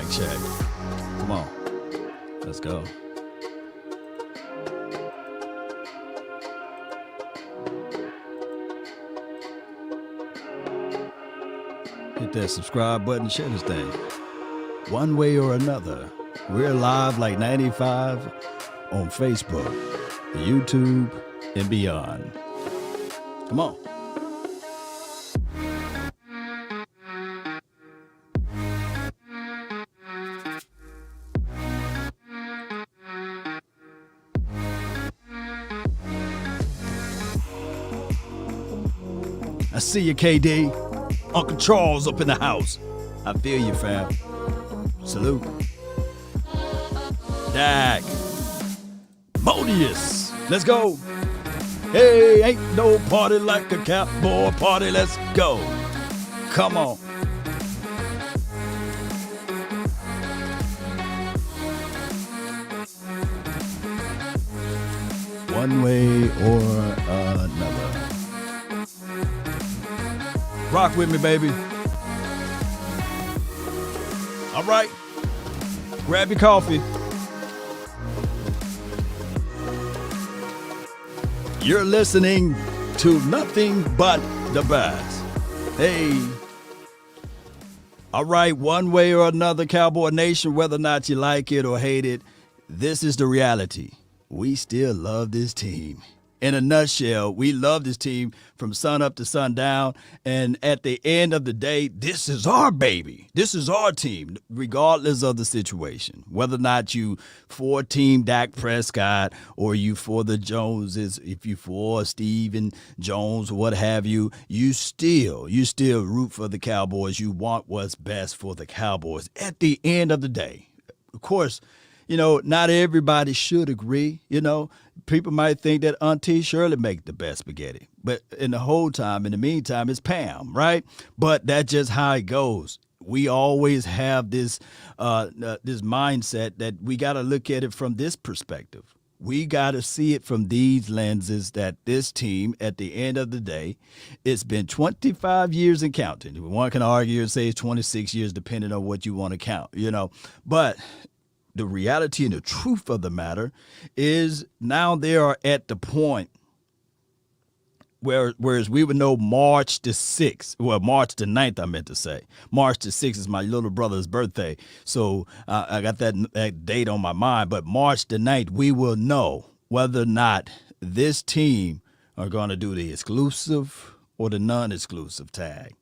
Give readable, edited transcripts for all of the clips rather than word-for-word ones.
check. Come on. Let's go. Hit that subscribe button, share this thing. One way or another, we're live like 95 on Facebook, YouTube, and beyond. Come on. I see you, KD. Uncle Charles up in the house. I feel you, fam. Salute. Dak. Modius. Let's go. Hey, ain't no party like a Cowboy party. Let's go. Come on. One way or another. Rock with me, baby. All right. Grab your coffee. You're listening to nothing but the best. Hey. All right. One way or another, Cowboy Nation, whether or not you like it or hate it, this is the reality. We still love this team. In a nutshell, we love this team from sun up to sundown. And at the end of the day, this is our baby. This is our team, regardless of the situation. Whether or not you for Team Dak Prescott or you for the Joneses, if you for Steven Jones, what have you, you still root for the Cowboys. You want what's best for the Cowboys at the end of the day. Of course, not everybody should agree. People might think that Auntie Shirley make the best spaghetti. But in the meantime, it's Pam, right? But that's just how it goes. We always have this mindset that we got to look at it from this perspective. We got to see it from these lenses that this team, at the end of the day, it's been 25 years and counting. One can argue and say it's 26 years, depending on what you want to count, But the reality and the truth of the matter is now they are at the point whereas we would know March the 6th, March the 9th, I meant to say. March the 6th is my little brother's birthday. So I got that date on my mind. But March the 9th, we will know whether or not this team are going to do the exclusive or the non-exclusive tag.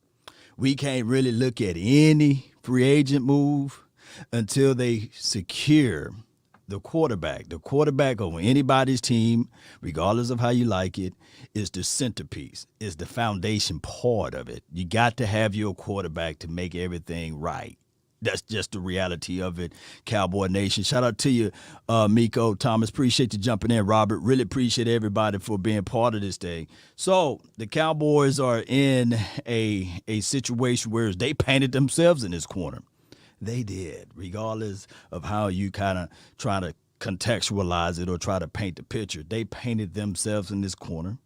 We can't really look at any free agent move until they secure the quarterback. The quarterback over anybody's team, regardless of how you like it, is the centerpiece, is the foundation part of it. You got to have your quarterback to make everything right. That's just the reality of it, Cowboy Nation. Shout out to you, Miko, Thomas. Appreciate you jumping in, Robert. Really appreciate everybody for being part of this thing. So the Cowboys are in a situation where they painted themselves in this corner. They did, regardless of how you kind of try to contextualize it or try to paint the picture. They painted themselves in this corner.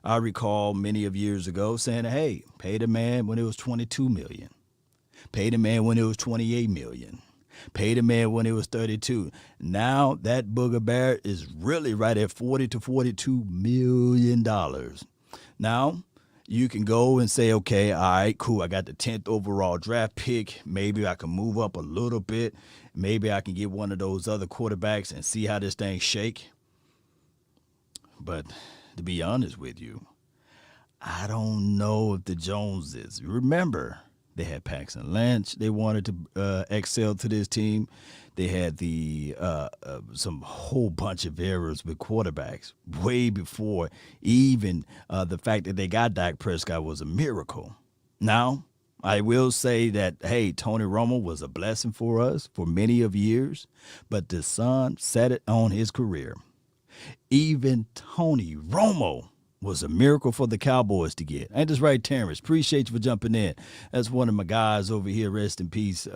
I recall many of years ago saying, hey, pay the man when it was $22 million. Pay the man when it was $28 million. Pay the man when it was $32. Now that booger bear is really right at $40 to $42 million. Now, you can go and say, okay, all right, cool. I got the 10th overall draft pick. Maybe I can move up a little bit. Maybe I can get one of those other quarterbacks and see how this thing shake. But to be honest with you, I don't know if the Joneses. Remember, they had Paxton Lynch. They wanted to excel to this team. They had some whole bunch of errors with quarterbacks way before even the fact that they got Dak Prescott was a miracle. Now, I will say that, hey, Tony Romo was a blessing for us for many of years, but the sun set it on his career. Even Tony Romo was a miracle for the Cowboys to get. Ain't this right, Terrence? Appreciate you for jumping in. That's one of my guys over here. Rest in peace,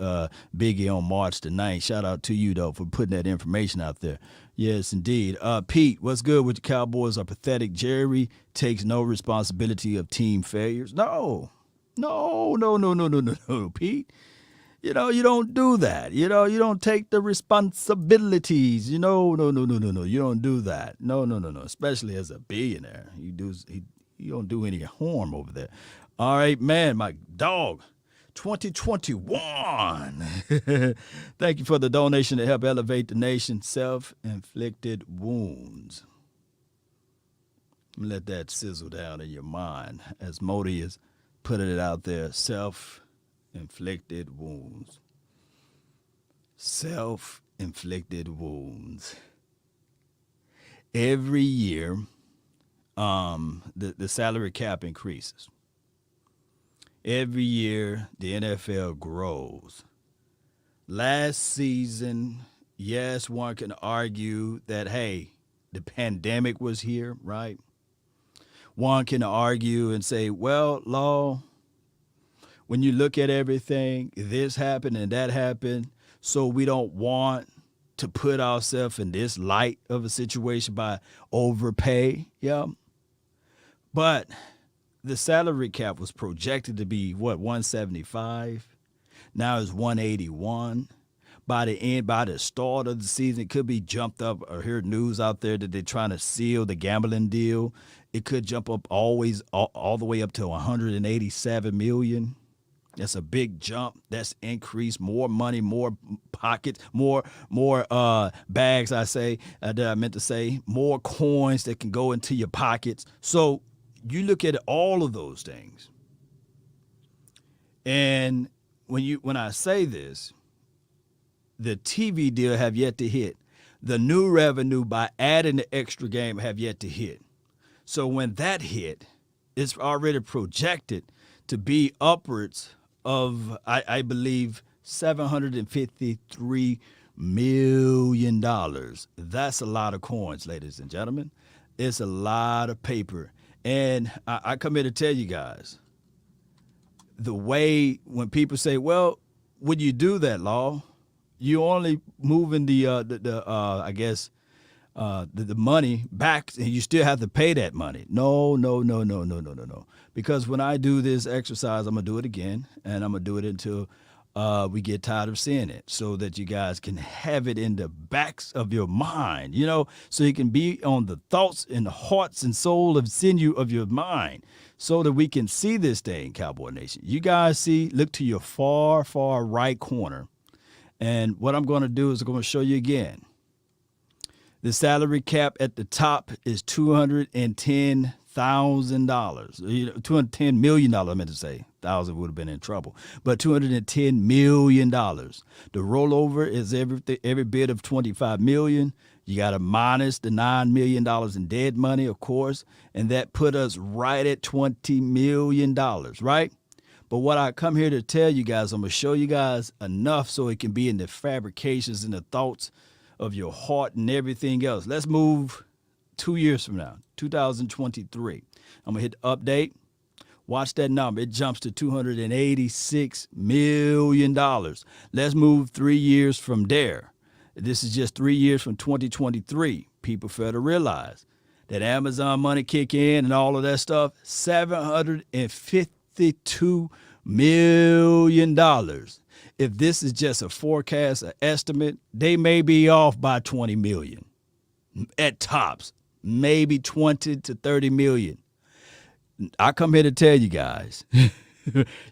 Biggie on March the 9th. Shout out to you, though, for putting that information out there. Yes, indeed. Pete, what's good with the Cowboys are pathetic. Jerry takes no responsibility of team failures. No, Pete. You don't do that. You don't take the responsibilities. No. You don't do that. No. Especially as a billionaire, you don't do any harm over there. All right, man, my dog. 2021. Thank you for the donation to help elevate the nation. Self-inflicted wounds. Let that sizzle down in your mind as Modi is putting it out there. Self-inflicted wounds. Self-inflicted wounds. Every year, the salary cap increases. Every year, the NFL grows. Last season, yes, one can argue that, hey, the pandemic was here, right? One can argue and say, well, Law, when you look at everything, this happened and that happened, so we don't want to put ourselves in this light of a situation by overpay. Yeah. But the salary cap was projected to be, 175? Now it's 181. By the start of the season, it could be jumped up. Or hear news out there that they're trying to seal the gambling deal. It could jump up all the way up to 187 million. That's a big jump. That's increased. More money, more pockets, more bags. I meant to say more coins that can go into your pockets. So you look at all of those things, and when I say this, the TV deal have yet to hit. The new revenue by adding the extra game have yet to hit. So when that hit, it's already projected to be upwards of, I believe, $753 million. That's a lot of coins, ladies and gentlemen. It's a lot of paper. And I come here to tell you guys, the way when people say, well, would you do that, Law? You only moving the money back, and you still have to pay that money. No. Because when I do this exercise, I'm gonna do it again, and I'm gonna do it until we get tired of seeing it, so that you guys can have it in the backs of your mind, so you can be on the thoughts and the hearts and soul of sinew of your mind, so that we can see this thing, Cowboy Nation. You guys look to your far, far right corner. And what I'm going to do is I'm going to show you again. The salary cap at the top is $210,000. $210 million, I meant to say. 1,000 would have been in trouble. But $210 million. The rollover is every bit of $25 million. You got to minus the $9 million in dead money, of course. And that put us right at $20 million, right? But what I come here to tell you guys, I'm going to show you guys enough so it can be in the fabrications and the thoughts of your heart and everything else. Let's move 2 years from now, 2023. I'm going to hit update. Watch that number. It jumps to $286 million. Let's move 3 years from there. This is just 3 years from 2023. People fail to realize that Amazon money kick in and all of that stuff, $752 million. If this is just a forecast, an estimate, they may be off by 20 million at tops, maybe 20 to 30 million. I come here to tell you guys,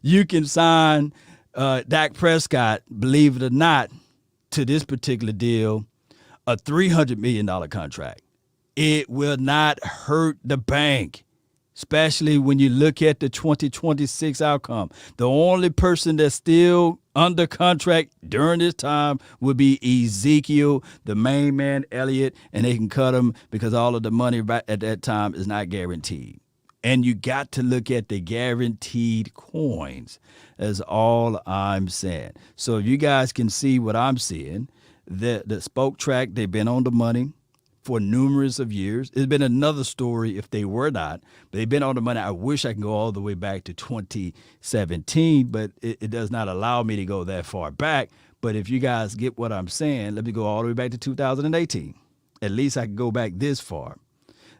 you can sign Dak Prescott, believe it or not, to this particular deal, a $300 million contract. It will not hurt the bank, especially when you look at the 2026 outcome. The only person that's still under contract during this time would be Ezekiel, the main man, Elliott, and they can cut him because all of the money right at that time is not guaranteed. And you got to look at the guaranteed coins. That's all I'm saying. So if you guys can see what I'm seeing, the spoke track, they've been on the money for numerous of years. It's been another story if they were not, but they've been on the money. I wish I could go all the way back to 2017, but it does not allow me to go that far back. But if you guys get what I'm saying, let me go all the way back to 2018. At least I can go back this far.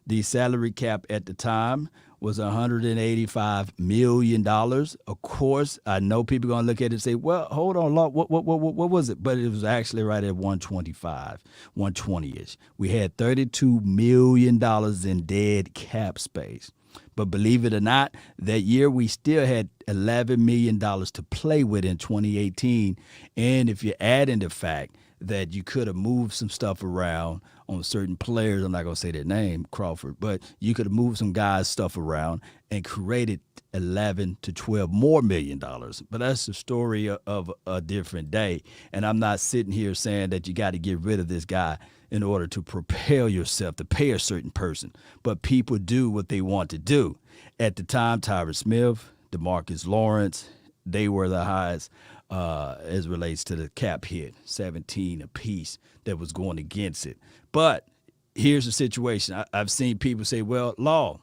The salary cap at the time was $185 million. Of course, I know people are going to look at it and say, well, hold on, what was it? But it was actually right at 125, 120-ish. We had $32 million in dead cap space. But believe it or not, that year we still had $11 million to play with in 2018. And if you add in the fact that you could have moved some stuff around on certain players, I'm not going to say their name, Crawford, but you could have moved some guys' stuff around and created 11 to 12 more million dollars. But that's the story of a different day. And I'm not sitting here saying that you got to get rid of this guy in order to propel yourself to pay a certain person. But people do what they want to do. At the time, Tyron Smith, DeMarcus Lawrence, they were the highest as relates to the cap hit, 17 apiece that was going against it. But here's the situation. I've seen people say, well, Law,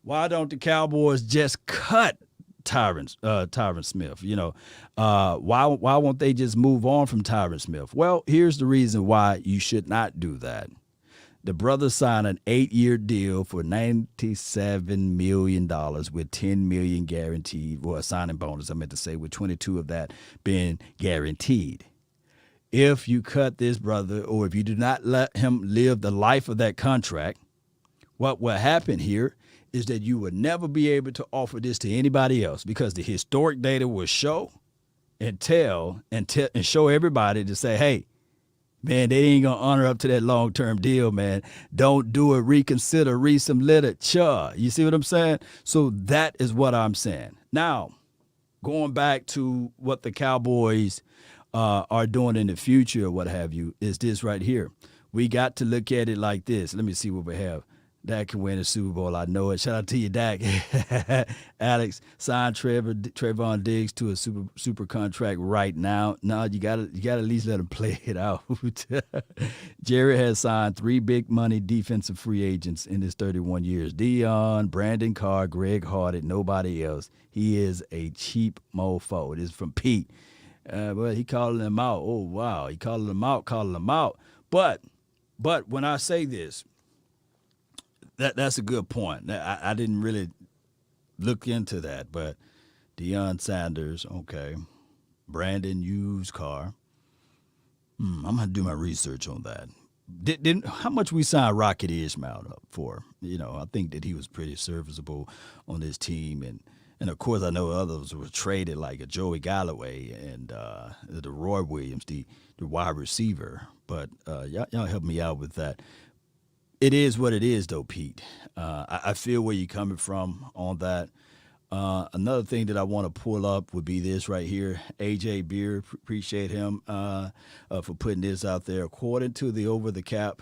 why don't the Cowboys just cut Tyron Smith? You know, why won't they just move on from Tyron Smith? Well, here's the reason why you should not do that. The brothers signed an 8-year deal for $97 million with $10 million guaranteed, or a signing bonus, I meant to say, with 22 of that being guaranteed. If you cut this brother, or if you do not let him live the life of that contract, what will happen here is that you will never be able to offer this to anybody else, because the historic data will show and tell and show everybody to say, hey, man, they ain't going to honor up to that long-term deal, man. Don't do it. Reconsider. Read some literature. You see what I'm saying? So that is what I'm saying. Now, going back to what the Cowboys are doing in the future or what have you, is this right here. We got to look at it like this. Let me see what we have. Dak can win the Super Bowl. I know it. Shout out to you, Dak. Alex, sign Trayvon Diggs to a super contract right now. No, you got to at least let him play it out. Jerry has signed 3 big money defensive free agents in his 31 years. Dion, Brandon Carr, Greg Hardy, nobody else. He is a cheap mofo. It is from Pete. But he calling them out. Oh, wow. He calling them out. But when I say this, that's a good point. I didn't really look into that, but Deion Sanders, okay. Brandon Hughes Carr. I'm going to do my research on that. How much we signed Rocket Ismail up for? You know, I think that he was pretty serviceable on this team. And of course, I know others were traded, like a Joey Galloway and the Roy Williams, the wide receiver. But y'all help me out with that. It is what it is, though, Pete. I feel where you're coming from on that. Another thing that I want to pull up would be this right here. AJ Beer, appreciate him for putting this out there. According to the Over the Cap,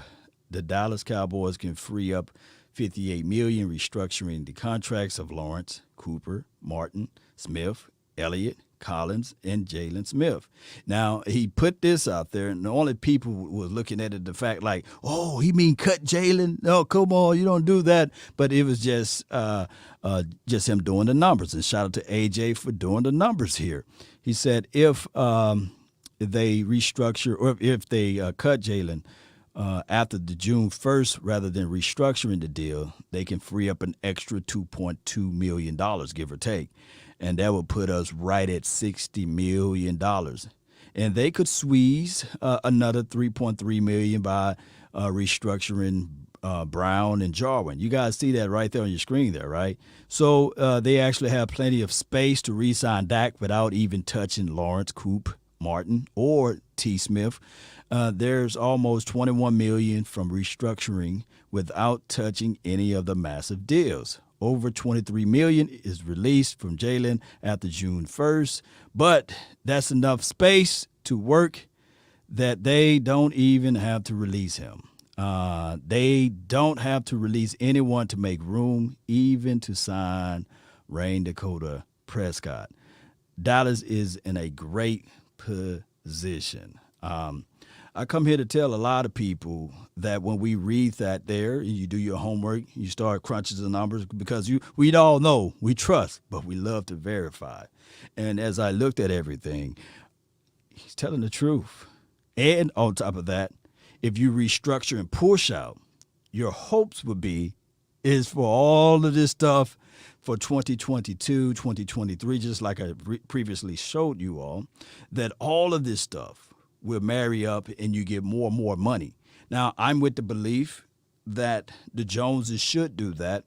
the Dallas Cowboys can free up $58 million, restructuring the contracts of Lawrence, Cooper, Martin, Smith, Elliott, Collins, and Jalen Smith. Now, he put this out there, and the only people was looking at it the fact like, oh, he mean cut Jalen? No, come on, you don't do that. But it was just him doing the numbers. And shout out to AJ for doing the numbers here. He said if they restructure, or if they cut Jalen after the June 1st, rather than restructuring the deal, they can free up an extra $2.2 million, give or take. And that would put us right at $60 million. And they could squeeze another $3.3 million by restructuring Brown and Jarwin. You guys see that right there on your screen there, right? So they actually have plenty of space to re-sign Dak without even touching Lawrence, Coop, Martin, or T. Smith. There's almost $21 million from restructuring without touching any of the massive deals. Over $23 million is released from Jalen after June 1st, but that's enough space to work that they don't even have to release him. They don't have to release anyone to make room, even to sign Rain Dakota Prescott. Dallas is in a great position. I come here to tell a lot of people that when we read that there, you do your homework, you start crunching the numbers, because we all know, we trust, but we love to verify. And as I looked at everything, he's telling the truth. And on top of that, if you restructure and push out, your hopes would be is for all of this stuff for 2022, 2023, just like I previously showed you all, that all of this stuff will marry up and you get more and more money. Now, I'm with the belief that the Joneses should do that,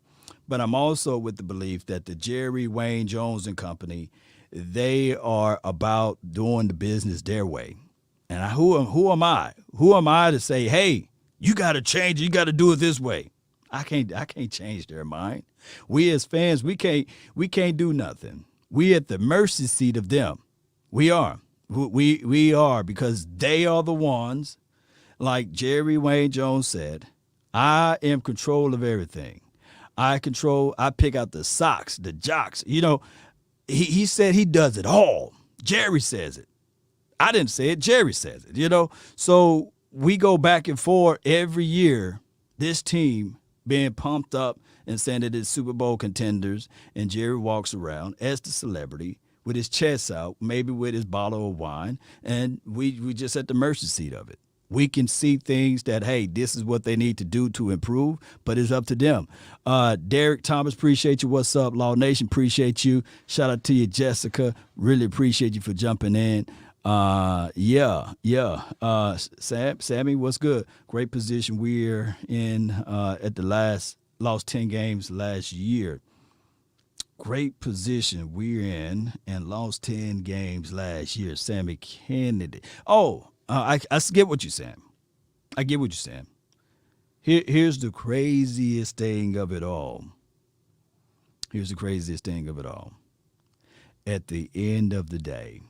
but I'm also with the belief that the Jerry Wayne Jones and Company, they are about doing the business their way. And who am I? Who am I to say, hey, you got to change it, you got to do it this way? I can't change their mind. We as fans, we can't do nothing. We at the mercy seat of them. We are. We are, because they are the ones, like Jerry Wayne Jones said, I am control of everything. I pick out the socks, the jocks. You know, he said he does it all. Jerry says it. I didn't say it. Jerry says it, you know. So we go back and forth every year, this team being pumped up and saying that it's Super Bowl contenders, and Jerry walks around as the celebrity with his chest out, maybe with his bottle of wine, and we just at the mercy seat of it. We can see things that, hey, this is what they need to do to improve, but it's up to them. Derek Thomas, appreciate you. What's up? Law Nation, appreciate you. Shout out to you, Jessica. Really appreciate you for jumping in. Sammy, what's good? Great position we're in at the lost 10 games last year. Great position we're in and lost 10 games last year. Sammy Kennedy. Oh, I get what you're saying. I get what you're saying. Here's the craziest thing of it all. Here's the craziest thing of it all. At the end of the day,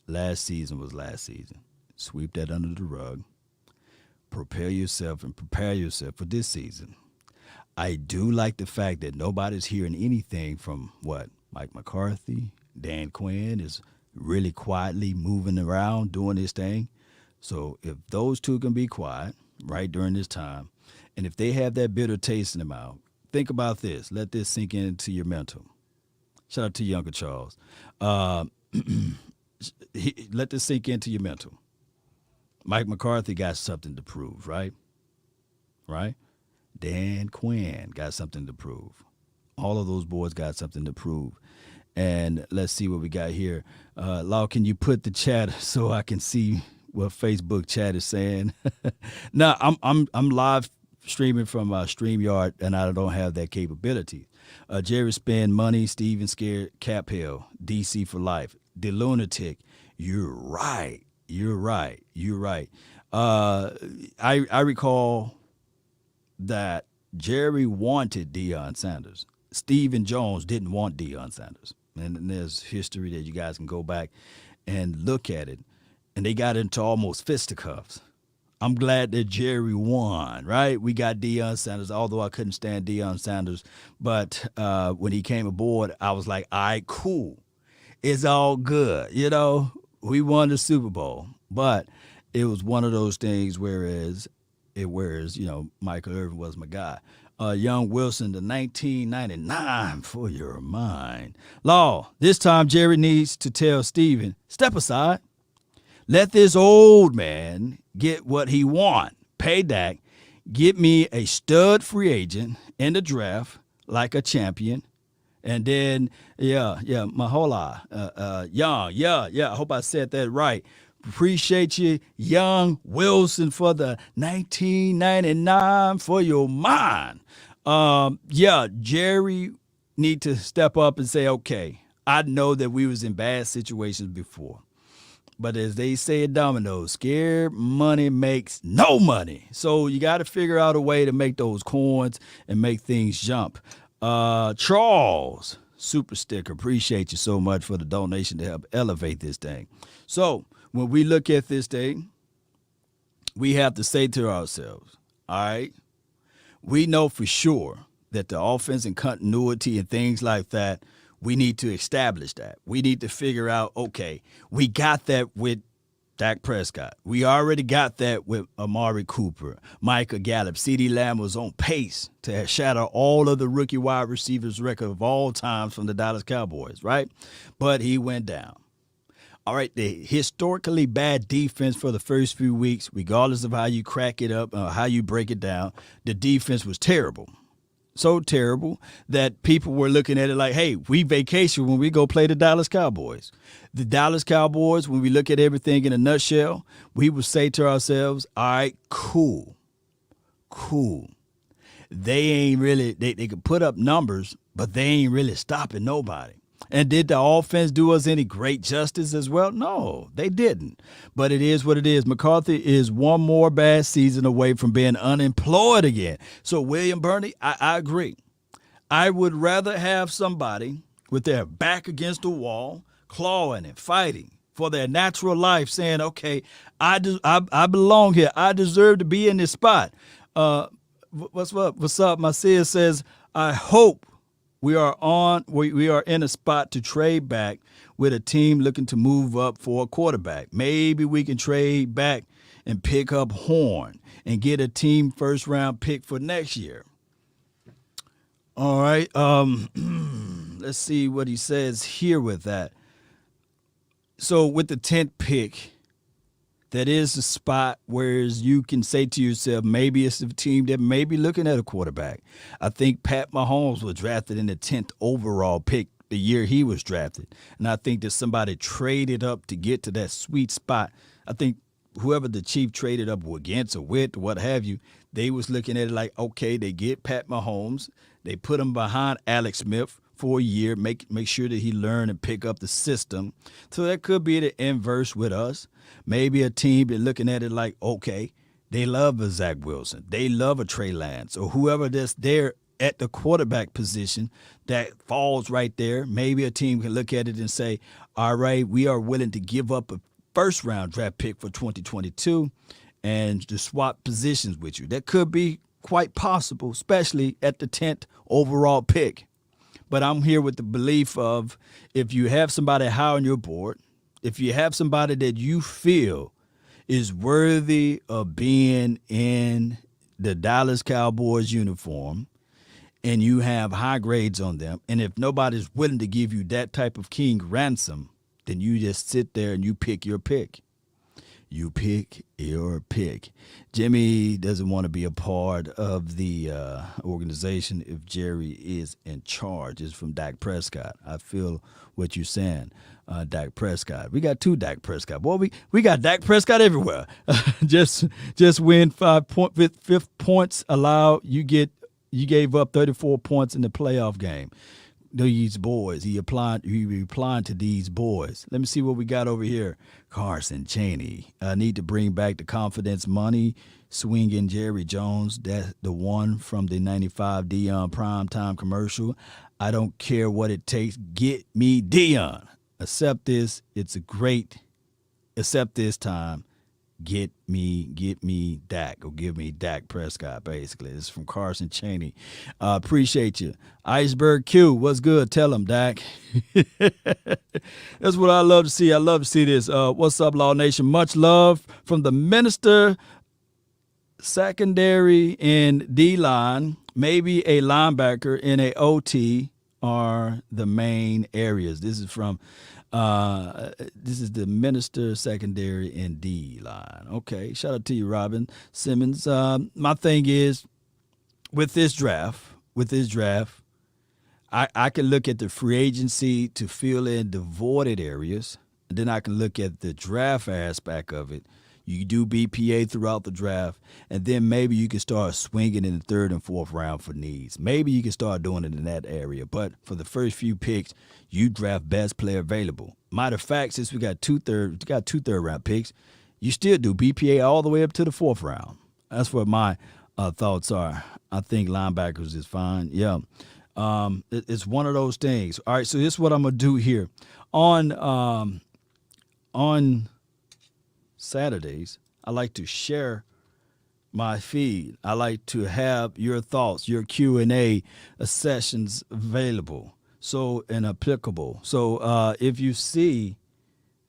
last season was last season. Sweep that under the rug. Prepare yourself for this season. I do like the fact that nobody's hearing anything from Mike McCarthy. Dan Quinn is really quietly moving around, doing his thing. So if those two can be quiet right during this time, and if they have that bitter taste in their mouth, think about this. Let this sink into your mental. Shout out to you, Uncle Charles. Let this sink into your mental. Mike McCarthy got something to prove, right? Right? Dan Quinn got something to prove. All of those boys got something to prove. And let's see what we got here. Law, can you put the chat so I can see what Facebook chat is saying? No, I'm live streaming from StreamYard, and I don't have that capability. Jerry spend money, Steven scared, Cap Hill, DC for life. The lunatic, you're right. I recall that Jerry wanted Deion Sanders. Stephen Jones didn't want Deion Sanders. And there's history that you guys can go back and look at it. And they got into almost fisticuffs. I'm glad that Jerry won, right? We got Deion Sanders, although I couldn't stand Deion Sanders. But when he came aboard, I was like, all right, cool. It's all good. You know, we won the Super Bowl. But it was one of those things whereas, Michael Irvin was my guy. Young Wilson, the 1999 for your mind. Law, this time Jerry needs to tell Steven, step aside. Let this old man get what he want. Pay Dak. Get me a stud free agent in the draft like a champion. And then, Mahola, I hope I said that right. Appreciate you, Young Wilson, for the 1999 for your mind. Jerry need to step up and say, okay, I know that we was in bad situations before. But as they say at Domino's, scared money makes no money. So you got to figure out a way to make those coins and make things jump. Charles, super sticker, appreciate you so much for the donation to help elevate this thing. So when we look at this thing, we have to say to ourselves, all right, we know for sure that the offense and continuity and things like that, we need to establish that. We need to figure out, okay, we got that with Dak Prescott. We already got that with Amari Cooper, Micah Gallup. CeeDee Lamb was on pace to shatter all of the rookie wide receivers record of all times from the Dallas Cowboys, right? But he went down. All right, the historically bad defense for the first few weeks, regardless of how you crack it up, how you break it down, the defense was terrible. So terrible that people were looking at it like, hey, we vacation when we go play the Dallas Cowboys. The Dallas Cowboys, when we look at everything in a nutshell, we would say to ourselves, all right, cool. They ain't really, they could put up numbers, but they ain't really stopping nobody. And did the offense do us any great justice as well? No, they didn't. But it is what it is. McCarthy is one more bad season away from being unemployed again. So, William Burney, I agree. I would rather have somebody with their back against the wall, clawing and fighting for their natural life, saying, okay, I belong here. I deserve to be in this spot. What's up? What's up? My sis says, I hope we are in a spot to trade back with a team looking to move up for a quarterback. Maybe we can trade back and pick up Horn and get a team first round pick for next year. All right. Let's see what he says here with that. So with the 10th pick, that is a spot where you can say to yourself, maybe it's a team that may be looking at a quarterback. I think Pat Mahomes was drafted in the 10th overall pick the year he was drafted. And I think that somebody traded up to get to that sweet spot. I think whoever the Chief traded up against or with or what have you, they was looking at it like, okay, they get Pat Mahomes. They put him behind Alex Smith for a year, make sure that he learn and pick up the system. So that could be the inverse with us. Maybe a team that's looking at it like, okay, they love a Zach Wilson. They love a Trey Lance or whoever that's there at the quarterback position that falls right there. Maybe a team can look at it and say, all right, we are willing to give up a first-round draft pick for 2022 and to swap positions with you. That could be quite possible, especially at the 10th overall pick. But I'm here with the belief of if you have somebody high on your board, if you have somebody that you feel is worthy of being in the Dallas Cowboys uniform and you have high grades on them, and if nobody's willing to give you that type of king ransom, then you just sit there and you pick your pick. You pick your pick. Jimmy doesn't want to be a part of the organization if Jerry is in charge. It's from Dak Prescott. I feel what you're saying, Dak Prescott. We got two Dak Prescott. Boy, we got Dak Prescott everywhere. just win 5 points allowed. You gave up 34 points in the playoff game. These boys, he replied to these boys. Let me see what we got over here. Carson Chaney. I need to bring back the confidence money. Swinging Jerry Jones. That's the one from the 95 Deion primetime commercial. I don't care what it takes. Get me Deion. Accept this. It's a great. Accept this time. Get me Dak, or give me Dak Prescott, basically. This is from Carson Chaney. Appreciate you. Iceberg Q, what's good? Tell him, Dak. That's what I love to see. I love to see this. What's up, Law Nation? Much love from the minister, secondary, and D-line. Maybe a linebacker and a OT are the main areas. This is from this is the minister, secondary, and D line. Okay, shout out to you, Robin Simmons. My thing is, with this draft, I can look at the free agency to fill in the voided areas, and then I can look at the draft aspect of it. You do BPA throughout the draft, and then maybe you can start swinging in the third and fourth round for needs. Maybe you can start doing it in that area. But for the first few picks, you draft best player available. Matter of fact, since we got two third round picks, you still do BPA all the way up to the fourth round. That's what my thoughts are. I think linebackers is fine. Yeah, it's one of those things. All right, so this is what I'm gonna do here on Saturdays. I like to share my feed. I like to have your thoughts, your Q&A sessions available, so and applicable. So if you see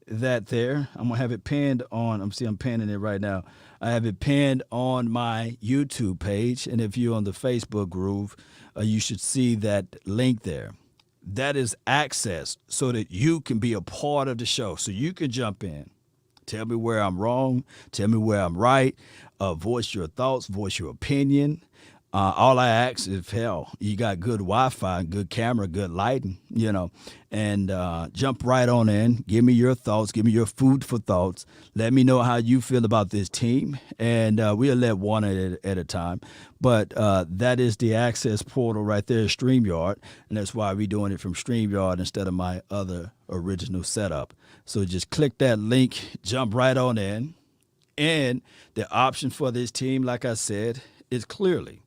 that there, I'm gonna have it pinned on. I'm pinning it right now. I have it pinned on my YouTube page, and if you're on the Facebook groove, you should see that link there. that is access so that you can be a part of the show. So you can jump in, tell me where I'm wrong, tell me where I'm right, voice your thoughts, voice your opinion. All I ask is, hell, you got good Wi-Fi, good camera, good lighting, and jump right on in. Give me your thoughts. Give me your food for thoughts. Let me know how you feel about this team, and we'll let one at a time. But that is the access portal right there, StreamYard, and that's why we're doing it from StreamYard instead of my other original setup. So just click that link, jump right on in, and the option for this team, like I said, is clearly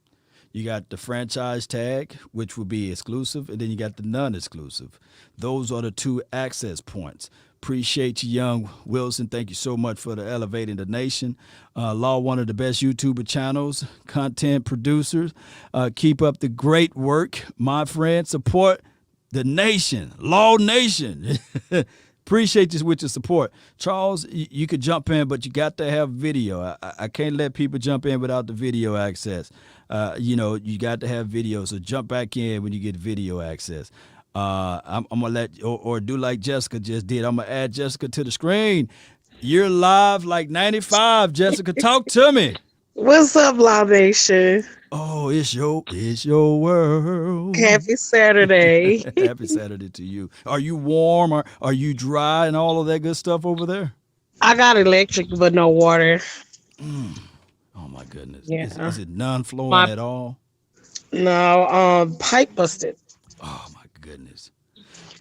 you got the franchise tag, which will be exclusive, and then you got the non-exclusive. Those are the two access points. Appreciate you, Young Wilson. Thank you so much for the Elevating the Nation. Law, one of the best YouTuber channels, content producers. Keep up the great work, my friend. Support the nation, Law Nation. Appreciate you with your support. Charles, you could jump in, but you got to have video. I can't let people jump in without the video access. You got to have video, so jump back in when you get video access. I'm going to let, or do like Jessica just did. I'm going to add Jessica to the screen. You're live like 95. Jessica, talk to me. What's up, Live Nation? Oh, it's your world. Happy Saturday. Happy Saturday to you. Are you warm? Are you dry and all of that good stuff over there? I got electric, but no water. Oh my goodness. Yeah. Is it non-flowing My at all? no, pipe busted. Oh my goodness.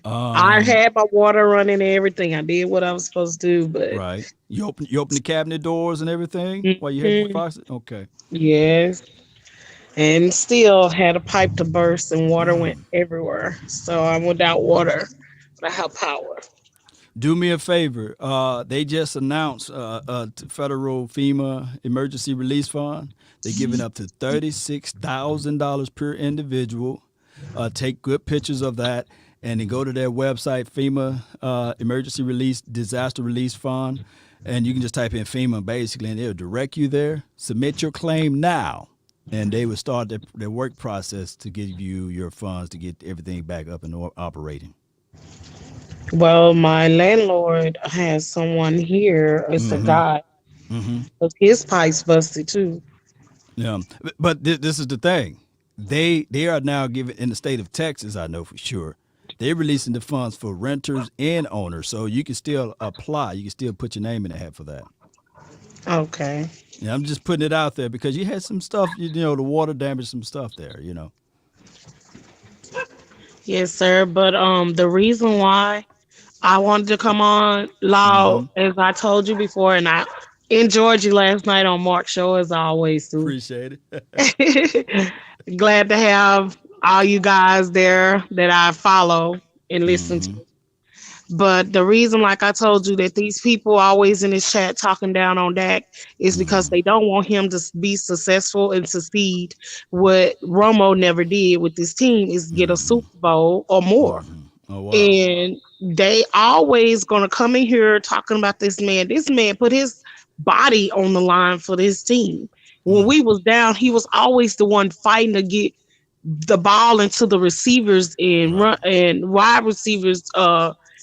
I had my water running and everything. I did what I was supposed to do, but Right. You open the cabinet doors and everything while you had the Mhm. faucet? Okay. Yes, and still had a pipe to burst and water went everywhere. So I'm without water, but I have power. Do me a favor. They just announced federal FEMA emergency release fund. They're giving up to $36,000 per individual. Take good pictures of that, and then go to their website, FEMA Emergency Release Disaster Release Fund, and you can just type in FEMA basically, and it'll direct you there. Submit your claim now, and they will start their work process to give you your funds to get everything back up and operating. Well, my landlord has someone here. It's a Mm-hmm. guy. Mm-hmm. But his pipes busted too. Yeah, but this is the thing. They are now giving in the state of Texas. I know for sure. They're releasing the funds for renters and owners, so you can still apply. You can still put your name in the hat for that. Okay. Yeah, I'm just putting it out there because you had some stuff. The water damaged some stuff there. Yes, sir. But the reason why I wanted to come on loud, Mm-hmm. as I told you before, and I enjoyed you last night on Mark's show as I always do. Appreciate it. Glad to have all you guys there that I follow and listen to. Mm-hmm. But the reason, like I told you, that these people always in this chat talking down on Dak is because Mm-hmm. they don't want him to be successful and succeed. What Romo never did with this team is get a Mm-hmm. Super Bowl or more. Mm-hmm. Oh wow. And they always gonna come in here talking about this man. This man put his body on the line for this team. When Mm. we was down, he was always the one fighting to get the ball into the receivers and Right. run and wide receivers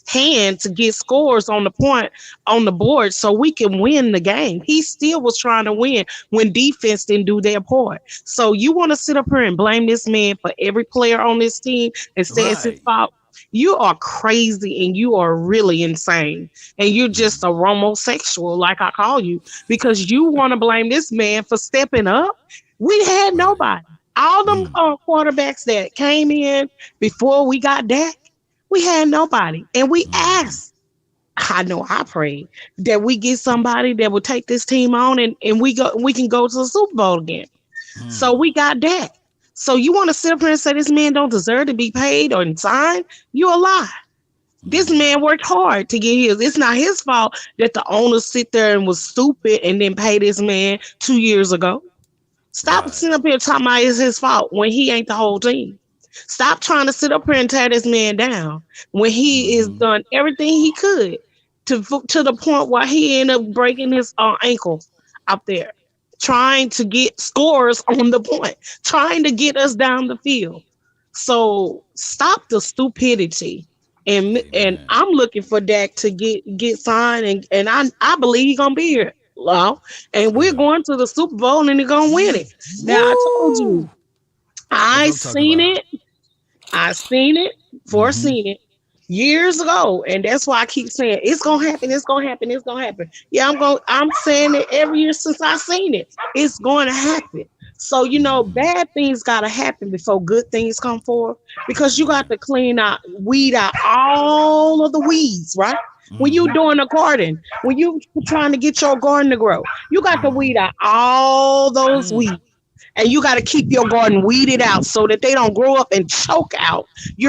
hand to get scores on the point on the board so we can win the game. He still was trying to win when defense didn't do their part. So you want to sit up here and blame this man for every player on this team and say it's his Right. fault? You are crazy and you are really insane. And you're just a homosexual, like I call you, because you want to blame this man for stepping up. We had Right. nobody. All them Mm. quarterbacks that came in before we got Dak, we had nobody. And we Mm-hmm. asked, I know I prayed that we get somebody that will take this team on and we can go to the Super Bowl again. So Mm. we got that. So you want to sit up here and say this man don't deserve to be paid or signed? You a lie. This Mm. man worked hard to get his. It's not his fault that the owners sit there and was stupid and then pay this man 2 years ago. Stop Right. sitting up here talking about it's his fault when he ain't the whole team. Stop trying to sit up here and tear this man down when he is Mm-hmm. done everything he could to the point where he ended up breaking his ankle out there, trying to get scores on the point, trying to get us down the field. So stop the stupidity. And Amen. I'm looking for Dak to get signed, and I believe he's gonna be here. Well, and Oh we're yeah. going to the Super Bowl and he's gonna win it. Now I told you, Woo! That's I what I'm talking seen about. it. I seen it, Mm-hmm. foreseen it years ago, and that's why I keep saying it's gonna happen. It's gonna happen. It's gonna happen. Yeah, I'm saying it every year since I seen it. It's going to happen. So Mm-hmm. bad things gotta happen before good things come forth, because you got Amen. to weed out all of the weeds, right? When you Mm-hmm. doing a garden, when you trying to get your garden to grow, you got to Mm-hmm. weed out all those Mm. weeds, and you got to keep your garden weeded out so that they don't grow up and choke out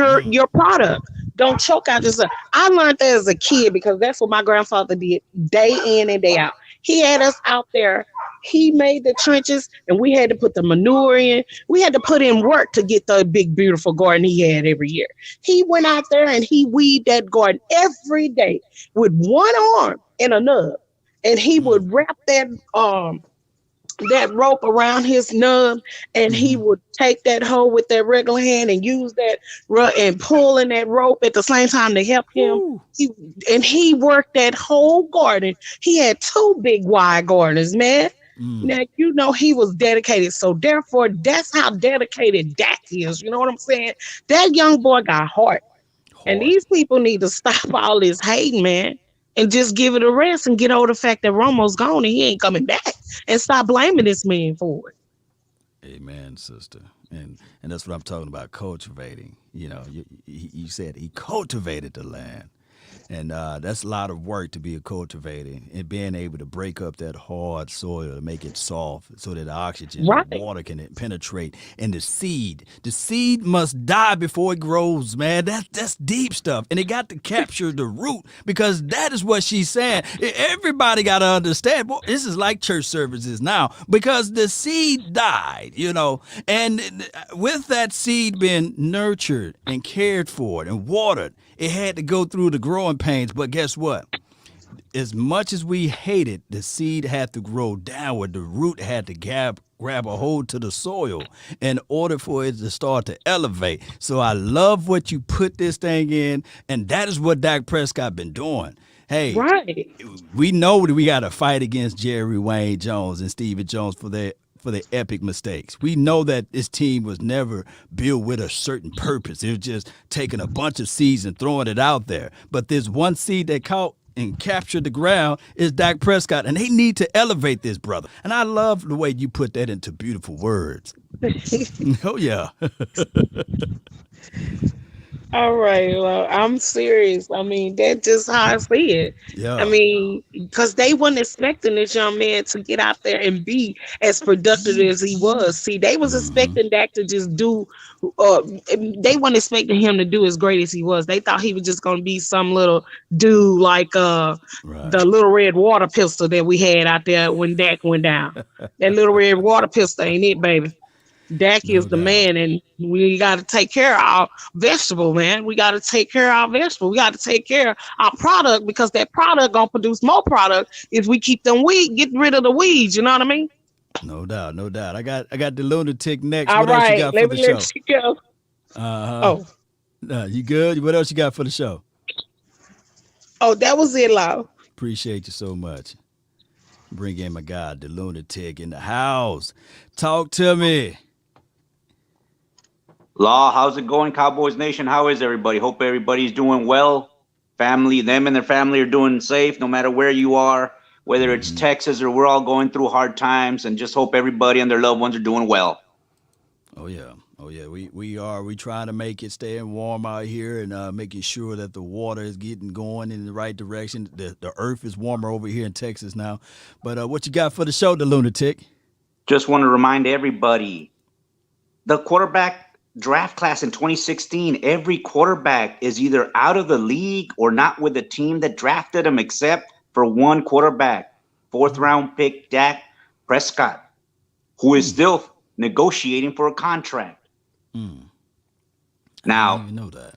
Mm. your product. Don't choke out yourself. I learned that as a kid because that's what my grandfather did day in and day out. He had us out there. He made the trenches, and we had to put the manure in. We had to put in work to get the big, beautiful garden he had every year. He went out there and he weeded that garden every day with one arm and a nub. And he Mm. would wrap that rope around his nub, and he Mm-hmm. would take that hoe with that regular hand and use that and pull in that rope at the same time to help him. Woo. He worked that whole garden. He had two big wide gardens, man. Mm. Now he was dedicated, so therefore that's how dedicated Dak is. You know what I'm saying? That young boy got heart. And Hard. these people need to stop all this hating, man, and just give it a rest and get over the fact that Romo's gone and he ain't coming back, and stop blaming this man for it. Amen, sister. And that's what I'm talking about, cultivating. You said he cultivated the land. And that's a lot of work to be a cultivator and being able to break up that hard soil to make it soft so that the oxygen, the Right. water can penetrate. And the seed must die before it grows, man. That's deep stuff. And it got to capture the root because that is what she's saying. Everybody got to understand. Boy, this is like church services now because the seed died. And with that seed being nurtured and cared for and watered, it had to go through the growing pains, but guess what? As much as we hate it, the seed had to grow downward. The root had to grab a hold to the soil in order for it to start to elevate. So I love what you put this thing in, and that is what Dak Prescott been doing. Hey, Right. we know that we got to fight against Jerry Wayne Jones and Stevie Jones for their epic mistakes. We know that this team was never built with a certain purpose. It was just taking a bunch of seeds and throwing it out there. But there's one seed that caught and captured the ground is Dak Prescott, and they need to elevate this brother. And I love the way you put that into beautiful words. Oh yeah. All right. Well, I'm serious. I mean, that's just how I see it. I Yeah. mean, because they weren't expecting this young man to get out there and be as productive as he was. See, they was Mm-hmm. expecting Dak to just do. Uh, they weren't expecting him to do as great as he was. They thought he was just going to be some little dude like Right. the little red water pistol that we had out there when Dak went down. That little red water pistol ain't it, baby. Dak is No the doubt. man, and we got to take care of our vegetable, man. We got to take care of our vegetable. We got to take care of our product because that product gonna produce more product if we keep them get rid of the weeds. You know what I mean? No doubt. No doubt. I got the lunatic next. All What else you right, got for let the me let show? you go. Uh Oh, You good? What else you got for the show? oh, that was it, Law. Appreciate you so much. Bring in my guy, the lunatic in the house. Talk to me. Law, how's it going, Cowboys Nation? How is everybody? Hope everybody's doing well. Family, them and their family are doing safe no matter where you are, whether it's Mm-hmm. Texas or we're all going through hard times, and just hope everybody and their loved ones are doing well. Oh yeah. Oh yeah. We trying to make it staying warm out here and making sure that the water is getting going in the right direction. The earth is warmer over here in Texas now. But what you got for the show, the lunatic? Just want to remind everybody the quarterback draft class in 2016, every quarterback is either out of the league or not with the team that drafted him, except for one quarterback, fourth round pick Dak Prescott, who is Hmm. still negotiating for a contract. Hmm. I didn't Now, even know that.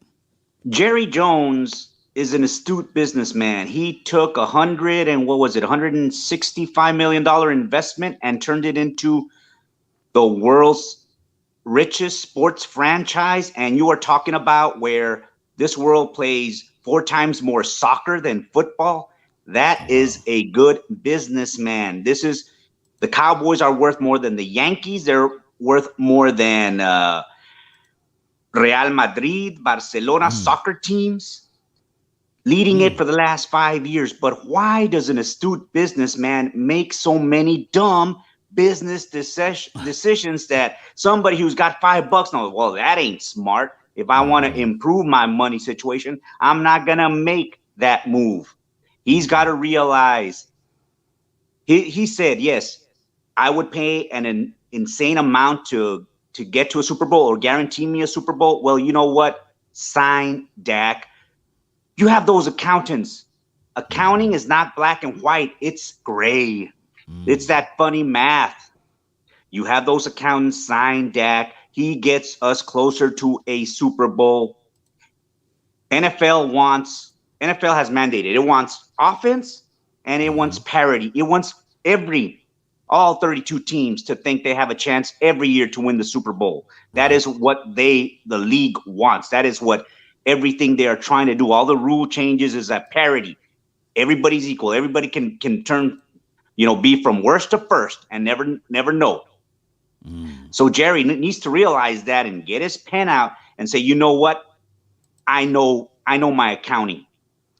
Jerry Jones is an astute businessman. He took 165 million dollar investment and turned it into the world's richest sports franchise, and you are talking about where this world plays 4 times more soccer than football, that is a good businessman. The Cowboys are worth more than the Yankees. They're worth more than Real Madrid, Barcelona soccer teams, leading it for the last 5 years. But why does an astute businessman make so many dumb business decisions that somebody who's got $5 knows, well, that ain't smart. If I want to improve my money situation, I'm not going to make that move. He's got to realize, he said, yes, I would pay an insane amount to get to a Super Bowl or guarantee me a Super Bowl. Well, you know what? Sign Dak. You have those accountants. Accounting is not black and white. It's gray. It's that funny math. You have those accountants. Sign Dak. He gets us closer to a Super Bowl. NFL has mandated. It wants offense and it wants parity. It wants all 32 teams to think they have a chance every year to win the Super Bowl. That is what the league wants. That is what everything they are trying to do. All the rule changes is that parity. Everybody's equal. Everybody can turn, be from worst to first and never know. So Jerry needs to realize that and get his pen out and say, you know what? I know my accounting.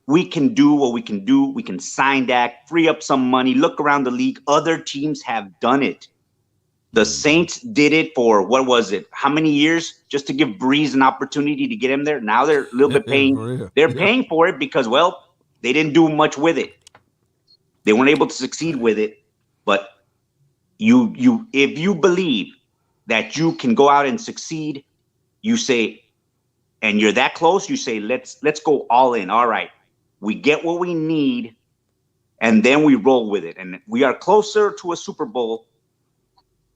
We can do what we can do. We can sign Dak, free up some money, look around the league. Other teams have done it. The Saints did it for, what was it? How many years? Just to give Breeze an opportunity to get him there. Now they're a little bit paying. They're paying for it because, well, they didn't do much with it. They weren't able to succeed with it. But if you believe that you can go out and succeed, you say, and you're that close, you say, let's go all in. All right. We get what we need, and then we roll with it. And we are closer to a Super Bowl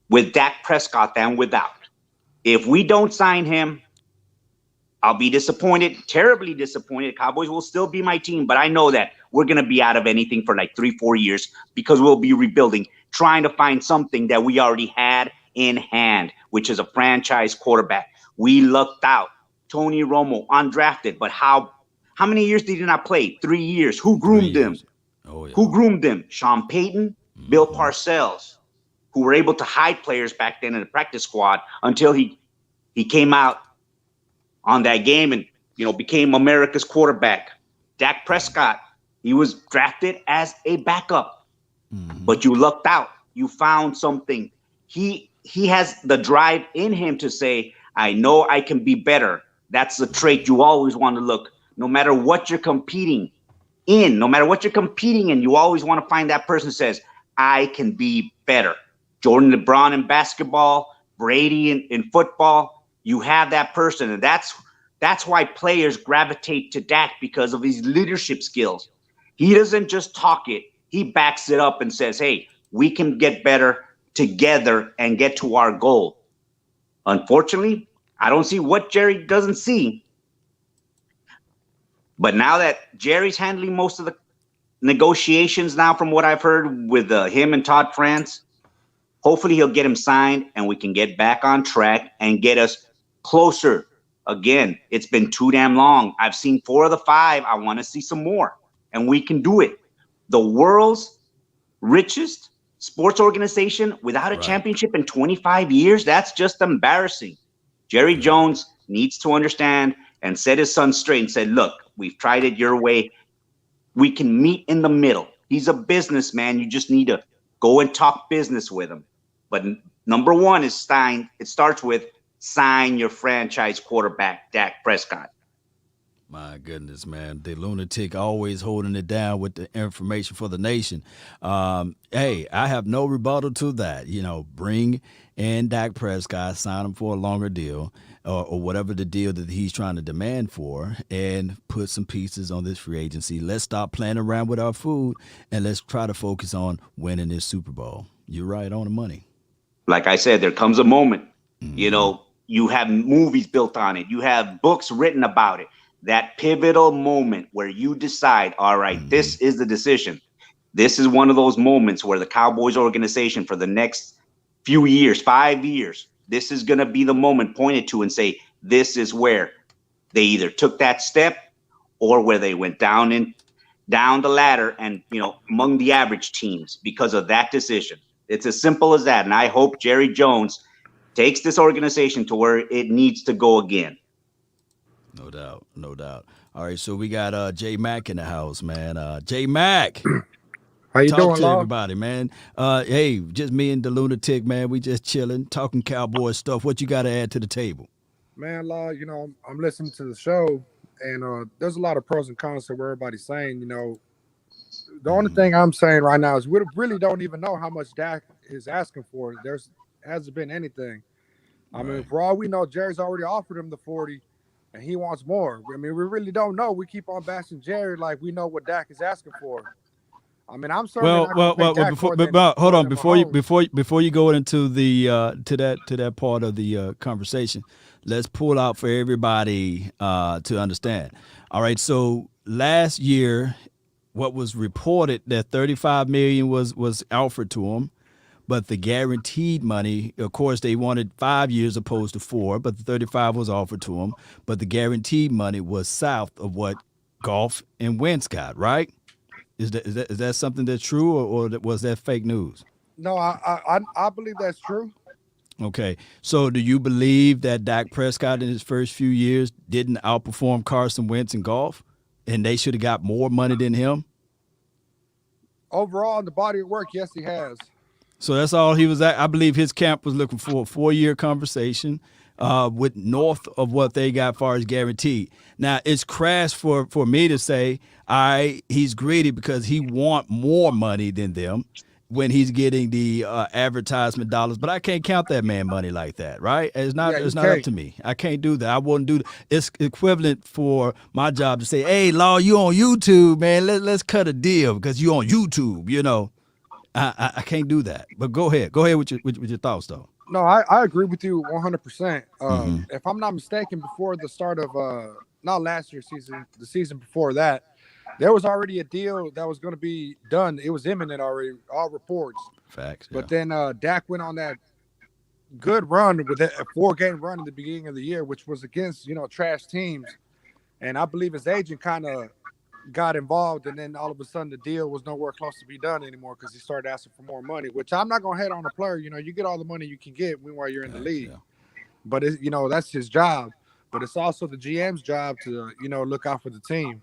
with Dak Prescott than without. If we don't sign him, I'll be disappointed, terribly disappointed. Cowboys will still be my team, but I know that we're going to be out of anything for like 3-4 years because we'll be rebuilding, trying to find something that we already had in hand, which is a franchise quarterback. We lucked out. Tony Romo, undrafted, but how many years did he not play? 3 years. Who groomed him? Oh, yeah. Who groomed him? Sean Payton, Bill Parcells, who were able to hide players back then in the practice squad until he came out on that game and became America's quarterback. Dak Prescott, he was drafted as a backup, but you lucked out. You found something. He has the drive in him to say, I know I can be better. That's the trait you always want to look. No matter what you're competing in, you always want to find that person who says, I can be better. Jordan LeBron in basketball, Brady in football, you have that person. And that's why players gravitate to Dak, because of his leadership skills. He doesn't just talk it. He backs it up and says, hey, we can get better together and get to our goal. Unfortunately, I don't see what Jerry doesn't see. But now that Jerry's handling most of the negotiations now, from what I've heard with him and Todd France, hopefully he'll get him signed and we can get back on track and get us closer. Again, it's been too damn long. I've seen 4 of the 5. I want to see some more, and we can do it. The world's richest sports organization without a championship in 25 years, that's just embarrassing. Jerry Jones needs to understand and set his son straight and said, look, we've tried it your way. We can meet in the middle. He's a businessman. You just need to go and talk business with him. But number one is sign. It starts with sign your franchise quarterback, Dak Prescott. My goodness, man. The lunatic always holding it down with the information for the nation. Hey, I have no rebuttal to that. Bring in Dak Prescott, sign him for a longer deal or whatever the deal that he's trying to demand for, and put some pieces on this free agency. Let's stop playing around with our food and let's try to focus on winning this Super Bowl. You're right on the money. Like I said, there comes a moment, you have movies built on it. You have books written about it. That pivotal moment where you decide, all right, this is the decision. This is one of those moments where the Cowboys organization for the next few years, 5 years, this is going to be the moment pointed to and say, this is where they either took that step or where they went down the ladder and, among the average teams because of that decision. It's as simple as that. And I hope Jerry Jones takes this organization to where it needs to go again. No doubt. No doubt. All right. So we got J Mac in the house, man. J Mac. How you Talk doing, to Law? everybody, man. Hey, just me and the lunatic, man. We just chilling, talking Cowboy stuff. What you got to add to the table? Man, Law, I'm listening to the show, and there's a lot of pros and cons to what everybody's saying. The only thing I'm saying right now is we really don't even know how much Dak is asking for. Hasn't been anything. I mean, for all we know, Jerry's already offered him the 40, and he wants more. I mean, we really don't know. We keep on bashing Jerry like we know what Dak is asking for. I mean, I'm certainly not gonna pay Dak more than Mahomes. Before you go into the to that part of the conversation, let's pull out for everybody to understand. All right, so last year, what was reported that $35 million was offered to him, but the guaranteed money, of course, they wanted 5 years opposed to 4, but the 35 was offered to him, but the guaranteed money was south of what Goff and Wentz got, right? Is that something that's true, or was that fake news? No, I believe that's true. Okay, so do you believe that Dak Prescott in his first few years didn't outperform Carson Wentz in golf, and they should have got more money than him? Overall, in the body of work, yes, he has. So that's all he was at. I believe his camp was looking for a 4-year conversation with north of what they got as far as guaranteed. Now, it's crass for me to say he's greedy because he want more money than them when he's getting the advertisement dollars. But I can't count that man money like that, right? It's not up to me. I can't do that. I wouldn't do that. It's equivalent for my job to say, hey, Law, you on YouTube, man. Let's cut a deal because you on YouTube, I can't do that. But go ahead. Go ahead with your thoughts, though. No, I agree with you 100%. If I'm not mistaken, before the start of not last year's season, the season before that, there was already a deal that was going to be done. It was imminent already, all reports. Facts. But then Dak went on that good run with a 4-game run in the beginning of the year, which was against trash teams, and I believe his agent kind of got involved, and then all of a sudden the deal was nowhere close to be done anymore because he started asking for more money, which I'm not going to hate on a player. You get all the money you can get while you're in the league. Yeah. But, that's his job. But it's also the GM's job to, look out for the team.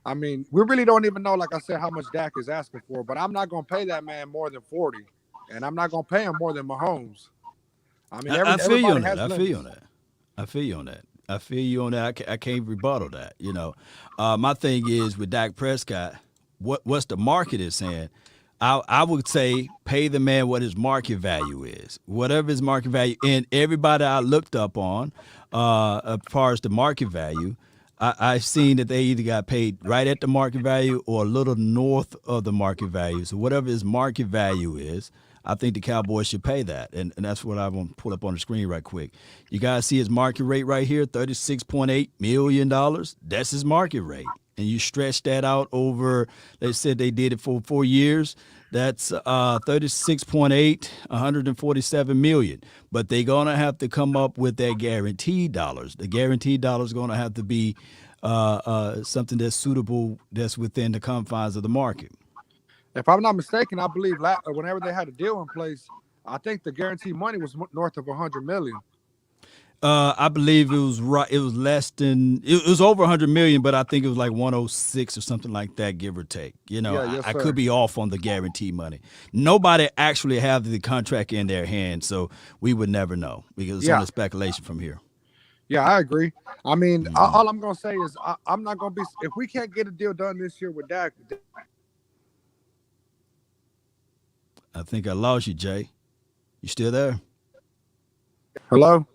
I mean, we really don't even know, like I said, how much Dak is asking for. But I'm not going to pay that man more than 40. And I'm not going to pay him more than Mahomes. I mean, I feel you on that. I feel you on that. I can't rebuttal that. My thing is with Dak Prescott, what's the market is saying? I would say pay the man what his market value is, whatever his market value. And everybody I looked up on, as far as the market value, I've seen that they either got paid right at the market value or a little north of the market value. So whatever his market value is, I think the Cowboys should pay that. And that's what I want to pull up on the screen right quick. You guys see his market rate right here, $36.8 million. That's his market rate. And you stretch that out over, they said they did it for 4 years. That's 36.8, 147 million. But they're going to have to come up with that guaranteed dollars. The guaranteed dollars is going to have to be something that's suitable, that's within the confines of the market. If I'm not mistaken, I believe whenever they had a deal in place, I think the guaranteed money was north of 100 million. I believe it was right. It was less than. It was over 100 million, but I think it was like 106 or something like that, give or take. I could be off on the guarantee money. Nobody actually have the contract in their hands, so we would never know because it's only speculation from here. Yeah, I agree. I mean, all I'm gonna say is I'm not gonna be. If we can't get a deal done this year with Dak, I think I lost you, Jay. You still there? Hello.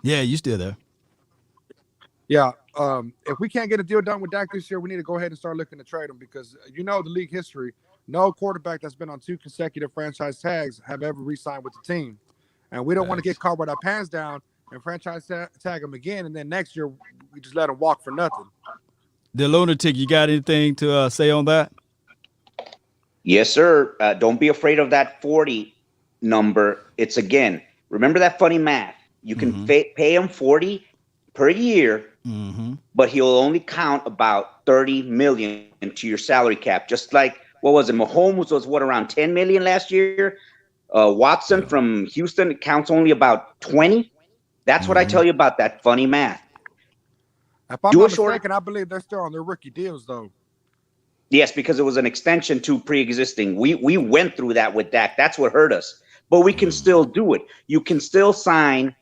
Yeah, you still there. Yeah. If we can't get a deal done with Dak this year, we need to go ahead and start looking to trade him because the league history, no quarterback that's been on 2 consecutive franchise tags have ever re-signed with the team. And we don't want to get caught with our pants down and franchise tag him again. And then next year, we just let him walk for nothing. The lunatic, you got anything to say on that? Yes, sir. Don't be afraid of that 40 number. It's, again, remember that funny math. You can pay him 40 per year, but he'll only count about 30 million to your salary cap. Just like, what was it? Mahomes was what, around 10 million last year? Watson from Houston counts only about 20. That's what I tell you about that funny math. If I'm not mistaken, I believe they're still on their rookie deals, though. Yes, because it was an extension to pre-existing. We went through that with Dak. That's what hurt us. But we can still do it. You can still sign.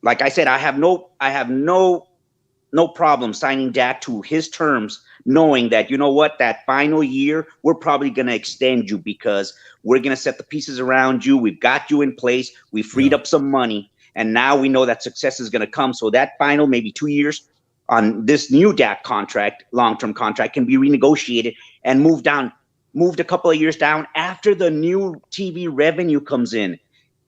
Like I said, I have no problem signing Dak to his terms, knowing that, you know what, that final year, we're probably going to extend you because we're going to set the pieces around you. We've got you in place. We freed up some money. And now we know that success is going to come. So that final maybe 2 years on this new Dak contract, long-term contract, can be renegotiated and moved a couple of years down after the new TV revenue comes in.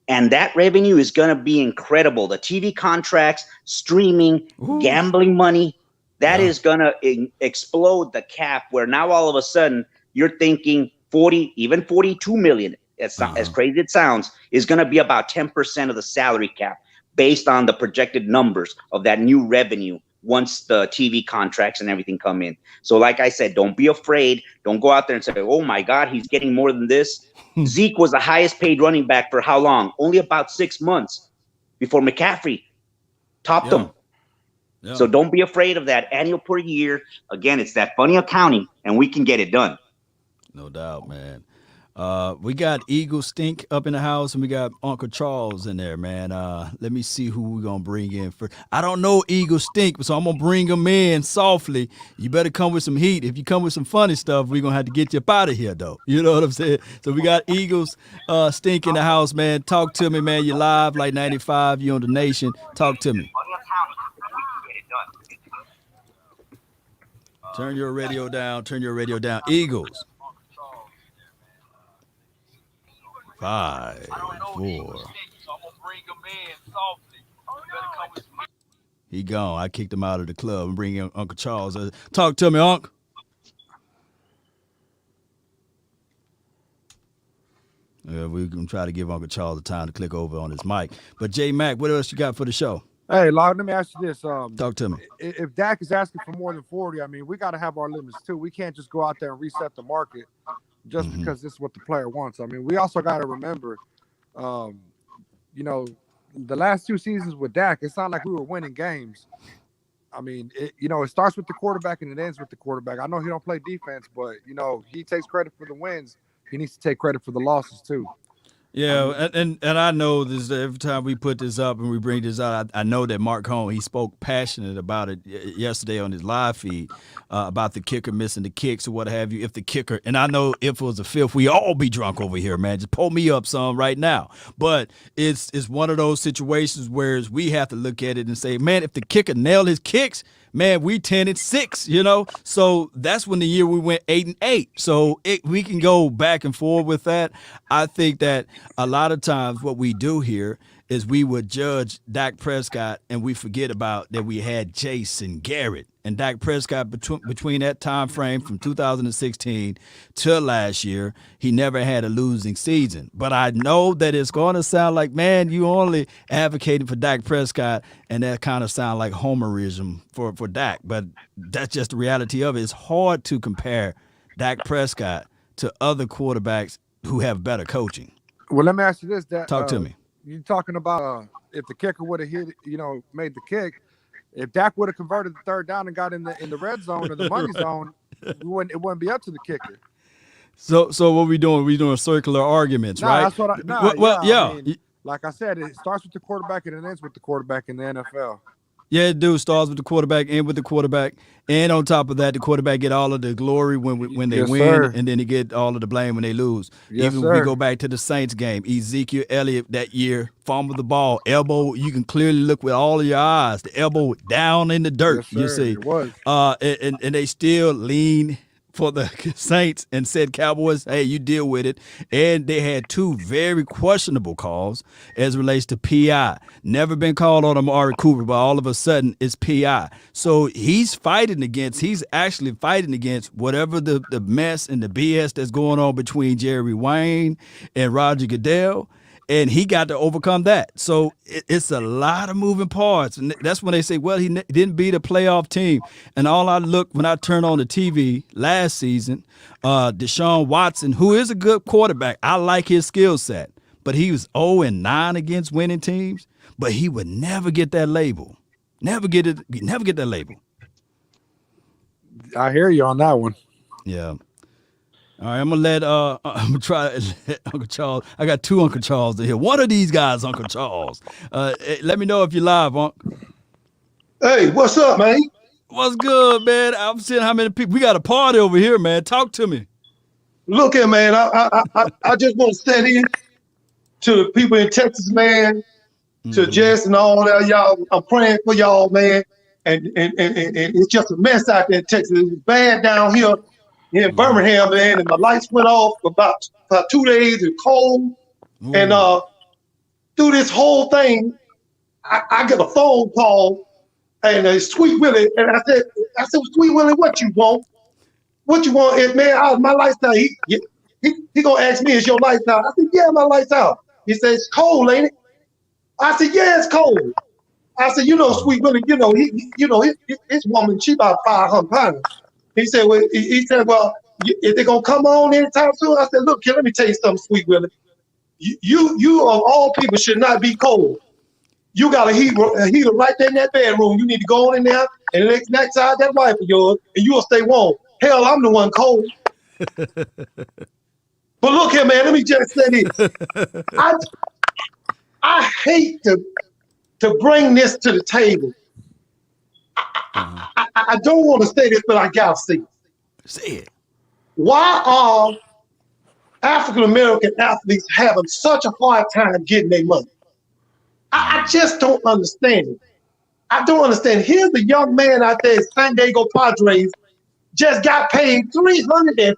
And that revenue is going to be incredible. The TV contracts, streaming, gambling money, that is going to explode the cap, where now all of a sudden you're thinking 40, even 42 million. It's not as crazy as it sounds, is going to be about 10% of the salary cap based on the projected numbers of that new revenue once the TV contracts and everything come in. So like I said, don't be afraid. Don't go out there and say, oh my God, he's getting more than this. Zeke was the highest paid running back for how long? Only about 6 months before McCaffrey topped him. Yeah. So don't be afraid of that annual per year. Again, it's that funny accounting, and we can get it done. No doubt, man. We got Eagle Stink up in the house, and we got Uncle Charles in there, man. Let me see who we're going to bring in first. I don't know Eagle Stink, so I'm going to bring him in softly. You better come with some heat. If you come with some funny stuff, we're going to have to get you up out of here, though. You know what I'm saying? So we got Eagles Stink in the house, man. Talk to me, man. You're live, like 95. You're on the nation. Talk to me. Turn your radio down. Turn your radio down. Eagles. 5, 4. He gone. I kicked him out of the club and bring in Uncle Charles. Talk to me, Unc. We're going to try to give Uncle Charles the time to click over on his mic. But J Mac, what else you got for the show? Hey, Log, let me ask you this. Talk to me. If Dak is asking for more than 40, I mean, we got to have our limits too. We can't just go out there and reset the market just because this is what the player wants. I mean, we also got to remember, you know, the last 2 seasons with Dak, it's not like we were winning games. I mean, it starts with the quarterback and it ends with the quarterback. I know he don't play defense, but, you know, he takes credit for the wins. He needs to take credit for the losses too. Yeah, and I know this every time we put this up and we bring this out, I know that Mark Home, he spoke passionate about it yesterday on his live feed about the kicker missing the kicks or what have you. If the kicker, and I know if it was a fifth, we all be drunk over here, man. Just pull me up some right now. But it's one of those situations where we have to look at it and say, man, if the kicker nailed his kicks, man, we 10-6, you know. So that's when the year we went 8-8. So we can go back and forth with that. I think that a lot of times what we do here is we would judge Dak Prescott and we forget about that we had Jason Garrett and Dak Prescott between that time frame from 2016 to last year. He never had a losing season. But I know that it's going to sound like, man, you only advocating for Dak Prescott, and that kind of sound like homerism for Dak. But that's just the reality of it. It's hard to compare Dak Prescott to other quarterbacks who have better coaching. Well, let me ask you this. Talk to me. You're talking about if the kicker would have hit, made the kick. If Dak would have converted the third down and got in the red zone or the money zone, it wouldn't be up to the kicker. So what we doing? We doing circular arguments, right? That's what I mean, like I said, it starts with the quarterback and it ends with the quarterback in the NFL. Yeah, it do. Starts with the quarterback, end with the quarterback. And on top of that, the quarterback get all of the glory when they win, sir. And then he get all of the blame when they lose. Yes, Even sir. we go back to the Saints game. Ezekiel Elliott that year fumbled the ball. Elbow, you can clearly look with all of your eyes. The elbow down in the dirt, yes, you see. It was. And they still lean for the Saints and said, Cowboys, hey, you deal with it. And they had 2 very questionable calls as relates to PI. Never been called on Amari Cooper, but all of a sudden it's PI. So he's actually fighting against whatever the mess and the BS that's going on between Jerry Wayne and Roger Goodell. and he got to overcome that. So it's a lot of moving parts, and that's when they say, well, he didn't beat a playoff team. And all I look when I turn on the TV last season, Deshaun Watson, who is a good quarterback, I like his skill set, but he was 0-9 against winning teams. But he would never get that label. Never get that label. I hear you on that one. Yeah. All right, I'm gonna try Uncle Charles. I got two Uncle Charles to hear. One of these guys, Uncle Charles. Let me know if you're live, Unc. Hey, what's up, man? What's good, man? I'm seeing how many people. We got a party over here, man. Talk to me. Look here, man. I just want to stand in to the people in Texas, man. To Jess and all that, y'all. I'm praying for y'all, man. And it's just a mess out there in Texas. It's bad down here in Birmingham, man. And my lights went off for about 2 days. It's cold. And through this whole thing, I get a phone call and Sweet Willie. And I said, Sweet Willie, what you want? What you want is, man, my lights out. He gonna ask me, is your lights out? I said, yeah, my lights out. He said, it's cold, ain't it? I said, yeah, it's cold. I said, Sweet Willie, his woman, she about 500 pounds. He said, well, is they gonna come on anytime soon? I said, look, let me tell you something, Sweet Willie. You of all people should not be cold. You got a heater right there in that bedroom. You need to go on in there and next side that wife of yours, and you'll stay warm. Hell, I'm the one cold. But look here, man, let me just say this. I hate to bring this to the table. I don't want to say this, but I gotta say it. Say it. Why are African American athletes having such a hard time getting their money? I just don't understand it. I don't understand. Here's a young man out there, San Diego Padres, just got paid $350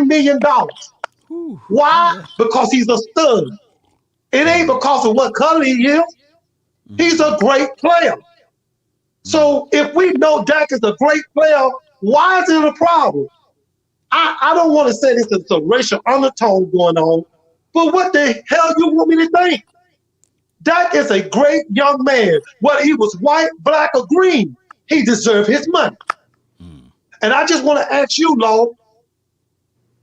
million. Why? Because he's a stud. It ain't because of what color he is. He's a great player. So if we know Dak is a great player, why is it a problem? I don't want to say this is a racial undertone going on, but what the hell you want me to think? Dak is a great young man. Whether he was white, black, or green, he deserved his money. And I just want to ask you, Lo,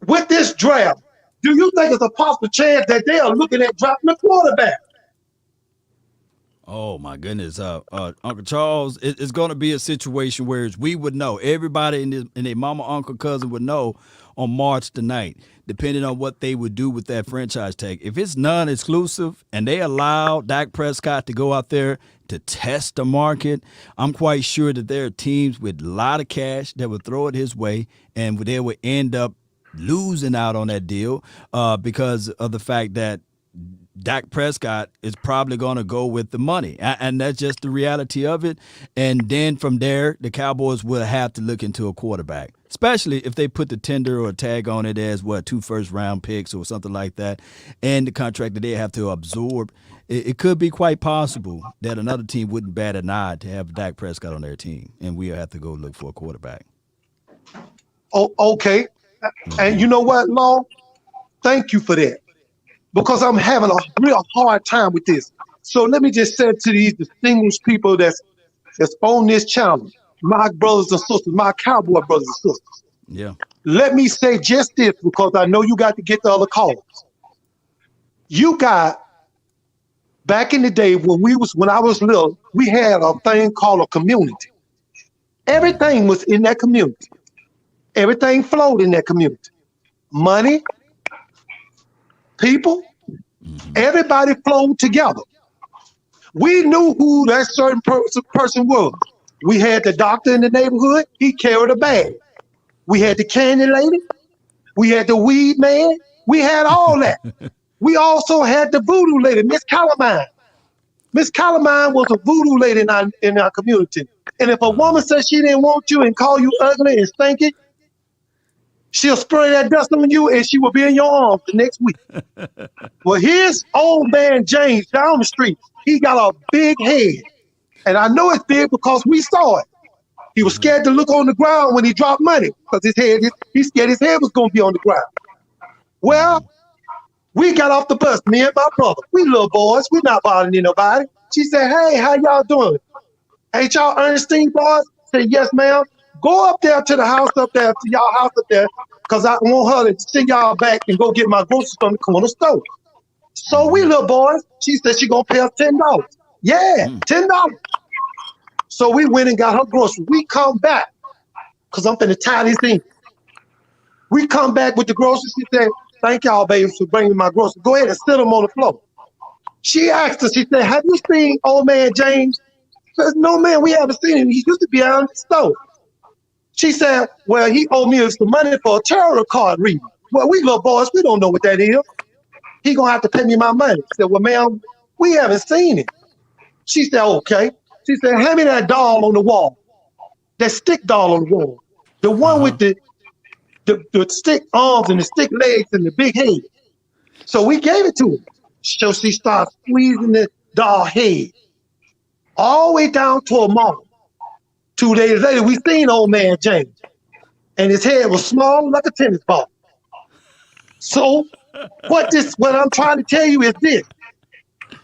with this draft, do you think it's a possible chance that they are looking at drafting a quarterback? Oh my goodness, Uncle Charles, it's going to be a situation where we would know, everybody in their mama, uncle, cousin would know on March the 9th, depending on what they would do with that franchise tag. If it's non-exclusive and they allow Dak Prescott to go out there to test the market, I'm quite sure that there are teams with a lot of cash that would throw it his way, and they would end up losing out on that deal because of the fact that Dak Prescott is probably going to go with the money. And that's just the reality of it. And then from there, the Cowboys will have to look into a quarterback, especially if they put the tender or tag on it as, 2 first-round picks or something like that, and the contract that they have to absorb. It could be quite possible that another team wouldn't bat an eye to have Dak Prescott on their team, and we'll have to go look for a quarterback. Oh, okay. And you know what, Law? Thank you for that. Because I'm having a real hard time with this. So let me just say to these distinguished people that's on this channel, my brothers and sisters, my Cowboy brothers and sisters. Yeah. Let me say just this, because I know you got to get the other calls. You got, back in the day when I was little, we had a thing called a community. Everything was in that community. Everything flowed in that community. Money, people, everybody flowed together. We knew who that certain person was. We had the doctor in the neighborhood. He carried a bag. We had the candy lady. We had the weed man. We had all that. We also had the voodoo lady, Miss Calamine. Miss Calamine was a voodoo lady in our community. And if a woman said she didn't want you and call you ugly and stinky, she'll spray that dust on you and she will be in your arms the next week. Well, here's old man James down the street. He got a big head. And I know it's big because we saw it. He was scared to look on the ground when he dropped money because he scared his head was going to be on the ground. Well, We got off the bus, me and my brother. We little boys. We not bothering nobody. She said, hey, how y'all doing? Ain't y'all Ernestine boys? Said, yes, ma'am. Go up there to the house up there, to y'all house up there, because I want her to send y'all back and go get my groceries from the corner store. So we little boys, she said she gonna pay us $10. Yeah, $10. So we went and got her groceries. We come back, because I'm finna tie this in. We come back with the groceries. She said, thank y'all, baby, for bringing my groceries. Go ahead and sit them on the floor. She asked us, she said, have you seen old man James? She said, no, man, we haven't seen him. He used to be out in the store. She said, well, he owed me some money for a tarot card reading. Well, we little boys, we don't know what that is. He gonna have to pay me my money. I said, well, ma'am, we haven't seen it. She said, okay. She said, hand me that doll on the wall. That stick doll on the wall. The one with the stick arms and the stick legs and the big head. So we gave it to her. So she started squeezing the doll head all the way down to her mom. 2 days later, we seen old man James, and his head was small like a tennis ball. So what I'm trying to tell you is this: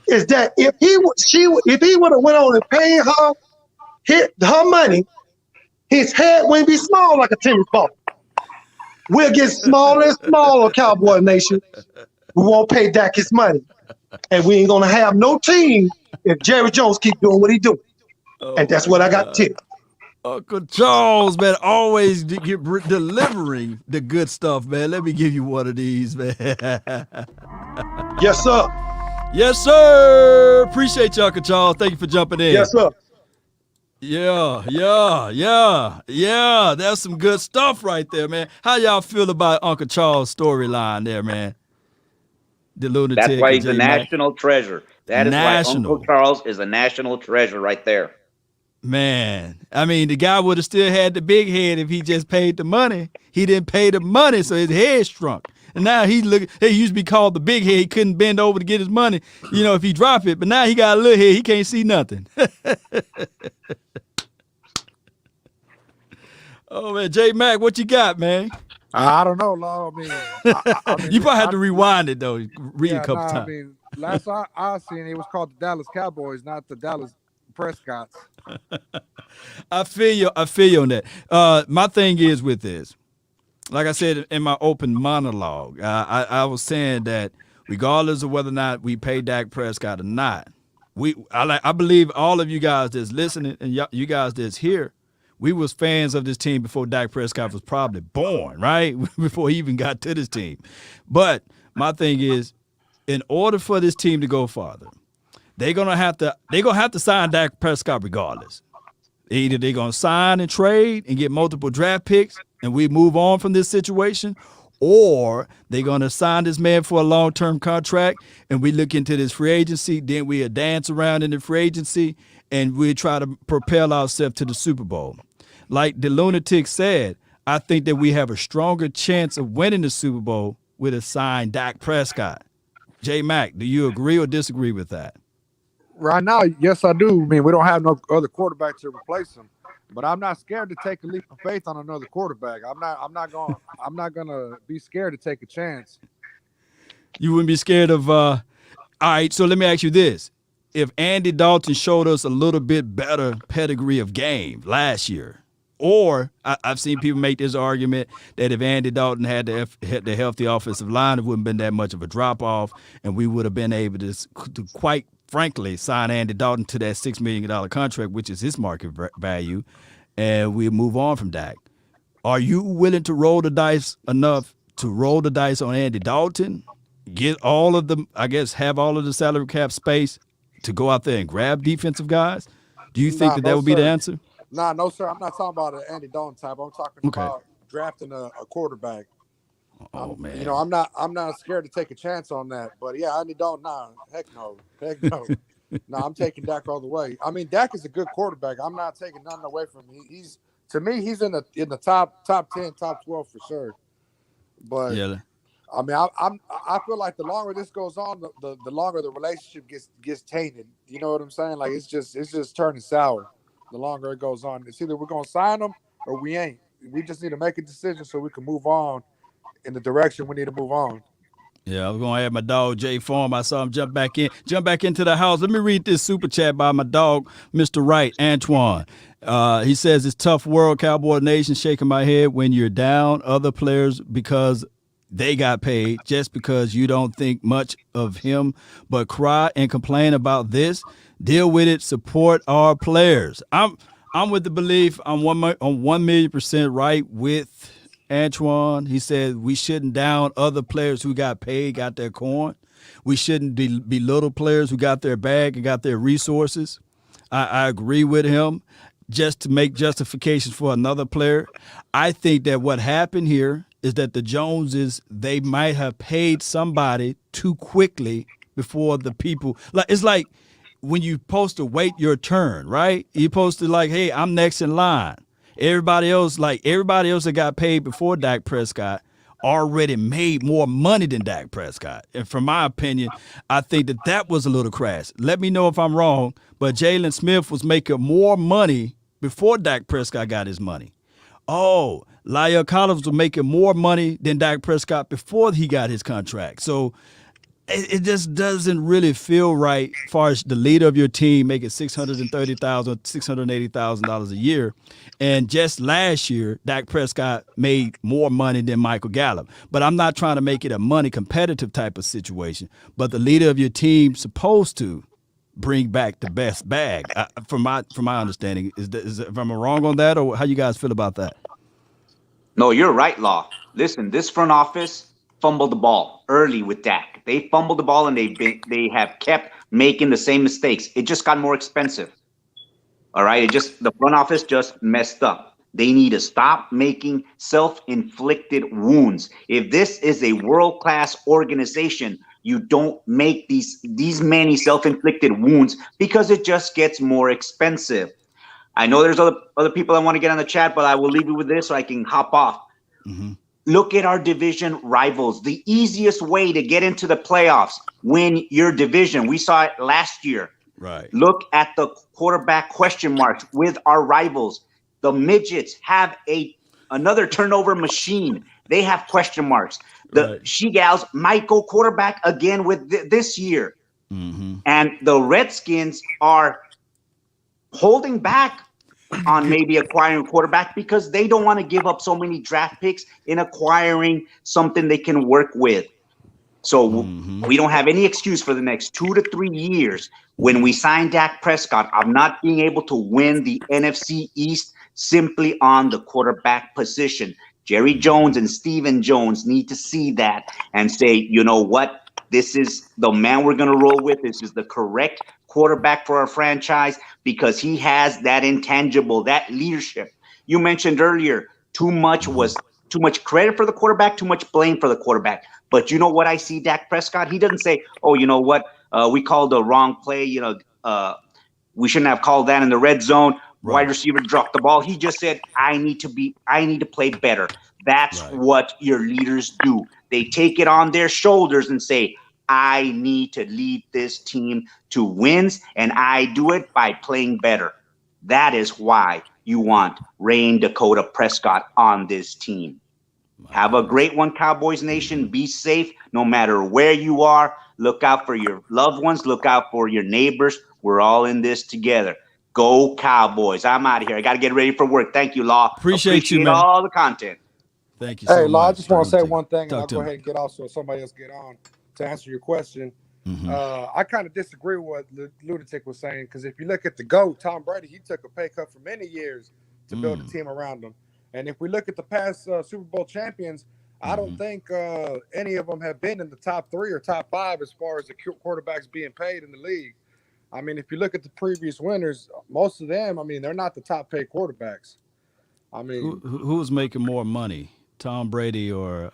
is that if he would have went on and paid her money, his head wouldn't be small like a tennis ball. We'll get smaller and smaller, Cowboy Nation. We won't pay Dak his money, and we ain't gonna have no team if Jerry Jones keep doing what he doing. And that's what I got to tell you. Uncle Charles, man, always delivering the good stuff, man. Let me give you one of these, man. Yes, sir. Yes, sir. Appreciate you, Uncle Charles. Thank you for jumping in. Yes, sir. Yeah. That's some good stuff right there, man. How y'all feel about Uncle Charles' storyline there, man? The lunatic. That's why he's a national treasure. That is why Uncle Charles is a national treasure right there. Man, I mean, the guy would have still had the big head if he just paid the money. He didn't pay the money, so his head shrunk. And now he used to be called the big head. He couldn't bend over to get his money, if he dropped it. But now he got a little head. He can't see nothing. Oh, man. J Mac, what you got, man? I don't know, Law. I mean, you probably have to rewind it, though. Read a couple times. I mean, last I seen, it was called the Dallas Cowboys, not the Dallas Prescotts. I feel you on that. My thing is with this, like I said in my open monologue, I was saying that regardless of whether or not we pay Dak Prescott or not, I believe all of you guys that's listening and you guys that's here, we was fans of this team before Dak Prescott was probably born, right? Before he even got to this team. But my thing is, in order for this team to go farther, they're gonna have to sign Dak Prescott regardless. Either they're gonna sign and trade and get multiple draft picks and we move on from this situation, or they're gonna sign this man for a long-term contract and we look into this free agency, then we'll dance around in the free agency and we'll try to propel ourselves to the Super Bowl. Like the lunatic said, I think that we have a stronger chance of winning the Super Bowl with a signed Dak Prescott. J Mac, do you agree or disagree with that? Right now, yes, I do. I mean, we don't have no other quarterback to replace him, but I'm not scared to take a leap of faith on another quarterback. I'm not gonna be scared to take a chance. You wouldn't be scared of. All right, so let me ask you this: if Andy Dalton showed us a little bit better pedigree of game last year, or I've seen people make this argument that if Andy Dalton had the healthy offensive line, it wouldn't have been that much of a drop off, and we would have been able to quite frankly sign Andy Dalton to that $6 million contract, which is his market value, and we move on from Dak. Are you willing to roll the dice enough to roll the dice on Andy Dalton, get all of the, have all of the salary cap space to go out there and grab defensive guys? Do you think that would be the answer? No, sir. I'm not talking about an Andy Dalton type. I'm talking about drafting a quarterback. Oh man. I'm not scared to take a chance on that. But yeah, Andy Dalton, heck no. No, I'm taking Dak all the way. I mean, Dak is a good quarterback. I'm not taking nothing away from him. He's in the top 10, top 12 for sure. But yeah. I mean, I feel like the longer this goes on, the longer the relationship gets tainted. You know what I'm saying? Like it's just turning sour. The longer it goes on, it's either we're gonna sign them or we ain't. We just need to make a decision so we can move on in the direction we need to move on. Yeah, I was gonna add my dog Jay Farm. I saw him jump back into the house. Let me read this super chat by my dog, Mr. Wright, Antoine. He says it's tough world, Cowboy Nation. Shaking my head when you're down other players because they got paid just because you don't think much of him, but cry and complain about this. Deal with it. Support our players. I'm with the belief. I'm 1,000,000% right with Antoine. He said we shouldn't down other players who got paid, got their coin. We shouldn't belittle players who got their bag and got their resources. I agree with him. Just to make justifications for another player, I think that what happened here is that the Joneses, they might have paid somebody too quickly before the people. It's like when you're supposed to wait your turn, right? You're supposed to hey, I'm next in line. Everybody else that got paid before Dak Prescott already made more money than Dak Prescott. And from my opinion, I think that was a little crass. Let me know if I'm wrong, but Jalen Smith was making more money before Dak Prescott got his money. Oh, Lyle Collins was making more money than Dak Prescott before he got his contract. So it just doesn't really feel right as far as the leader of your team making $630,000, $680,000 a year. And just last year, Dak Prescott made more money than Michael Gallup. But I'm not trying to make it a money competitive type of situation. But the leader of your team supposed to bring back the best bag. From my understanding, is am I wrong on that, or how you guys feel about that? No, you're right, Law. Listen, this front office fumbled the ball early with Dak. They fumbled the ball and they have kept making the same mistakes. It just got more expensive. All right, the front office just messed up. They need to stop making self-inflicted wounds. If this is a world-class organization, you don't make these many self-inflicted wounds because it just gets more expensive. I know there's other people I want to get on the chat, but I will leave you with this so I can hop off. Mm-hmm. Look at our division rivals. The easiest way to get into the playoffs, win your division. We saw it last year. Right. Look at the quarterback question marks with our rivals. The midgets have another turnover machine. They have question marks. The She-Gals might go quarterback again with this year. Mm-hmm. And the Redskins are holding back on maybe acquiring a quarterback because they don't want to give up so many draft picks in acquiring something they can work with. So we don't have any excuse for the next 2 to 3 years when we sign Dak Prescott of not being able to win the NFC East simply on the quarterback position. Jerry Jones and Stephen Jones need to see that and say, you know what? This is the man we're going to roll with. This is the correct quarterback for our franchise because he has that intangible, that leadership. You mentioned earlier, too much credit for the quarterback, too much blame for the quarterback. But you know what I see Dak Prescott? He doesn't say, oh, you know what? We called the wrong play. We shouldn't have called that in the red zone. Right. Wide receiver dropped the ball. He just said, I need to play better. That's what your leaders do. They take it on their shoulders and say, I need to lead this team to wins, and I do it by playing better. That is why you want Rain Dakota Prescott on this team. Have a great one, Cowboys Nation. Be safe no matter where you are. Look out for your loved ones. Look out for your neighbors. We're all in this together. Go Cowboys. I'm out of here. I got to get ready for work. Thank you, Law. Appreciate you, man. All the content. Thank you so much. Hey, Law, I just want to say one thing, and I'll go ahead me. and get off so somebody else get on to answer your question. Mm-hmm. I kind of disagree with what Lunatic was saying because if you look at the GOAT, Tom Brady, he took a pay cut for many years to build a team around him. And if we look at the past Super Bowl champions, I don't think any of them have been in the top 3 or top 5 as far as the quarterbacks being paid in the league. I mean, if you look at the previous winners, most of them, I mean, they're not the top paid quarterbacks. I mean, who was making more money, Tom Brady or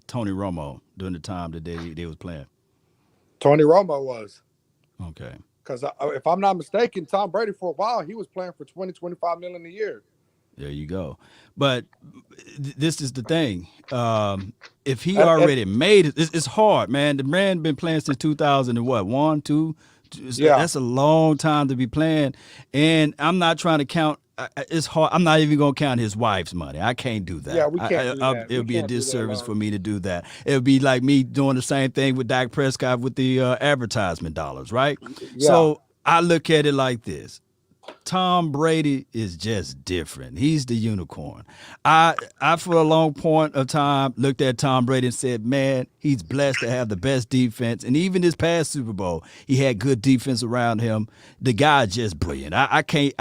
Tony Romo during the time that they was playing? Tony Romo was. Okay. Because if I'm not mistaken, Tom Brady for a while, he was playing for $20-25 million a year. There you go. But this is the thing. If he already made it, it's hard, man. The man been playing since 2001, 2. Yeah. That's a long time to be playing. And I'm not trying to count. it's hard. I'm not even gonna count his wife's money. I can't do that. Yeah, we can't do that. It would be a disservice alone. for me to do that. It would be like me doing the same thing with Dak Prescott with the advertisement dollars, right? Yeah. So I look at it like this. Tom Brady is just different. He's the unicorn. I for a long point of time looked at Tom Brady and said, man, he's blessed to have the best defense. And even this past Super Bowl, he had good defense around him. The guy's just brilliant. I can't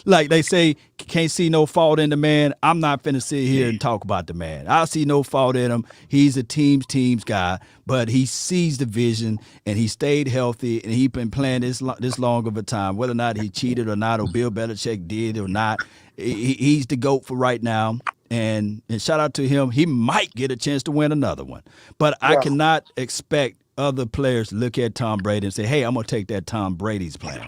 like they say, can't see no fault in the man. I'm not finna sit here and talk about the man. I see no fault in him. He's a teams guy, but he sees the vision and he stayed healthy and he been playing this long of a time. Whether or not he cheated or not, or Bill Belichick did or not, he's the GOAT for right now. And shout out to him. He might get a chance to win another one. But I cannot expect other players to look at Tom Brady and say, hey, I'm going to take that Tom Brady's plan.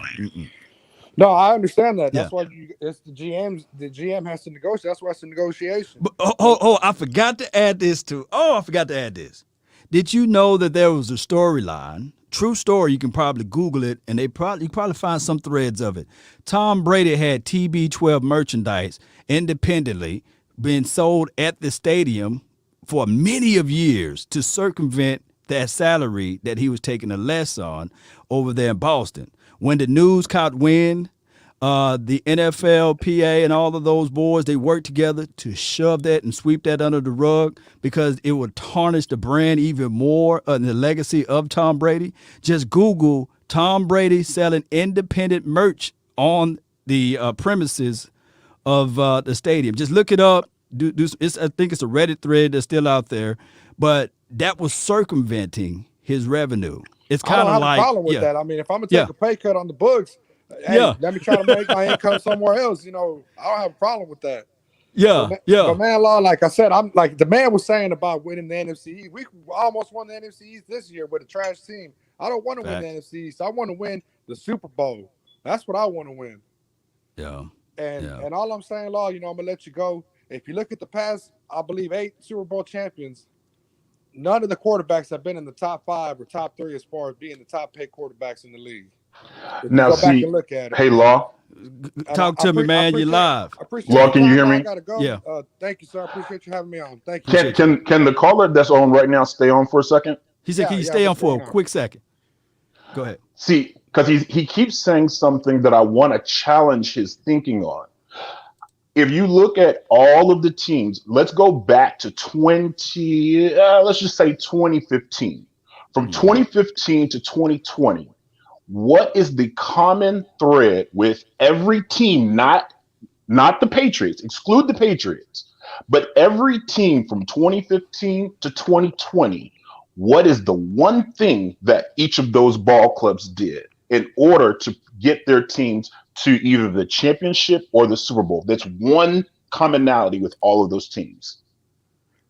No, I understand that. That's why it's the GM. The GM has to negotiate. That's why it's a negotiation. But, I forgot to add this too. I forgot to add this. Did you know that there was a storyline? True story. You can probably Google it, and you probably find some threads of it. Tom Brady had TB12 merchandise independently being sold at the stadium for many of years to circumvent that salary that he was taking a less on over there in Boston. When the news caught wind, the NFL, PA, and all of those boards, they worked together to shove that and sweep that under the rug because it would tarnish the brand even more and the legacy of Tom Brady. Just Google Tom Brady selling independent merch on the premises of the stadium. Just look it up. I think it's a Reddit thread that's still out there, but that was circumventing his revenue. It's kind of like, I don't have a problem with that. I mean, if I'm gonna take a pay cut on the books, hey, let me try to make my income somewhere else. I don't have a problem with that. But man, Law, like I said, I'm like the man was saying about winning the NFC East. We almost won the NFC East this year with a trash team. I don't want to win the NFC East. I want to win the Super Bowl. That's what I want to win. And all I'm saying, Law, I'm gonna let you go. If you look at the past, I believe 8 Super Bowl champions, none of the quarterbacks have been in the top 5 or top 3 as far as being the top paid quarterbacks in the league. Now, go back and look at it. Hey, Law. Talk to me, man. You're live. Law, can you hear me? I gotta go. Yeah. Thank you, sir. I appreciate you having me on. Thank you. Can the caller that's on right now stay on for a second? He said, can you stay on for a quick second? Go ahead. See, because he keeps saying something that I want to challenge his thinking on. If you look at all of the teams, let's go back to let's just say 2015. From 2015 to 2020, what is the common thread with every team, not the Patriots, exclude the Patriots, but every team from 2015 to 2020, what is the one thing that each of those ball clubs did in order to get their teams to either the championship or the Super Bowl? That's one commonality with all of those teams.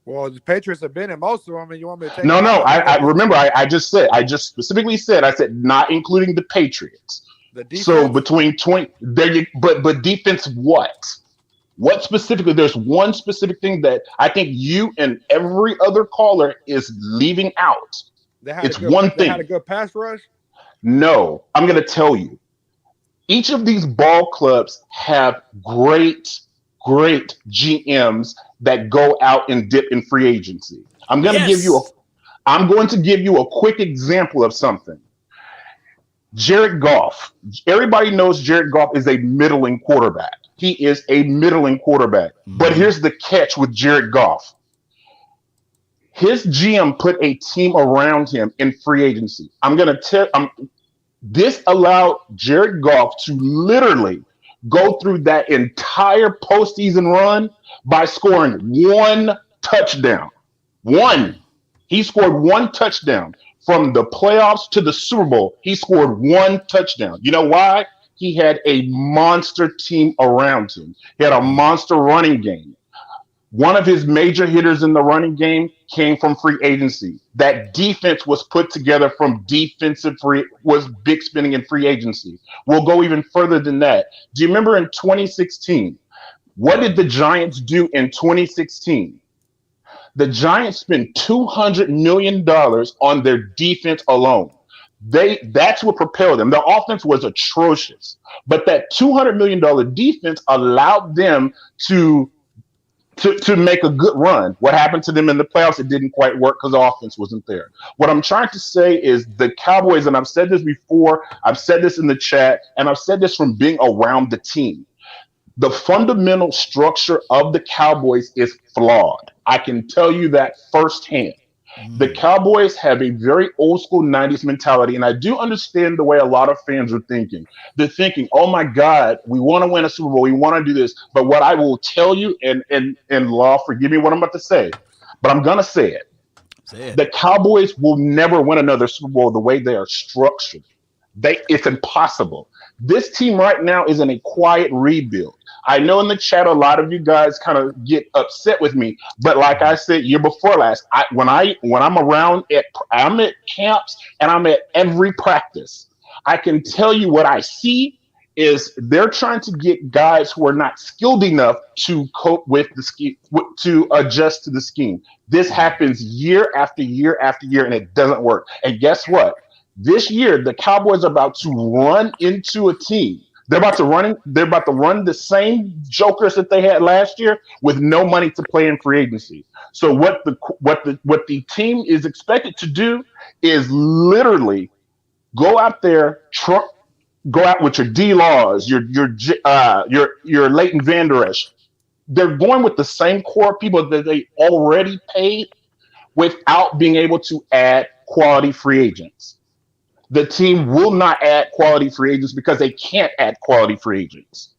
Well, the Patriots have been in most of them. And you want me to take? No. I remember. I just specifically said. I said not including the Patriots. The defense? So between 20, but defense what? What specifically? There's one specific thing that I think you and every other caller is leaving out. It's one thing. They had a good pass rush? No, I'm going to tell you. Each of these ball clubs have great GMs that go out and dip in free agency. I'm going to give you a quick example of something. Jared Goff. Everybody knows Jared Goff is a middling quarterback. He is a middling quarterback. But here's the catch with Jared Goff. His GM put a team around him in free agency. This allowed Jared Goff to literally go through that entire postseason run by scoring one touchdown. One. He scored one touchdown. From the playoffs to the Super Bowl, he scored one touchdown. You know why? He had a monster team around him. He had a monster running game. One of his major hitters in the running game came from free agency. That defense was put together from was big spending in free agency. We'll go even further than that. Do you remember in 2016? What did the Giants do in 2016? The Giants spent $200 million on their defense alone. That's what propelled them. The offense was atrocious, but that $200 million defense allowed them to make a good run. What happened to them in the playoffs? It didn't quite work because the offense wasn't there. What I'm trying to say is the Cowboys, and I've said this before, I've said this in the chat, and I've said this from being around the team. The fundamental structure of the Cowboys is flawed. I can tell you that firsthand. The Cowboys have a very old school 90s mentality, and I do understand the way a lot of fans are thinking. They're thinking, oh my God, we want to win a Super Bowl, we want to do this. But what I will tell you, and Law, forgive me what I'm about to say, but I'm going to say it. The Cowboys will never win another Super Bowl the way they are structured. It's impossible. This team right now is in a quiet rebuild. I know in the chat a lot of you guys kind of get upset with me, but like I said year before last, when I'm around I'm at camps and I'm at every practice, I can tell you what I see is they're trying to get guys who are not skilled enough to cope with the scheme, to adjust to the scheme. This happens year after year after year, and it doesn't work. And guess what? This year, the Cowboys are about to run into a team. They're about to run the same jokers that they had last year with no money to play in free agency. So what the team is expected to do is literally go out there, go out with your D Laws, your Leighton Vander Esch. They're going with the same core people that they already paid without being able to add quality free agents. The team will not add quality free agents because they can't add quality free agents.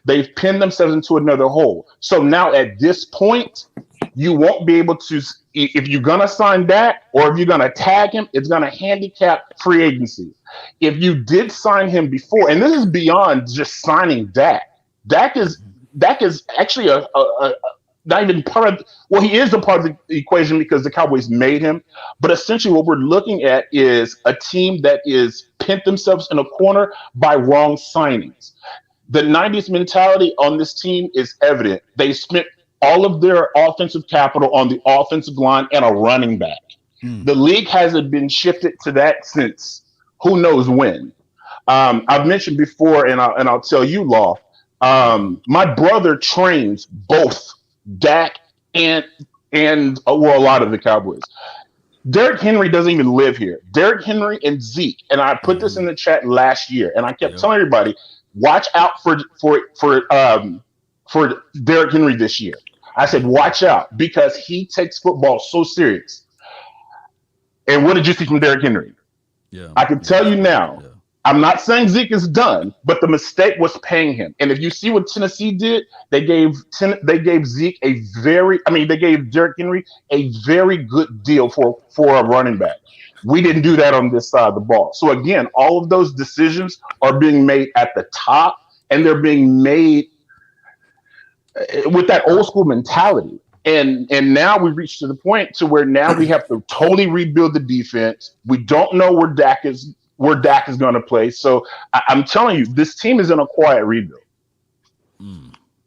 They've pinned themselves into another hole. So now at this point, you won't be able to, if you're going to sign Dak or if you're going to tag him, it's going to handicap free agency. If you did sign him before, and this is beyond just signing Dak. Dak is actually not even part of, well, he is a part of the equation because the Cowboys made him. But essentially what we're looking at is a team that is pinned themselves in a corner by wrong signings. The 90s mentality on this team is evident. They spent all of their offensive capital on the offensive line and a running back. The league hasn't been shifted to that since who knows when. I've mentioned before, and I'll tell you, Law, my brother trains both Dak and a lot of the Cowboys. Derrick Henry doesn't even live here. Derrick Henry and Zeke, and I put this in the chat last year, and I kept telling everybody, watch out for Derrick Henry this year. I said, watch out because he takes football so serious. And what did you see from Derrick Henry? I can tell you now. I'm not saying Zeke is done, but the mistake was paying him. And if you see what Tennessee did, they gave Zeke they gave Derrick Henry a very good deal for a running back. We didn't do that on this side of the ball. So again, all of those decisions are being made at the top, and they're being made with that old school mentality. And now we've reached to the point to where now we have to totally rebuild the defense. We don't know where Dak is going to play. So I'm telling you, this team is in a quiet rebuild.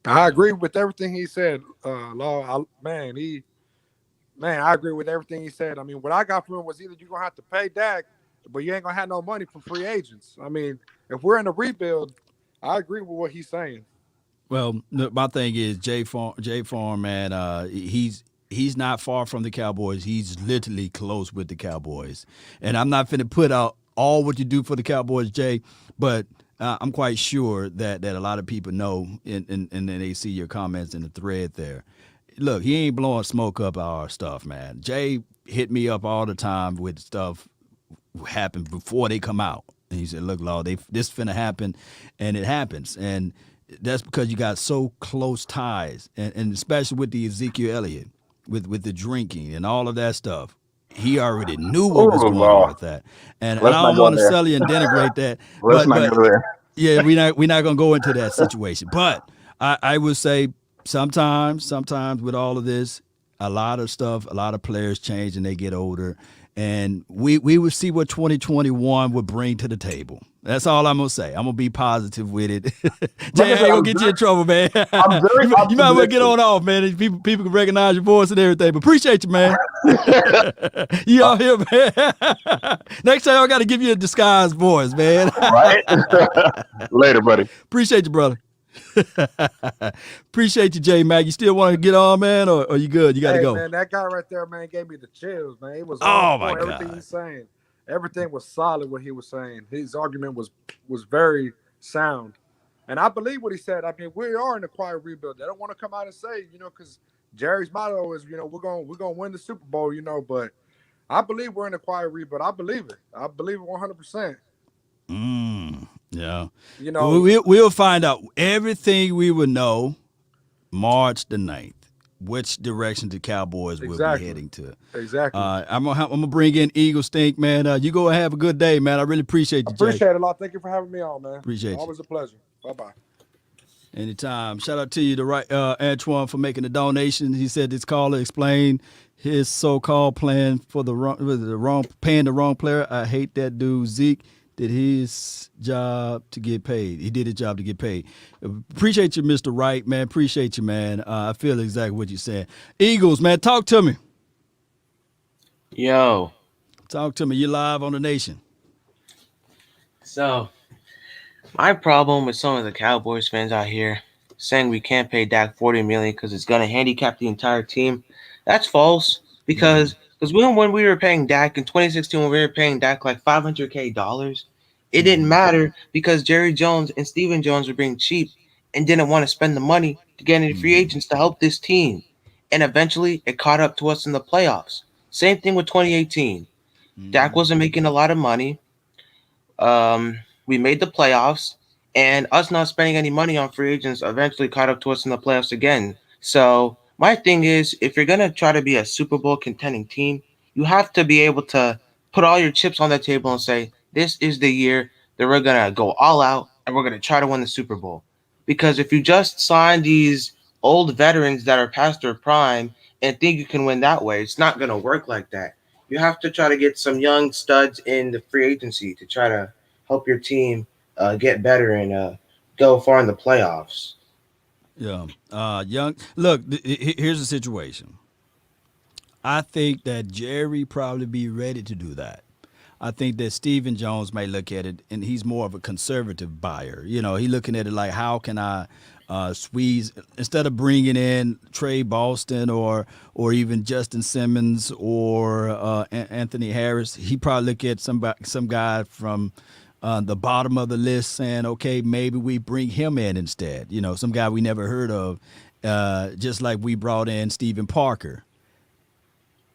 I agree with everything he said, Law. I agree with everything he said. I mean, what I got from him was either you're going to have to pay Dak, but you ain't going to have no money for free agents. I mean, if we're in a rebuild, I agree with what he's saying. Well, my thing is Jay Farm, man, he's not far from the Cowboys. He's literally close with the Cowboys. And I'm not finna put out all what you do for the Cowboys, Jay, but I'm quite sure that a lot of people know, and then they see your comments in the thread there. Look, he ain't blowing smoke up our stuff, man. Jay hit me up all the time with stuff happen before they come out. And he said, look, Law, this finna happen, and it happens. And that's because you got so close ties, and especially with the Ezekiel Elliott, with the drinking and all of that stuff. He already knew what was going on with that, and I don't want to sell you and denigrate that. Let's not go there. Yeah, we're not gonna go into that situation. But I would say sometimes with all of this, a lot of players change and they get older, and we would see what 2021 would bring to the table. That's all I'm gonna say. I'm gonna be positive with it. Like Jay, I I said, ain't gonna get you in trouble, man. I'm very You might as well get optimistic. on off, man. People can recognize your voice and everything. But appreciate you, man. You out here, man. Next time I got to give you a disguised voice, man. Right? Later, buddy. Appreciate you, brother. Appreciate you, Jay Mac. You still want to get on, man, or you good? You got to Hey go. man, that guy right there, man, gave me the chills, man. He was on Oh my point. Everything God. he's saying, everything was solid. What he was saying, his argument was very sound, and I believe what he said. I mean, we are in a quiet rebuild. They don't want to come out and say, because Jerry's motto is, we're gonna win the Super Bowl, but I believe we're in a quiet rebuild. I believe it. I believe it 100%. Yeah. You know, We'll find out everything we will know March the 9th. Which direction the Cowboys will be heading to. Exactly. I'm gonna bring in Eagle Stink, man. You go and have a good day, man. I really appreciate you, Jay. Appreciate it a lot. Thank you for having me on, man. Appreciate you. Always a pleasure. Bye-bye. Anytime. Shout out to you, Antoine, for making the donation. He said this caller explained his so-called plan for paying the wrong player. I hate that dude. Zeke did his job to get paid. He did his job to get paid. Appreciate you, Mr. Wright, man. Appreciate you, man. I feel exactly what you're saying. Eagles, man, talk to me. Yo. Talk to me. You're live on the nation. So, my problem with some of the Cowboys fans out here saying we can't pay Dak $40 million because it's going to handicap the entire team, that's false. Because when we were paying Dak in 2016, when we were paying Dak like $500K, it didn't matter because Jerry Jones and Steven Jones were being cheap and didn't want to spend the money to get any free agents to help this team. And eventually, it caught up to us in the playoffs. Same thing with 2018. Dak wasn't making a lot of money. We made the playoffs, and us not spending any money on free agents eventually caught up to us in the playoffs again. So my thing is, if you're gonna try to be a Super Bowl contending team, you have to be able to put all your chips on the table and say, this is the year that we're gonna go all out and we're gonna try to win the Super Bowl. Because if you just sign these old veterans that are past their prime and think you can win that way, it's not gonna work like that. You have to try to get some young studs in the free agency to try to help your team get better and go far in the playoffs. Yeah. Young. Look, here's the situation. I think that Jerry probably be ready to do that. I think that Stephen Jones may look at it, and he's more of a conservative buyer. He looking at it like, how can I squeeze, instead of bringing in Trey Boston or even Justin Simmons or Anthony Harris, he probably look at some guy from the bottom of the list saying, okay, maybe we bring him in instead. Some guy we never heard of, just like we brought in Stephen Parker.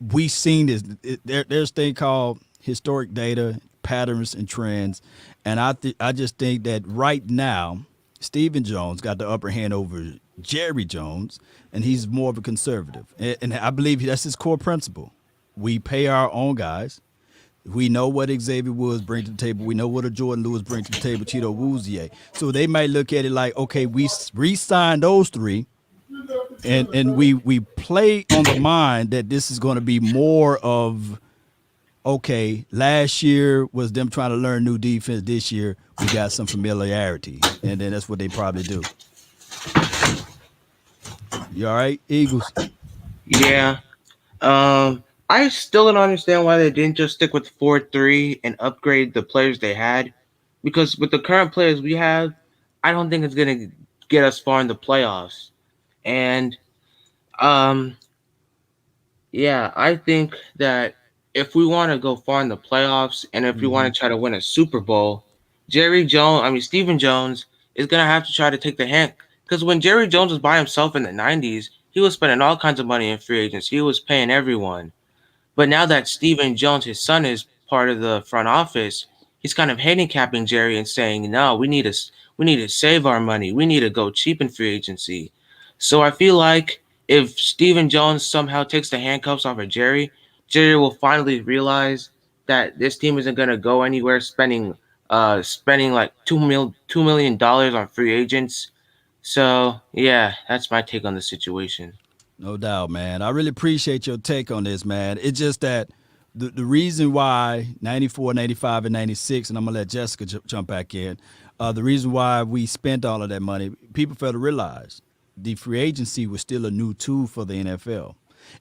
We seen this. There's a thing called historic data, patterns, and trends, and I just think that right now, Stephen Jones got the upper hand over Jerry Jones, and he's more of a conservative. And I believe that's his core principle. We pay our own guys. We know what Xavier Woods brings to the table. We know what a Jordan Lewis brings to the table, Cheeto Woozier. So they might look at it like, okay, we re-signed those three, and we play on the mind that this is going to be more of, okay, last year was them trying to learn new defense. This year we got some familiarity, and then that's what they probably do. You all right, Eagles? Yeah. I still don't understand why they didn't just stick with 4-3 and upgrade the players they had. Because with the current players we have, I don't think it's going to get us far in the playoffs. And um, yeah, I think that if we want to go far in the playoffs and if we want to try to win a Super Bowl, Stephen Jones is going to have to try to take the hand. Because when Jerry Jones was by himself in the 90s, he was spending all kinds of money in free agents. He was paying everyone. But now that Stephen Jones, his son, is part of the front office, he's kind of handicapping Jerry and saying, "No, we need to save our money. We need to go cheap in free agency." So I feel like if Stephen Jones somehow takes the handcuffs off of Jerry, Jerry will finally realize that this team isn't going to go anywhere spending like $2 million on free agents. So yeah, that's my take on the situation. No doubt, man. I really appreciate your take on this, man. It's just that The reason why 94, 95, and 96, and I'm going to let Jessica jump back in, the reason why we spent all of that money, people fail to realize the free agency was still a new tool for the NFL.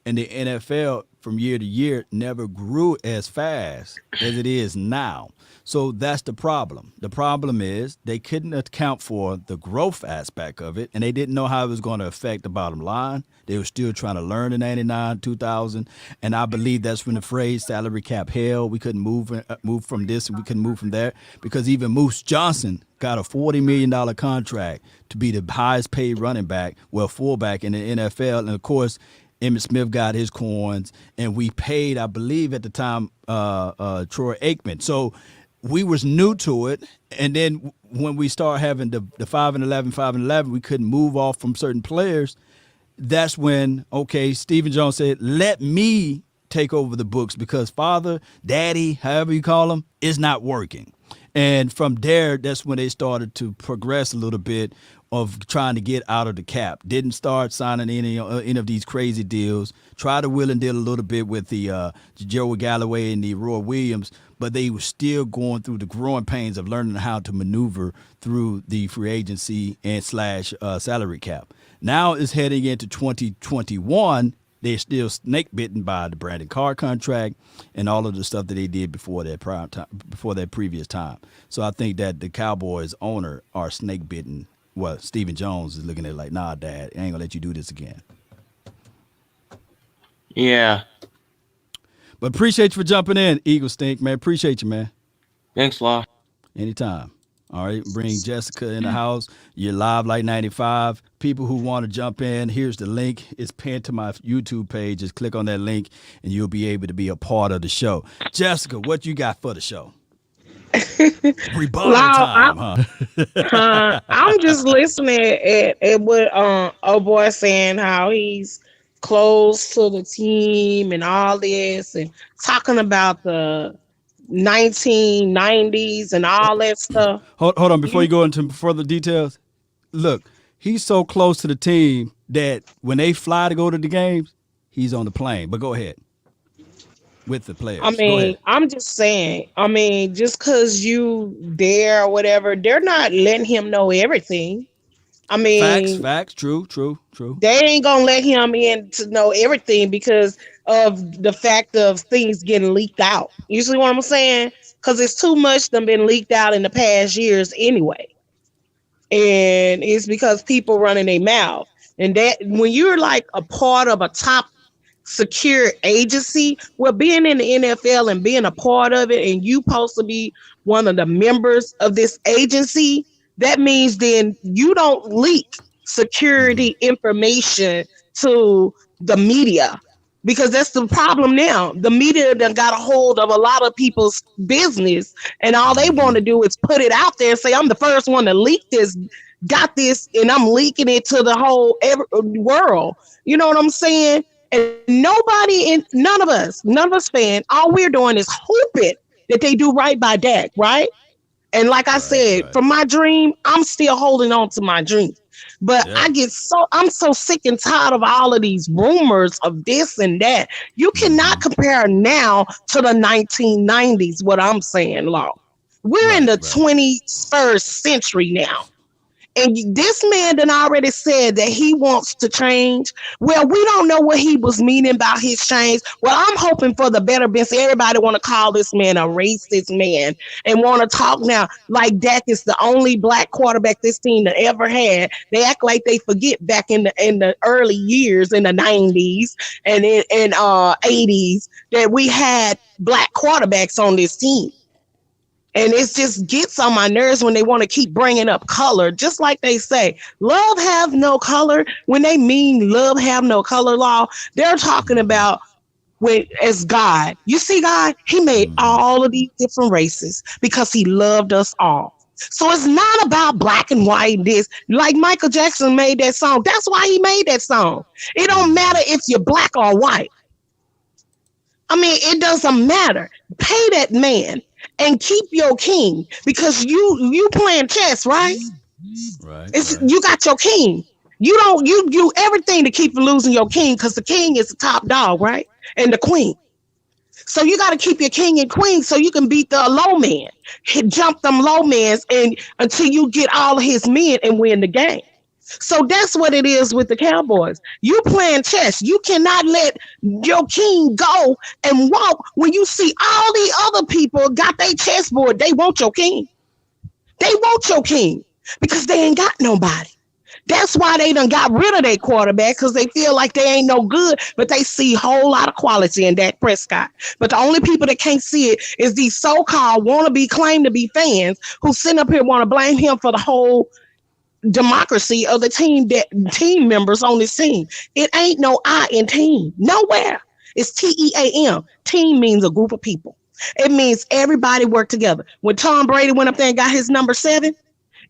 And the NFL from year to year never grew as fast as it is now. So that's the problem. The problem is they couldn't account for the growth aspect of it, and they didn't know how it was going to affect the bottom line. They were still trying to learn in 99, 2000, and I believe that's when the phrase salary cap hell. We couldn't move from this and we couldn't move from there because even Moose Johnson got a $40 million contract to be the highest paid running back, well, fullback in the NFL. And, of course, Emmitt Smith got his coins, and we paid, I believe, at the time, Troy Aikman. So we was new to it, and then when we start having the 5-11, we couldn't move off from certain players. That's when, okay, Stephen Jones said, let me take over the books because father, daddy, however you call them, is not working. And from there, that's when they started to progress a little bit of trying to get out of the cap. Didn't start signing any of these crazy deals. Tried to will and deal a little bit with the Joey Galloway and the Roy Williams, but they were still going through the growing pains of learning how to maneuver through the free agency and slash salary cap. Now it's heading into 2021. They're still snake bitten by the Brandon Carr contract and all of the stuff that they did before that previous time. So I think that the Cowboys owner are snake bitten. Well, Stephen Jones is looking at it like, nah, Dad, I ain't gonna let you do this again. Yeah. But appreciate you for jumping in, Eagle Stink, man. Appreciate you, man. Thanks, Law. Anytime. All right, bring Jessica in the house. You're live like 95. People who want to jump in, here's the link. It's pinned to my YouTube page. Just click on that link, and you'll be able to be a part of the show. Jessica, what you got for the show? Rebuttal time, huh? I'm just listening at what old boy saying how he's close to the team and all this, and talking about the 1990s and all that stuff. Hold on, before you go into further details, look, he's so close to the team that when they fly to go to the games, he's on the plane. But go ahead with the players. I mean, I'm just saying, just because you there or whatever, they're not letting him know everything. I mean, facts, true. They ain't gonna let him in to know everything because of the fact of things getting leaked out. You see what I'm saying? Because it's too much that been leaked out in the past years anyway. And it's because people running their mouth. And that when you're like a part of a top secure agency, well, being in the NFL and being a part of it, and you supposed to be one of the members of this agency, that means then you don't leak security information to the media, because that's the problem now. The media done got a hold of a lot of people's business, and all they want to do is put it out there and say, I'm the first one to leak this, got this, and I'm leaking it to the whole world. You know what I'm saying? And none of us fans, all we're doing is hoping that they do right by Dak, right? And like I said, from my dream, I'm still holding on to my dream. But I'm so sick and tired of all of these rumors of this and that. You cannot compare now to the 1990s, what I'm saying, Law. We're in the 21st century now. And this man done already said that he wants to change. Well, we don't know what he was meaning about his change. Well, I'm hoping for the better business. Everybody want to call this man a racist man and want to talk now like Dak is the only black quarterback this team that ever had. They act like they forget back in the early years in the 90s and in 80s that we had black quarterbacks on this team. And it just gets on my nerves when they want to keep bringing up color. Just like they say, love have no color. When they mean love have no color, Law, they're talking about as God. You see, God, he made all of these different races because he loved us all. So it's not about black and white. This, like Michael Jackson made that song. That's why he made that song. It don't matter if you're black or white. I mean, it doesn't matter. Pay that man and keep your king, because you playing chess, right? Right. You got your king. You do everything to keep from losing your king, because the king is the top dog, right? And the queen. So you got to keep your king and queen so you can beat the low man. Jump them low mans and until you get all of his men and win the game. So that's what it is with the Cowboys. You playing chess. You cannot let your king go and walk when you see all the other people got their chessboard. They want your king. They want your king because they ain't got nobody. That's why they done got rid of their quarterback because they feel like they ain't no good, but they see a whole lot of quality in Dak Prescott. But the only people that can't see it is these so-called wannabe claim to be fans who sit up here want to blame him for the whole democracy of the team members on this team. It ain't no I in team. Nowhere. It's TEAM. Team means a group of people. It means everybody work together. When Tom Brady went up there and got his number 7,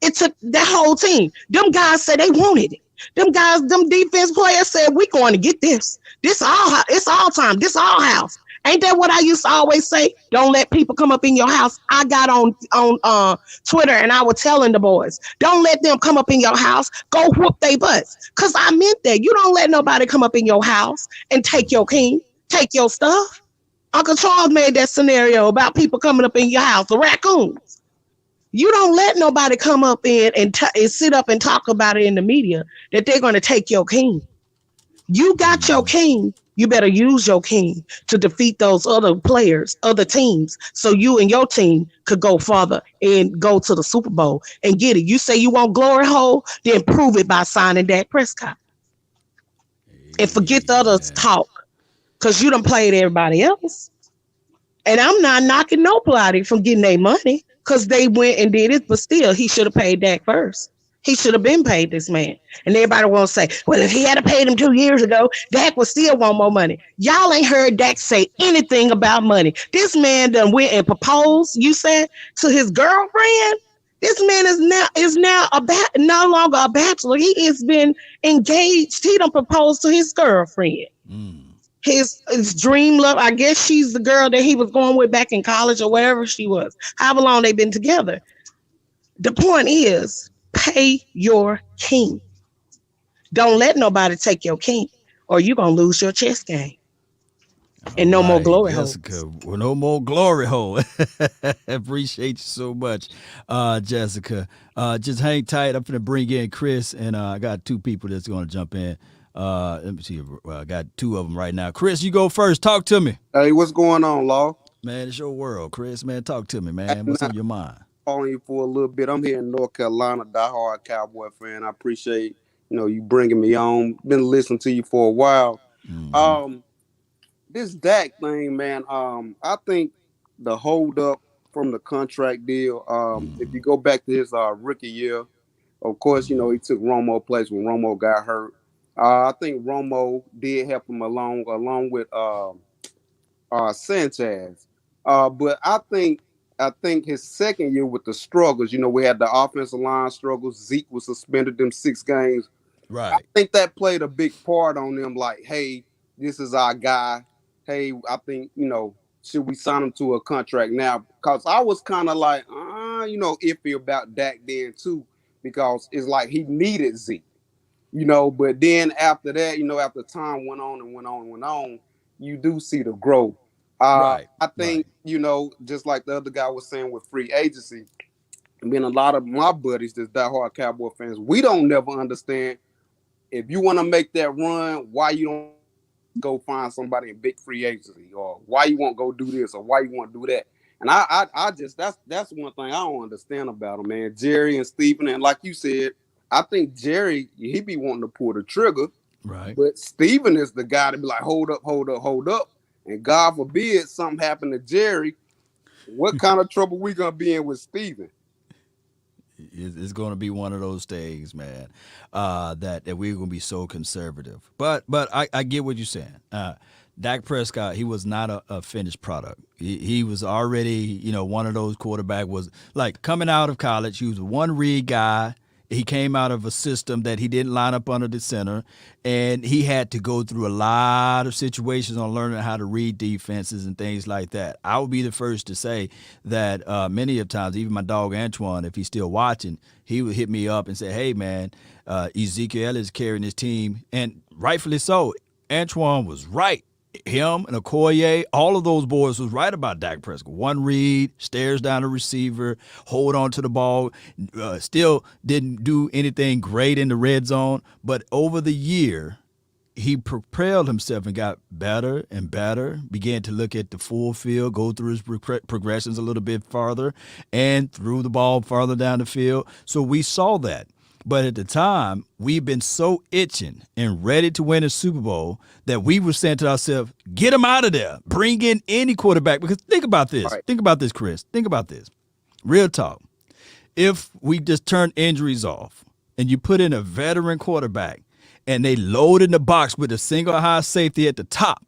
it took that whole team. Them guys said they wanted it. Them guys, them defense players said, we going to get this. It's all time. This all house. Ain't that what I used to always say? Don't let people come up in your house. I got on Twitter and I was telling the boys, don't let them come up in your house. Go whoop they butts. Because I meant that. You don't let nobody come up in your house and take your king, take your stuff. Uncle Charles made that scenario about people coming up in your house, the raccoons. You don't let nobody come up in and sit up and talk about it in the media that they're going to take your king. You got your king. You better use your king to defeat those other players, other teams, so you and your team could go farther and go to the Super Bowl and get it. You say you want glory hole, then prove it by signing Dak Prescott. And forget the other talk, because you done played everybody else. And I'm not knocking nobody from getting their money, because they went and did it, but still, he should have paid Dak first. He should have been paid, this man. And everybody won't say, well, if he had paid him 2 years ago, Dak would still want more money. Y'all ain't heard Dak say anything about money. This man done went and proposed, you said, to his girlfriend. This man is now no longer a bachelor. He has been engaged. He done proposed to his girlfriend. His dream love. I guess she's the girl that he was going with back in college or wherever she was. However long they've been together. The point is, pay your king. Don't let nobody take your king, or you're going to lose your chess game. And no more glory Jessica. holes. Well, no more glory hole. Appreciate you so much, Jessica. Just hang tight. I'm going to bring in Chris, and I got 2 people that's going to jump in. Let me see. I got 2 of them right now. Chris, you go first. Talk to me. Hey, what's going on, Law? Man, it's your world, Chris. Man, talk to me, man. What's on your mind? Calling you for a little bit. I'm here in North Carolina, diehard Cowboy fan. I appreciate you bringing me on. Been listening to you for a while. Mm-hmm. This Dak thing, man. I think the hold up from the contract deal. If you go back to his rookie year, of course, he took Romo's place when Romo got hurt. I think Romo did help him along with Sanchez. But I think his second year with the struggles, we had the offensive line struggles. Zeke was suspended them 6 games. Right. I think that played a big part on them. Like, hey, this is our guy. Hey, I think, should we sign him to a contract now? Because I was kind of like, iffy about Dak then too, because it's like he needed Zeke, But then after that, after time went on, you do see the growth. Right. I think, just like the other guy was saying with free agency, I mean, a lot of my buddies that's diehard Cowboy fans, we don't never understand if you want to make that run, why you don't go find somebody in big free agency, or why you won't go do this, or why you want to do that. And I just, that's one thing I don't understand about them, man. Jerry and Steven, and like you said, I think Jerry, he be wanting to pull the trigger. Right. But Steven is the guy to be like, hold up. And God forbid something happened to Jerry. What kind of trouble we gonna be in with Steven? It's going to be one of those things, man, that we're going to be so conservative. But I get what you're saying. Dak Prescott, he was not a finished product. He was already, one of those quarterback was like coming out of college. He was a one-read guy. He came out of a system that he didn't line up under the center, and he had to go through a lot of situations on learning how to read defenses and things like that. I would be the first to say that many of times, even my dog Antoine, if he's still watching, he would hit me up and say, hey, man, Ezekiel is carrying his team, and rightfully so. Antoine was right. him and Okoye, all of those boys was right about Dak Prescott. One read, stares down the receiver, hold on to the ball, still didn't do anything great in the red zone. But over the year, he propelled himself and got better and better, began to look at the full field, go through his progressions a little bit farther, and threw the ball farther down the field. So we saw that. But at the time, we've been so itching and ready to win a Super Bowl that we were saying to ourselves, get him out of there. Bring in any quarterback. Because think about this. Right. Think about this, Chris. Think about this. Real talk. If we just turn injuries off and you put in a veteran quarterback and they load in the box with a single high safety at the top,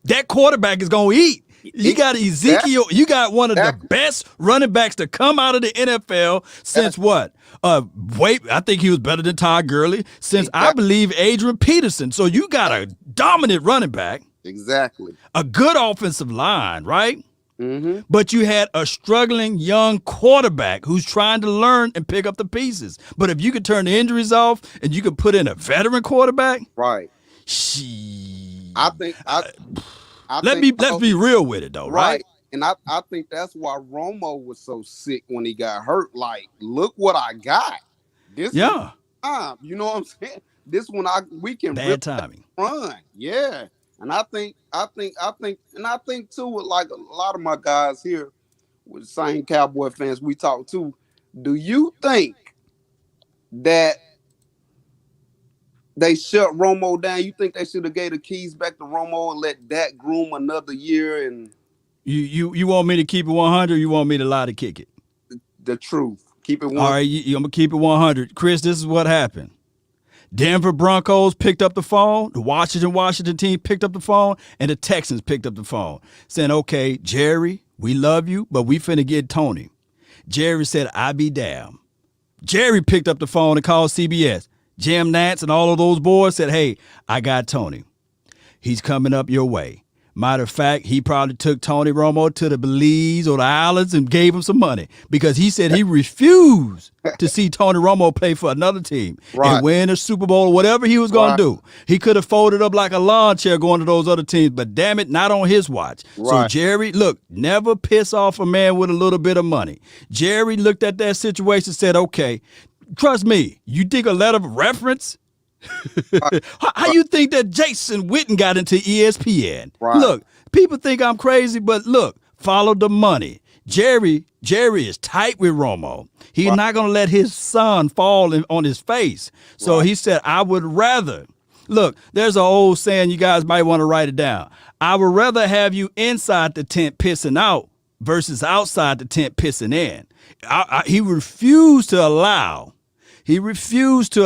that quarterback is going to eat. You got Ezekiel. You got one of the best running backs to come out of the NFL since what? I think he was better than Todd Gurley since I believe Adrian Peterson. So you got a dominant running back. Exactly. A good offensive line, right? But you had a struggling young quarterback who's trying to learn and pick up the pieces. But if you could turn the injuries off and you could put in a veteran quarterback, right? Let's be real with it though, right? And I think that's why Romo was so sick when he got hurt. Like, look what I got. This you know what I'm saying? This one we can bad timing run. Yeah. And I think too, with like a lot of my guys here with the same Cowboy fans we talk to, do you think that they shut Romo down? You think they should have gave the keys back to Romo and let Dak groom another year? And you want me to keep it 100? Or you want me to lie to kick it? The truth. Keep it 100. All right, I'm gonna keep it 100. Chris, this is what happened. Denver Broncos picked up the phone, the Washington team picked up the phone, and the Texans picked up the phone, saying, okay, Jerry, we love you, but we finna get Tony. Jerry said, I be damned. Jerry picked up the phone and called CBS. Jim Nantz and all of those boys said, hey, I got Tony. He's coming up your way. Matter of fact, he probably took Tony Romo to the Belize or the islands and gave him some money because he said he refused to see Tony Romo play for another team and win a Super Bowl or whatever he was going to do. He could have folded up like a lawn chair going to those other teams, but damn it, not on his watch. So Jerry, look, never piss off a man with a little bit of money. Jerry looked at that situation and said, okay, trust me, you think a letter of reference? How you think that Jason Witten got into ESPN? Look, people think I'm crazy, but look, follow the money. Jerry is tight with Romo. He's not going to let his son fall on his face. So he said, I would rather. Look, there's an old saying, you guys might want to write it down. I would rather have you inside the tent pissing out versus outside the tent pissing in. He refused to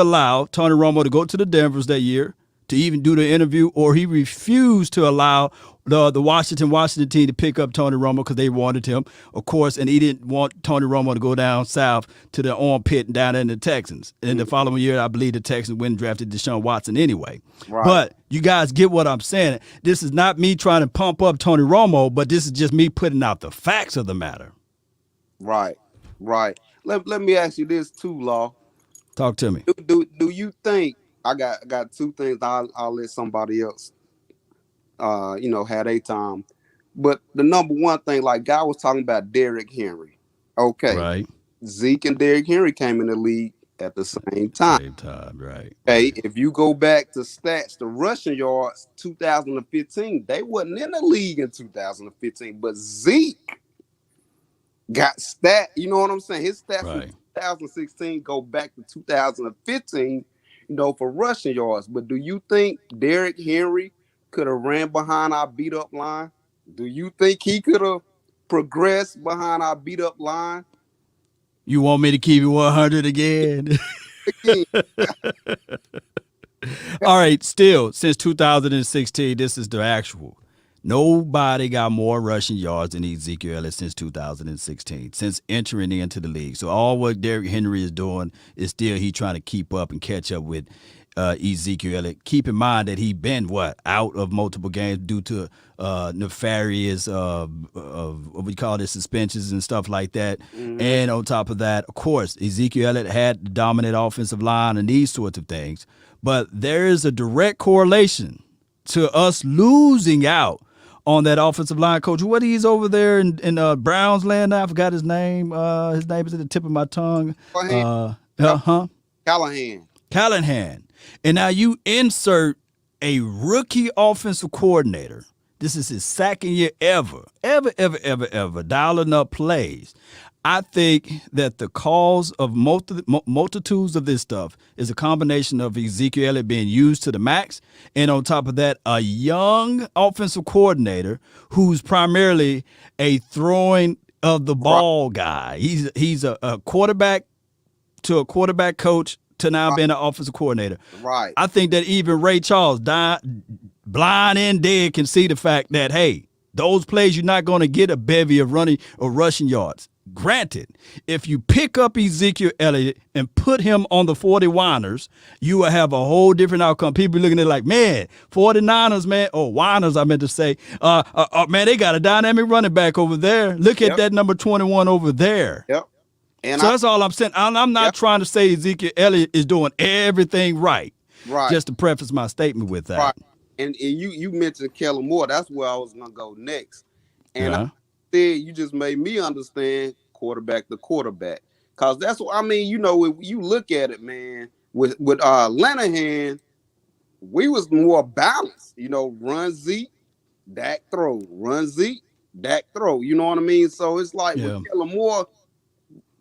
allow Tony Romo to go to the Denvers that year to even do the interview, or he refused to allow the Washington team to pick up Tony Romo because they wanted him, of course, and he didn't want Tony Romo to go down south to the armpit and down in the Texans. And the following year, I believe the Texans went and drafted Deshaun Watson anyway. But you guys get what I'm saying. This is not me trying to pump up Tony Romo, but this is just me putting out the facts of the matter. Right. Let me ask you this too, Law. Talk to me. Do you think I got two things? I'll let somebody else, have their time. But the number one thing, like Guy was talking about Derrick Henry. Okay, right. Zeke and Derrick Henry came in the league at the same time. Right. Okay, if you go back to stats, the rushing yards, 2015, they wasn't in the league in 2015, but Zeke got stat. You know what I'm saying? His stats. Right. 2016 go back to 2015, for rushing yards. But do you think Derrick Henry could have ran behind our beat up line? Do you think he could have progressed behind our beat up line? You want me to keep it 100 again? All right, still, since 2016, this is the actual. Nobody got more rushing yards than Ezekiel Elliott since 2016, since entering into the league. So all what Derrick Henry is doing is still he trying to keep up and catch up with Ezekiel Elliott. Keep in mind that he been out of multiple games due to nefarious what we call this, suspensions and stuff like that. And on top of that, of course, Ezekiel Elliott had the dominant offensive line and these sorts of things. But there is a direct correlation to us losing out on that offensive line coach. What he's over there in Browns land now? I forgot his name. His name is at the tip of my tongue. Callahan. Callahan. And now you insert a rookie offensive coordinator. This is his second year ever dialing up plays. I think that the cause of multitudes of this stuff is a combination of Ezekiel Elliott being used to the max, and on top of that, a young offensive coordinator who's primarily a throwing of the ball guy. He's a quarterback to a quarterback coach to now being an offensive coordinator. Right. I think that even Ray Charles, blind and dead, can see the fact that, hey, those plays you're not going to get a bevy of running or rushing yards. Granted, if you pick up Ezekiel Elliott and put him on the 49ers, you will have a whole different outcome. People looking at it like, man, 49ers, man, or Winers, I meant to say, man, they got a dynamic running back over there. Look at that number 21 over there. Yep. And so that's all I'm saying. I'm not trying to say Ezekiel Elliott is doing everything right. Right. Just to preface my statement with that. Right. And you mentioned Kellen Moore. That's where I was gonna go next. And I said you just made me understand quarterback to quarterback. Cause that's what I mean, you know, if you look at it, man, with Lanahan, we was more balanced, you know, run Zeke, Dak throw, run Zeke, Dak throw. You know what I mean? So it's like with Kellen Moore,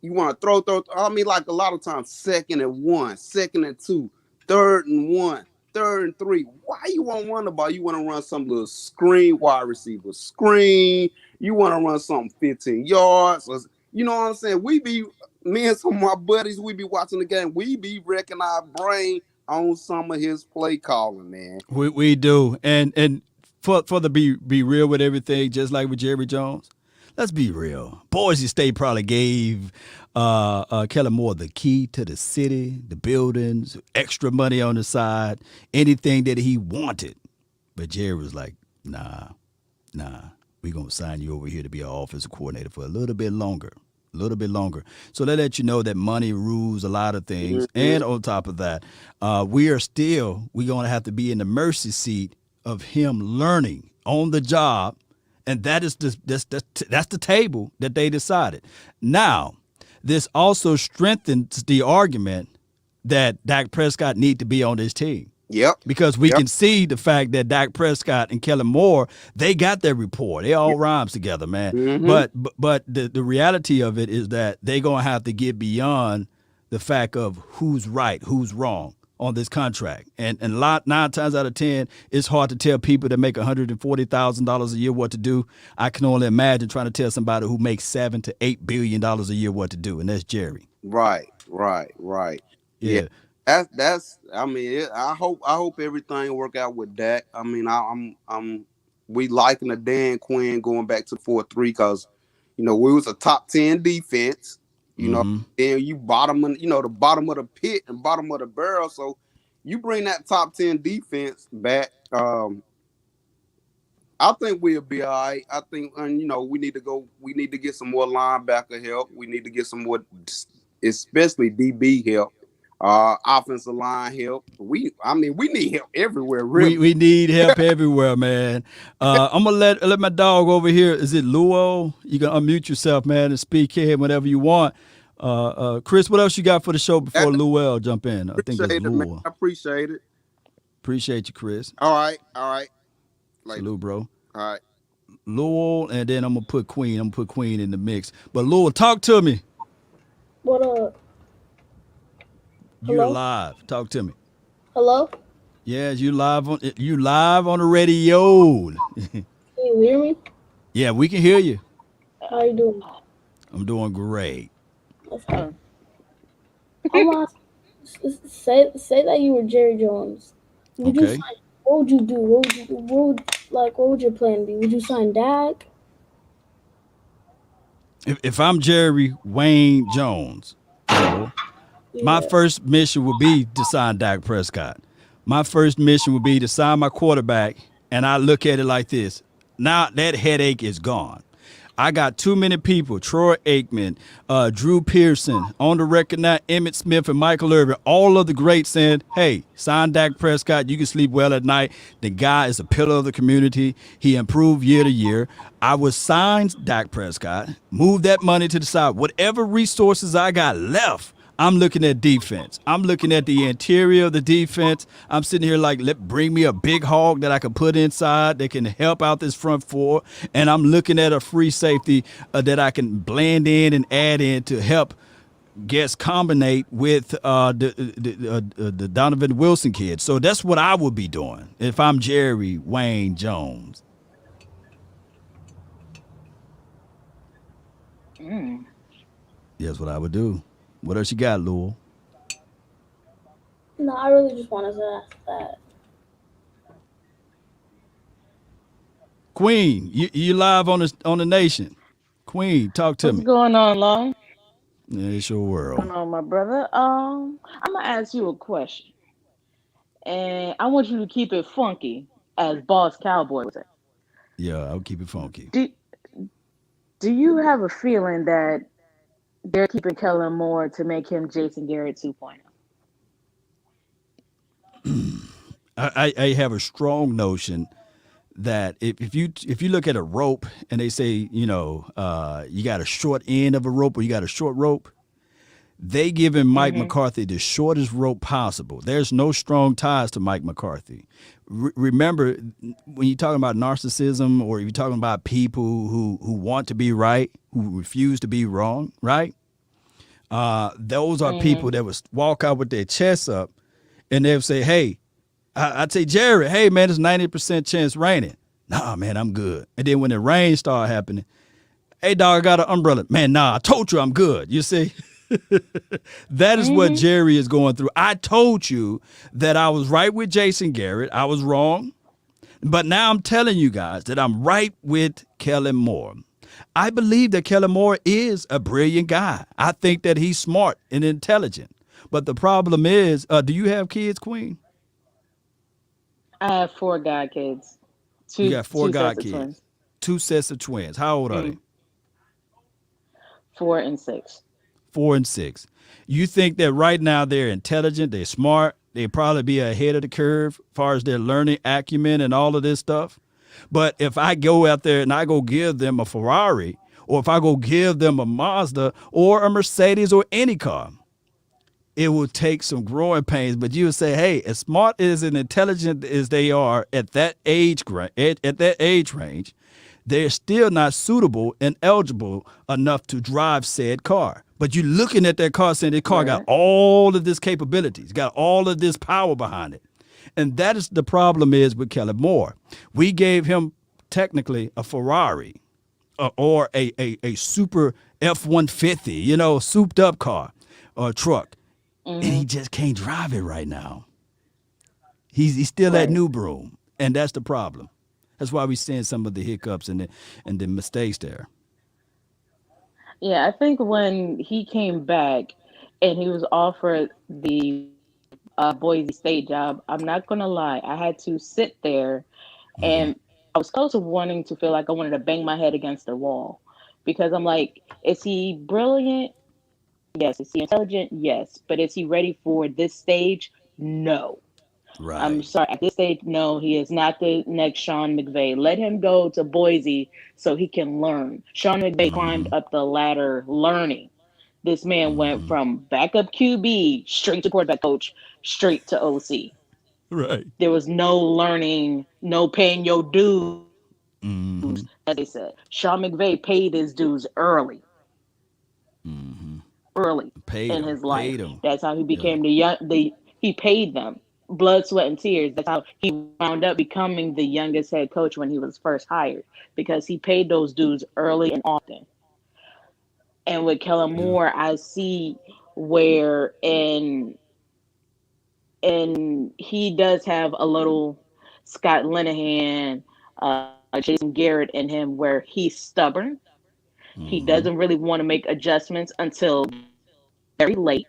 you want to throw. I mean, like a lot of times, 2nd and 1, 2nd and 2, 3rd and 1, 3rd and 3. Why you want to run the ball? You want to run some little screen, wide receiver screen. You want to run something 15 yards. You know what I'm saying? Me and some of my buddies, we be watching the game. We be wrecking our brain on some of his play calling, man. We do. And for the be real with everything, just like with Jerry Jones, let's be real. Boise State probably gave Kellen Moore the key to the city, the buildings, extra money on the side, anything that he wanted. But Jerry was like, nah, we're going to sign you over here to be our offensive coordinator for a little bit longer. So they let you know that money rules a lot of things. Mm-hmm. And on top of that, we're going to have to be in the mercy seat of him learning on the job. And that is that's the table that they decided. Now, this also strengthens the argument that Dak Prescott need to be on this team. Yep. Because we can see the fact that Dak Prescott and Kellen Moore, they got their rapport. They all rhymes together, man. Mm-hmm. But the reality of it is that they're going to have to get beyond the fact of who's right, who's wrong on this contract. And 9 times out of 10, it's hard to tell people that make $140,000 a year what to do. I can only imagine trying to tell somebody who makes $7 to $8 billion a year what to do, and that's Jerry. Right. Yeah. That's. I mean, I hope everything work out with Dak. I mean, we liking the Dan Quinn going back to 4-3 because, you know, we was a top 10 defense. You know, and you the bottom of the pit and bottom of the barrel. So you bring that top 10 defense back. I think we'll be all right. I think, you know, we need to get some more linebacker help. We need to get some more, especially DB help. Offensive line help. We need help everywhere. Really, we need help everywhere, man. I'm gonna let my dog over here. Is it Luo? You can unmute yourself, man, and speak here whenever you want. Chris, what else you got for the show before Luo jump in? I think it's Luo. I appreciate it. Appreciate you, Chris. All right. Salute, bro. All right. Luo, and then I'm gonna put Queen. In the mix. But Luo, talk to me. What up? You're live. Talk to me. Hello? Yes, you live on the radio. Can you hear me? Yeah, we can hear you. How you doing? I'm doing great. That's fine. Say that you were Jerry Jones. What would you do? What would your plan be? Would you sign Dak? If I'm Jerry Wayne Jones, my first mission would be to sign Dak Prescott. My first mission would be to sign my quarterback, and I look at it like this. Now that headache is gone. I got too many people, Troy Aikman, Drew Pearson, on the record now, Emmett Smith and Michael Irvin, all of the greats saying, hey, sign Dak Prescott. You can sleep well at night. The guy is a pillar of the community. He improved year to year. I would sign Dak Prescott, move that money to the side. Whatever resources I got left, I'm looking at defense. I'm looking at the interior of the defense. I'm sitting here like, bring me a big hog that I can put inside that can help out this front four. And I'm looking at a free safety that I can blend in and add in to help guess combinate with the Donovan Wilson kid. So that's what I would be doing if I'm Jerry Wayne Jones. That's what I would do. What else you got, Lowell? No, I really just wanted to ask that. Queen, you live on the nation. Queen, talk to What's me. going on, Long? Yeah, it's your What's world. going on, my brother? I'm gonna ask you a question, and I want you to keep it funky, as Boss Cowboy would say. Yeah, I'll keep it funky. Do Do you have a feeling that they're keeping Kellen Moore to make him Jason Garrett 2.0? I have a strong notion that if you look at a rope and they say, you got a short end of a rope or you got a short rope, they giving Mike Mm-hmm. McCarthy the shortest rope possible. There's no strong ties to Mike McCarthy. Remember, when you're talking about narcissism or you're talking about people who want to be right, who refuse to be wrong, right? Those are Mm-hmm. people that would walk out with their chests up and they'll say, hey, I'd say, Jared, hey, man, it's 90% chance raining. Nah, man, I'm good. And then when the rain start happening, hey, dog, I got an umbrella. Man, nah, I told you I'm good. You see? That is what Mm-hmm. Jerry is going through. I told you that I was right with Jason Garrett. I was wrong. But now I'm telling you guys that I'm right with Kellen Moore. I believe that Kellen Moore is a brilliant guy. I think that he's smart and intelligent. But the problem is, do you have kids, Queen? I have four god kids, You two got four two sets god of kids, twins, two sets of twins. How old are they? mm, 4 and 6. 4 and 6. You think that right now they're intelligent, they're smart, they probably be ahead of the curve as far as their learning acumen and all of this stuff. But if I go out there and I go give them a Ferrari, or if I go give them a Mazda or a Mercedes or any car, it will take some growing pains. But you would say, hey, as smart as and intelligent as they are at that age range, they're still not suitable and eligible enough to drive said car. But you're looking at that car saying that car got Right. all of this capabilities, got all of this power behind it. And that is the problem is with Kellen Moore. We gave him technically a Ferrari or a super F-150, souped up car or truck. And he Mm-hmm. just can't drive it right now. He's still at Right. new broom. And that's the problem. That's why we're seeing some of the hiccups and the mistakes there. Yeah, I think when he came back and he was offered the Boise State job, I'm not gonna lie, I had to sit there and I was close to wanting to feel like I wanted to bang my head against the wall because I'm like, is he brilliant? Yes. Is he intelligent? Yes. But is he ready for this stage? No. I'm Right. sorry. At this stage, no, he is not the next Sean McVay. Let him go to Boise so he can learn. Sean McVay climbed up the ladder learning. This man went from backup QB straight to quarterback coach, straight to OC. Right. There was no learning, no paying your dues, as they said. Sean McVay paid his dues early Paid in him. his life. Paid him. That's how he Yeah. became he paid them blood, sweat, and tears. That's how he wound up becoming the youngest head coach when he was first hired because he paid those dudes early and often. And with Kellen Yeah. Moore, I see where and he does have a little Scott Linehan, Jason Garrett in him where he's stubborn. He doesn't really want to make adjustments until very late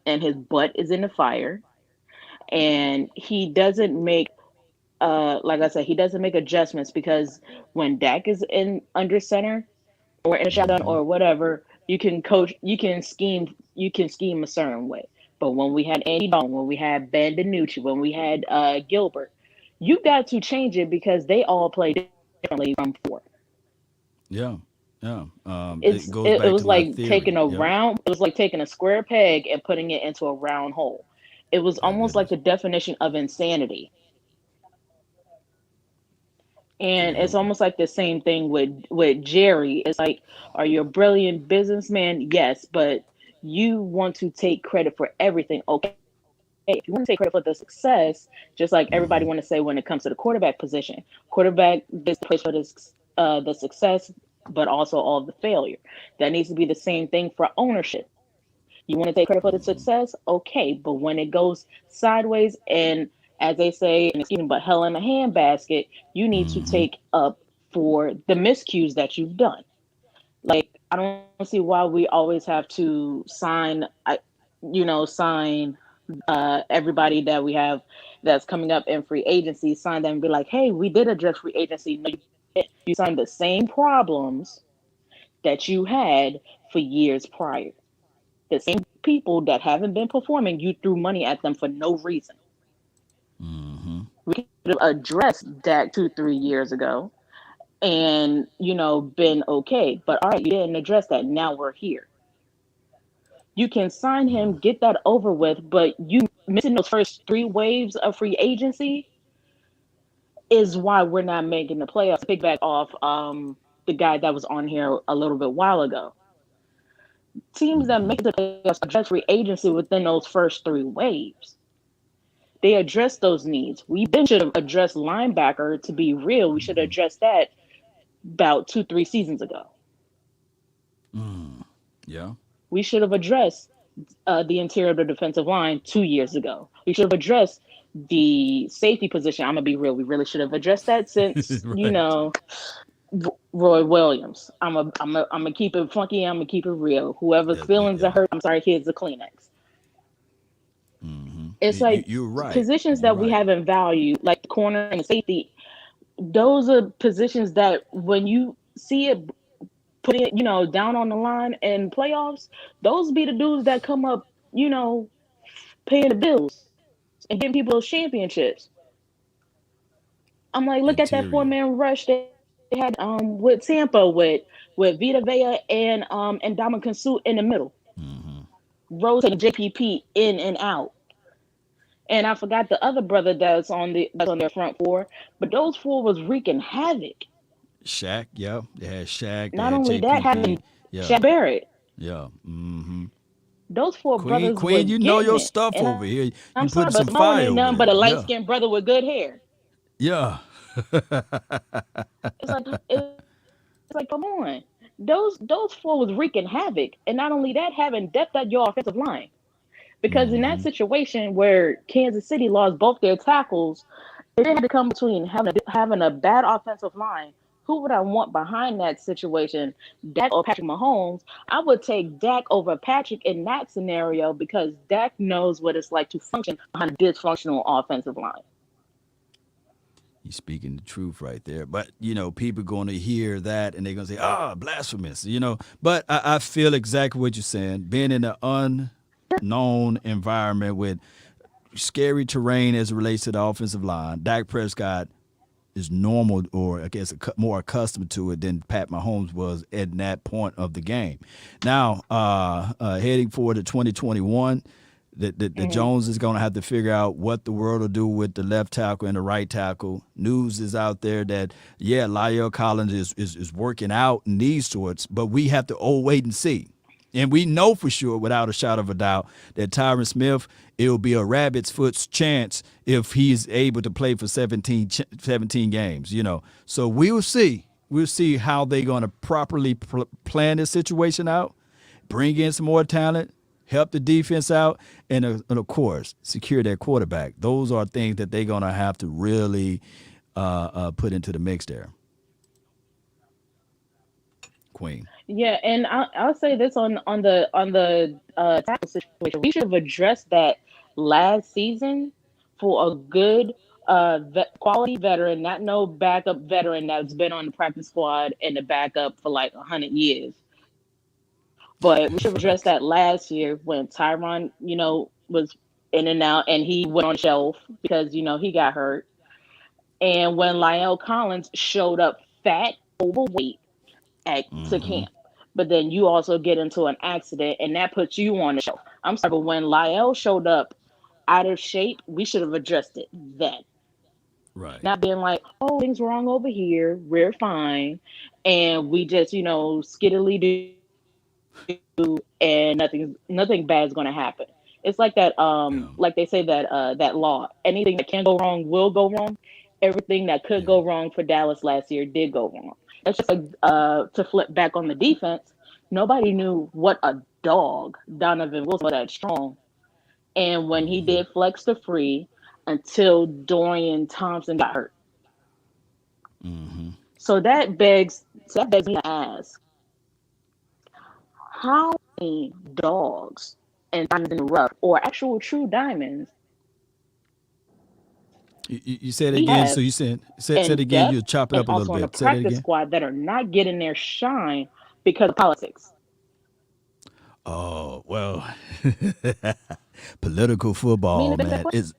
and his butt is in the fire. And he doesn't make like I said, he doesn't make adjustments because when Dak is in under center, or in a shotgun Mm-hmm. or whatever, you can coach, you can scheme a certain way. But when we had Andy Dalton, when we had Ben DiNucci, when we had Gilbert, you got to change it because they all play differently from four. Yeah. Yeah. It goes It back to was my like theory. taking a Yep. round, it was like taking a square peg and putting it into a round hole. It was My almost like goodness. the definition of insanity. And Yeah. it's almost like the same thing with Jerry. It's like, are you a brilliant businessman? Yes, but you want to take credit for everything. Okay, if you want to take credit for the success, just like everybody want to say Mm-hmm. when it comes to the quarterback position, quarterback gets the place for the success, but also all the failure. That needs to be the same thing for ownership. You want to take credit for the Mm-hmm. success, okay, but when it goes sideways and, as they say, and excuse me, but hell in a handbasket, you need to Mm-hmm. take up for the miscues that you've done. Like, I don't see why we always have to sign, sign everybody that we have that's coming up in free agency, sign them and be like, hey, we did address free agency. No, you didn't. You signed the same problems that you had for years prior. The same people that haven't been performing, you threw money at them for no reason. Mm-hmm. We could have addressed Dak 2, 3 years ago and, been okay. But all right, you didn't address that. Now we're here. You can sign him, get that over with, but you missing those first three waves of free agency is why we're not making the playoffs. Pigback off the guy that was on here a little bit while ago. Teams that Mm-hmm. make the playoffs address free agency within those first three waves. They address those needs. We then should have addressed linebacker. To be real, we should have Mm-hmm. addressed that about 2, 3 seasons ago. Mm. Yeah. We should have addressed the interior of the defensive line 2 years ago. We should have addressed the safety position. I'm gonna be real. We really should have addressed that since Right. Roy Williams. I'm gonna keep it funky. I'm gonna keep it real. Whoever's feelings Yeah. are hurt, I'm sorry. Here's the Kleenex. Mm-hmm. It's like You're right. positions You're that we right. haven't valued, like the corner and the safety. Those are positions that when you see it put it, down on the line in playoffs, those be the dudes that come up, paying the bills and getting people those championships. I'm like, look at that Interior. four-man rush they had with Tampa with Vita Vea and Ndamukong Suh in the middle, Mm-hmm. rotating JPP in and out. And I forgot the other brother that's on their front four, but those four was wreaking havoc. Shaq. Yeah. They had Shaq. They Not had only that, JPP. having Yeah. Shaq Barrett, Yeah. Mm-hmm. those four Queen, brothers were Queen, you know getting your it. stuff And over I'm here. sorry, but You Samoan putting ain't some nothing but fire a over light there. skinned Yeah. brother with good hair. Yeah. It's like, come on. Those four was wreaking havoc. And not only that, having depth at your offensive line. Because in that Mm-hmm. situation where Kansas City lost both their tackles, it had to come between having a bad offensive line. Who would I want behind that situation? Dak or Patrick Mahomes? I would take Dak over Patrick in that scenario because Dak knows what it's like to function behind a dysfunctional offensive line. He's speaking the truth right there. But, people going to hear that and they're going to say, blasphemous. But I feel exactly what you're saying. Being in an unknown environment with scary terrain as it relates to the offensive line, Dak Prescott is normal, or I guess more accustomed to it than Pat Mahomes was at that point of the game. Now, heading forward to 2021, the Jones is going to have to figure out what the world will do with the left tackle and the right tackle. News is out there that, La'el Collins is working out in these sorts, but we have to wait and see. And we know for sure, without a shadow of a doubt, that Tyron Smith, it'll be a rabbit's foot's chance if he's able to play for 17 games. So we'll see. We'll see how they're going to properly plan this situation out, bring in some more talent, help the defense out, and of course, secure their quarterback. Those are things that they're going to have to really put into the mix there. Queen. Yeah, and I'll say this on the tackle situation. We should have addressed that last season for a good quality veteran, not no backup veteran that's been on the practice squad and the backup for like 100 years. But we should have addressed Facts. that last year when Tyron, was in and out and he went on the shelf because, he got hurt. And when Lyle Collins showed up fat, overweight to Mm-hmm. camp. But then you also get into an accident and that puts you on the shelf. I'm sorry, but when Lyle showed up out of shape, we should have addressed it then. Right. Not being like, oh, things wrong over here, we're fine. And we just, skiddily and nothing bad's gonna happen. It's like that, Yeah. like they say that law. Anything that can go wrong will go wrong. Everything that could Yeah. go wrong for Dallas last year did go wrong. It's just like to flip back on the defense, nobody knew what a dog Donovan Wilson was that strong. And when he Mm-hmm. did flex the free until Dorian Thompson got hurt. Mm-hmm. So that begs me to ask, how many dogs and diamonds in the rough, or actual true diamonds, You said it we again. So have you said it in again. You depth chop it and up a little also on the bit. Say that practice again. squad that are not getting their shine because of politics? Oh well, political I mean, football, it begs that man, question.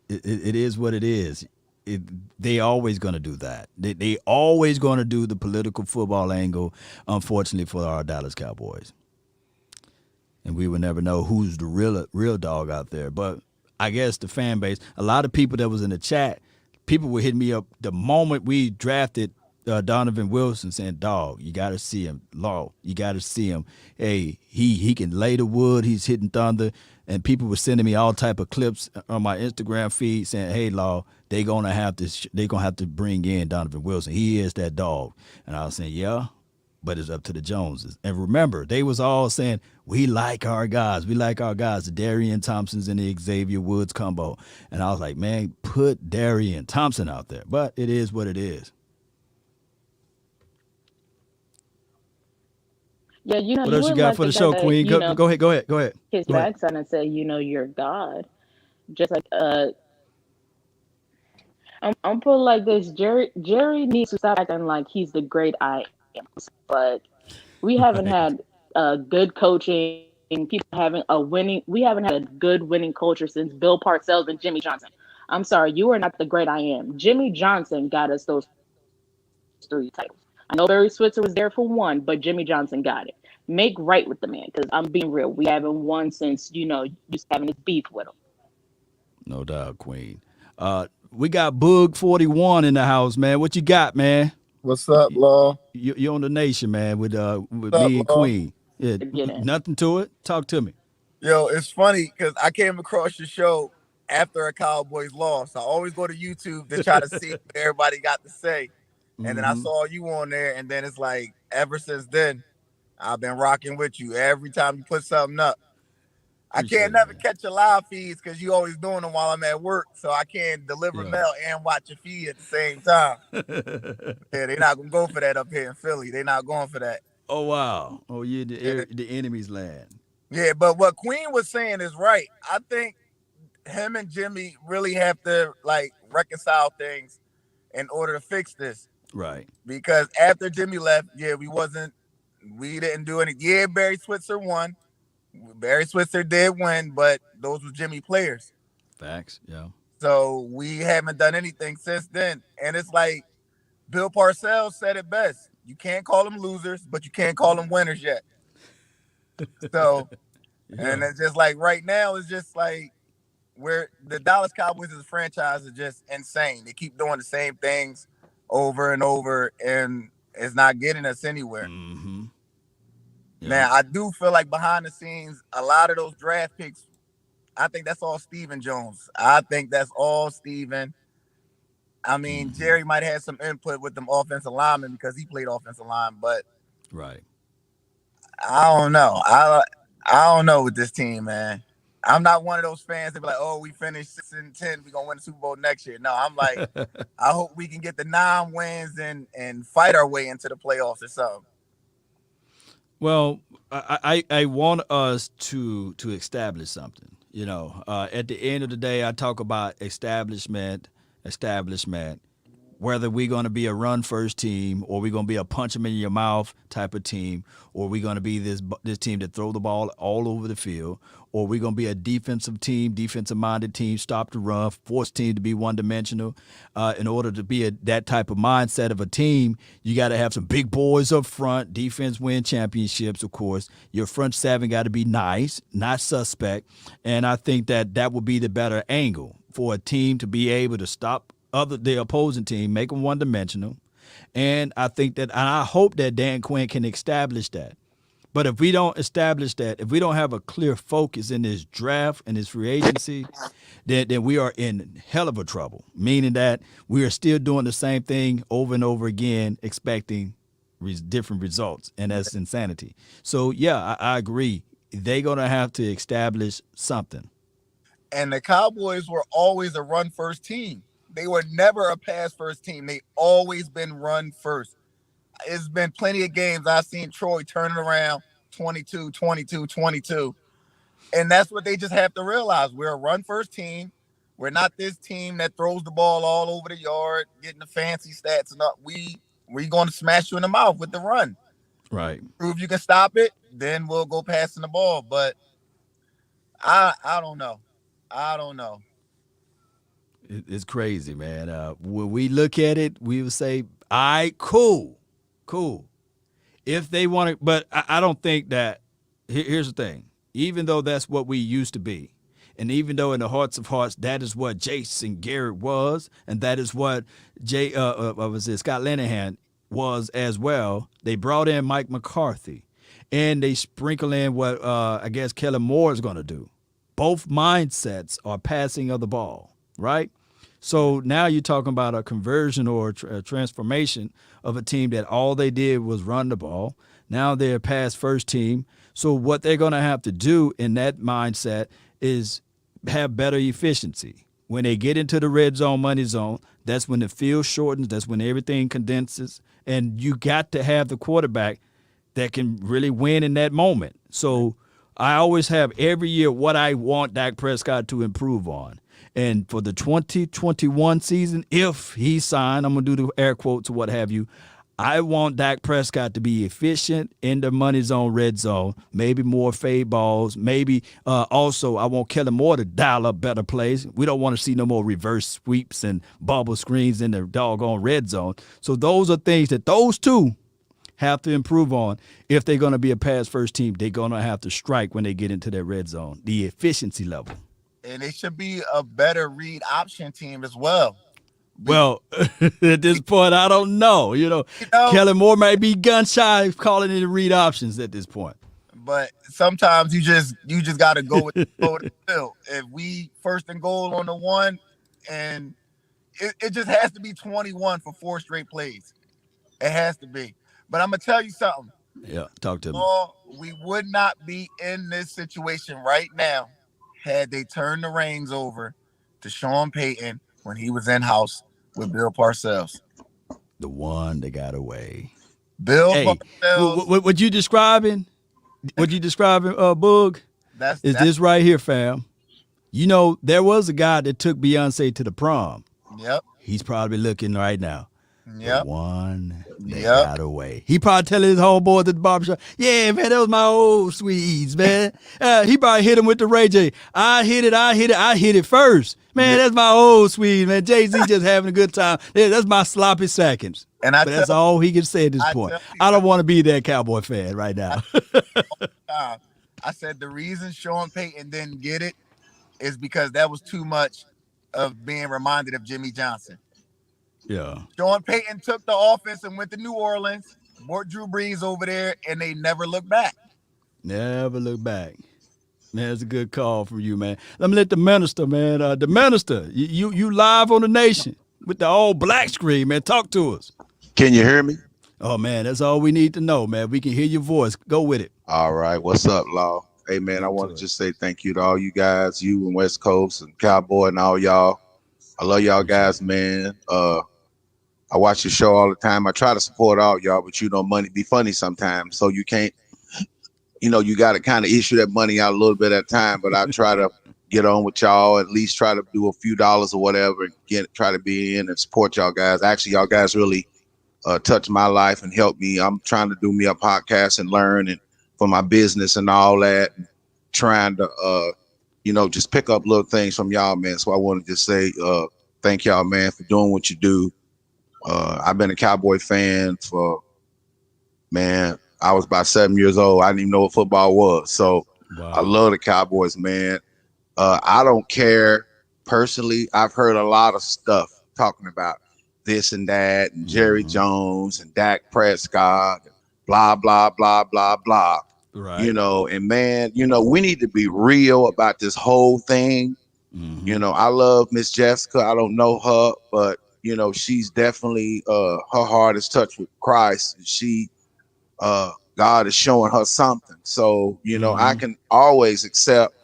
it is what it is. It, they always going to do that. They always going to do the political football angle. Unfortunately for our Dallas Cowboys, and we will never know who's the real dog out there. But I guess the fan base, a lot of people that was in the chat, people would hit me up the moment we drafted Donovan Wilson, saying, "Dog, you got to see him. Law, you got to see him. Hey, he can lay the wood. He's hitting thunder." And people were sending me all type of clips on my Instagram feed saying, "Hey, Law, they gonna have to bring in Donovan Wilson. He is that dog." And I was saying, "Yeah, but it's up to the Joneses." And remember, they was all saying, "We like our guys. We like our guys." The Darian Thompsons and the Xavier Woods combo. And I was like, man, put Darian Thompson out there. But it is what it is. Yeah, What you else you would got like for the the guy show, that, Queen? Go ahead. Go ahead. Go ahead. his Go ahead. backside and say, you're God. Just like I'm putting like this. Jerry needs to stop acting like he's the great I am. But we haven't Right. had good coaching. People having a winning. We haven't had a good winning culture since Bill Parcells and Jimmy Johnson. I'm sorry, you are not the great I am. Jimmy Johnson got us those 3 titles. I know Barry Switzer was there for one, but Jimmy Johnson got it. Make right with the man, because I'm being real. We haven't won since you having this beef with him. No doubt, Queen. We got Boog 41 in the house, man. What you got, man? What's up, Law? You on the nation, man, with What's up, me and Law? Queen. Yeah, Get in. nothing to it. Talk to me. Yo, it's funny because I came across your show after a Cowboys loss. I always go to YouTube to try to see what everybody got to say. And then I Mm-hmm. saw you on there, and then it's like ever since then, I've been rocking with you every time you put something up. I Appreciate can't it, never man. catch your live feeds because you always doing them while I'm at work. So I can't deliver Yeah. mail and watch your feed at the same time. Yeah, they're not gonna go for that up here in Philly. They're not going for that. Oh wow. Oh, you Yeah, the enemy's land. yeah, but what Queen was saying is right. I think him and Jimmy really have to like reconcile things in order to fix this. Right. Because after Jimmy left, yeah, we didn't do any. Yeah, Barry Switzer won. Barry Switzer did win, but those were Jimmy players. Facts. Yeah. So we haven't done anything since then. And it's like Bill Parcells said it best. You can't call them losers, but you can't call them winners yet. So, and Yeah. it's just like right now, it's just like where the Dallas Cowboys as a franchise is just insane. They keep doing the same things over and over, and it's not getting us anywhere. Mm-hmm. Yeah. Now, I do feel like behind the scenes, a lot of those draft picks, I think that's all Stephen Jones. I think that's all Stephen. I mean, Mm-hmm. Jerry might have had some input with them offensive linemen because he played offensive line, but Right. I don't know. I don't know with this team, man. I'm not one of those fans that be like, oh, we finished 6-10, we're gonna win the Super Bowl next year. No, I'm like, I hope we can get the 9 wins and fight our way into the playoffs or something. Well, I want us to establish something. At the end of the day, I talk about establishment establishment, whether we're going to be a run first team or we're going to be a punch them in your mouth type of team, or we're going to be this team that throw the ball all over the field, or we're going to be a defensive team, defensive minded team, stop the run, force team to be one dimensional. In order to be that type of mindset of a team, you got to have some big boys up front. Defense win championships, of course. Your front seven got to be nice, not suspect. And I think that would be the better angle for a team to be able to stop the opposing team, make them one dimensional. And I think and I hope that Dan Quinn can establish that. But if we don't establish that, if we don't have a clear focus in this draft and this free agency, then we are in hell of a trouble, meaning that we are still doing the same thing over and over again, expecting different results. And that's insanity. So, yeah, I agree. They're going to have to establish something. And the Cowboys were always a run first team. They were never a pass first team. They always been run first. It's been plenty of games I've seen Troy turning around 22, 22, 22. And that's what they just have to realize. We're a run first team. We're not this team that throws the ball all over the yard, getting the fancy stats. And we're going to smash you in the mouth with the run. Right. Prove you can stop it, then we'll go passing the ball. But I don't know. I don't know. It's crazy, man. When we look at it, we would say, all right, cool. If they want to, but I don't think that, here's the thing. Even though that's what we used to be, and even though in the hearts of hearts, that is what Jason Garrett was, and that is what Scott Linehan was as well, they brought in Mike McCarthy, and they sprinkle in what I guess Kellen Moore is going to do. Both mindsets are passing of the ball, right? So now you're talking about a conversion or a transformation of a team that all they did was run the ball. Now they're a pass first team. So what they're going to have to do in that mindset is have better efficiency. When they get into the red zone, money zone, that's when the field shortens. That's when everything condenses. And you got to have the quarterback that can really win in that moment. So I always have every year what I want Dak Prescott to improve on. And for the 2021 season, if he signed, I'm going to do the air quotes or what have you, I want Dak Prescott to be efficient in the money zone, red zone, maybe more fade balls. Maybe also I want Kellen Moore to dial up better plays. We don't want to see no more reverse sweeps and bubble screens in the doggone red zone. So those are things that those two have to improve on. If they're going to be a pass first team, they're going to have to strike when they get into that red zone, the efficiency level. And it should be a better read option team as well. Well, at this point, I don't know. Kellen Moore might be gun shy calling it read options at this point. But sometimes you just got to go with the field. If we first and goal on the one, and it just has to be 21 for 4 straight plays. It has to be. But I'm going to tell you something. Yeah, talk to me. We would not be in this situation right now had they turned the reins over to Sean Payton when he was in-house with Bill Parcells. The one that got away. Bill Parcells. What you describing? Boog? That's this right here, fam. There was a guy that took Beyonce to the prom. Yep. He's probably looking right now. Yep. The one that got away. He probably telling his homeboys at the barbershop, yeah, man, that was my old sweets, man. He probably hit him with the Ray J. I hit it first. Man, that's my old sweets, man. Jay-Z just having a good time. That's my sloppy seconds. But that's all he can say at this point. I don't want to be that Cowboy fan right now. I said the reason Sean Payton didn't get it is because that was too much of being reminded of Jimmy Johnson. Yeah. Sean Payton took the offense and went to New Orleans, brought Drew Brees over there, and they never looked back. Never look back. Man, it's a good call from you, man. Let me let the minister, man. The minister, you live on the nation with the all black screen, man. Talk to us. Can you hear me? Oh, man, that's all we need to know, man. We can hear your voice. Go with it. All right. What's up, Law? Hey, man, I want to just say thank you to all you guys, you and West Coast and Cowboy and all y'all. I love y'all guys, man. I watch your show all the time. I try to support all y'all, but money be funny sometimes. So you can't, you got to kind of issue that money out a little bit at a time. But I try to get on with y'all, at least try to do a few dollars or whatever, and try to be in and support y'all guys. Actually, y'all guys really touch my life and help me. I'm trying to do me a podcast and learn and for my business and all that. And trying to, just pick up little things from y'all, man. So I want to just say thank y'all, man, for doing what you do. I've been a Cowboy fan for, man, I was about 7 years old. I didn't even know what football was. So I love the Cowboys, man. I don't care personally. I've heard a lot of stuff talking about this and that and Jerry Jones and Dak Prescott, blah, blah, blah, blah, blah. Right. And man, we need to be real about this whole thing. I love Miss Jessica. I don't know her, but she's definitely her heart is touched with Christ. And she God is showing her something. So, I can always accept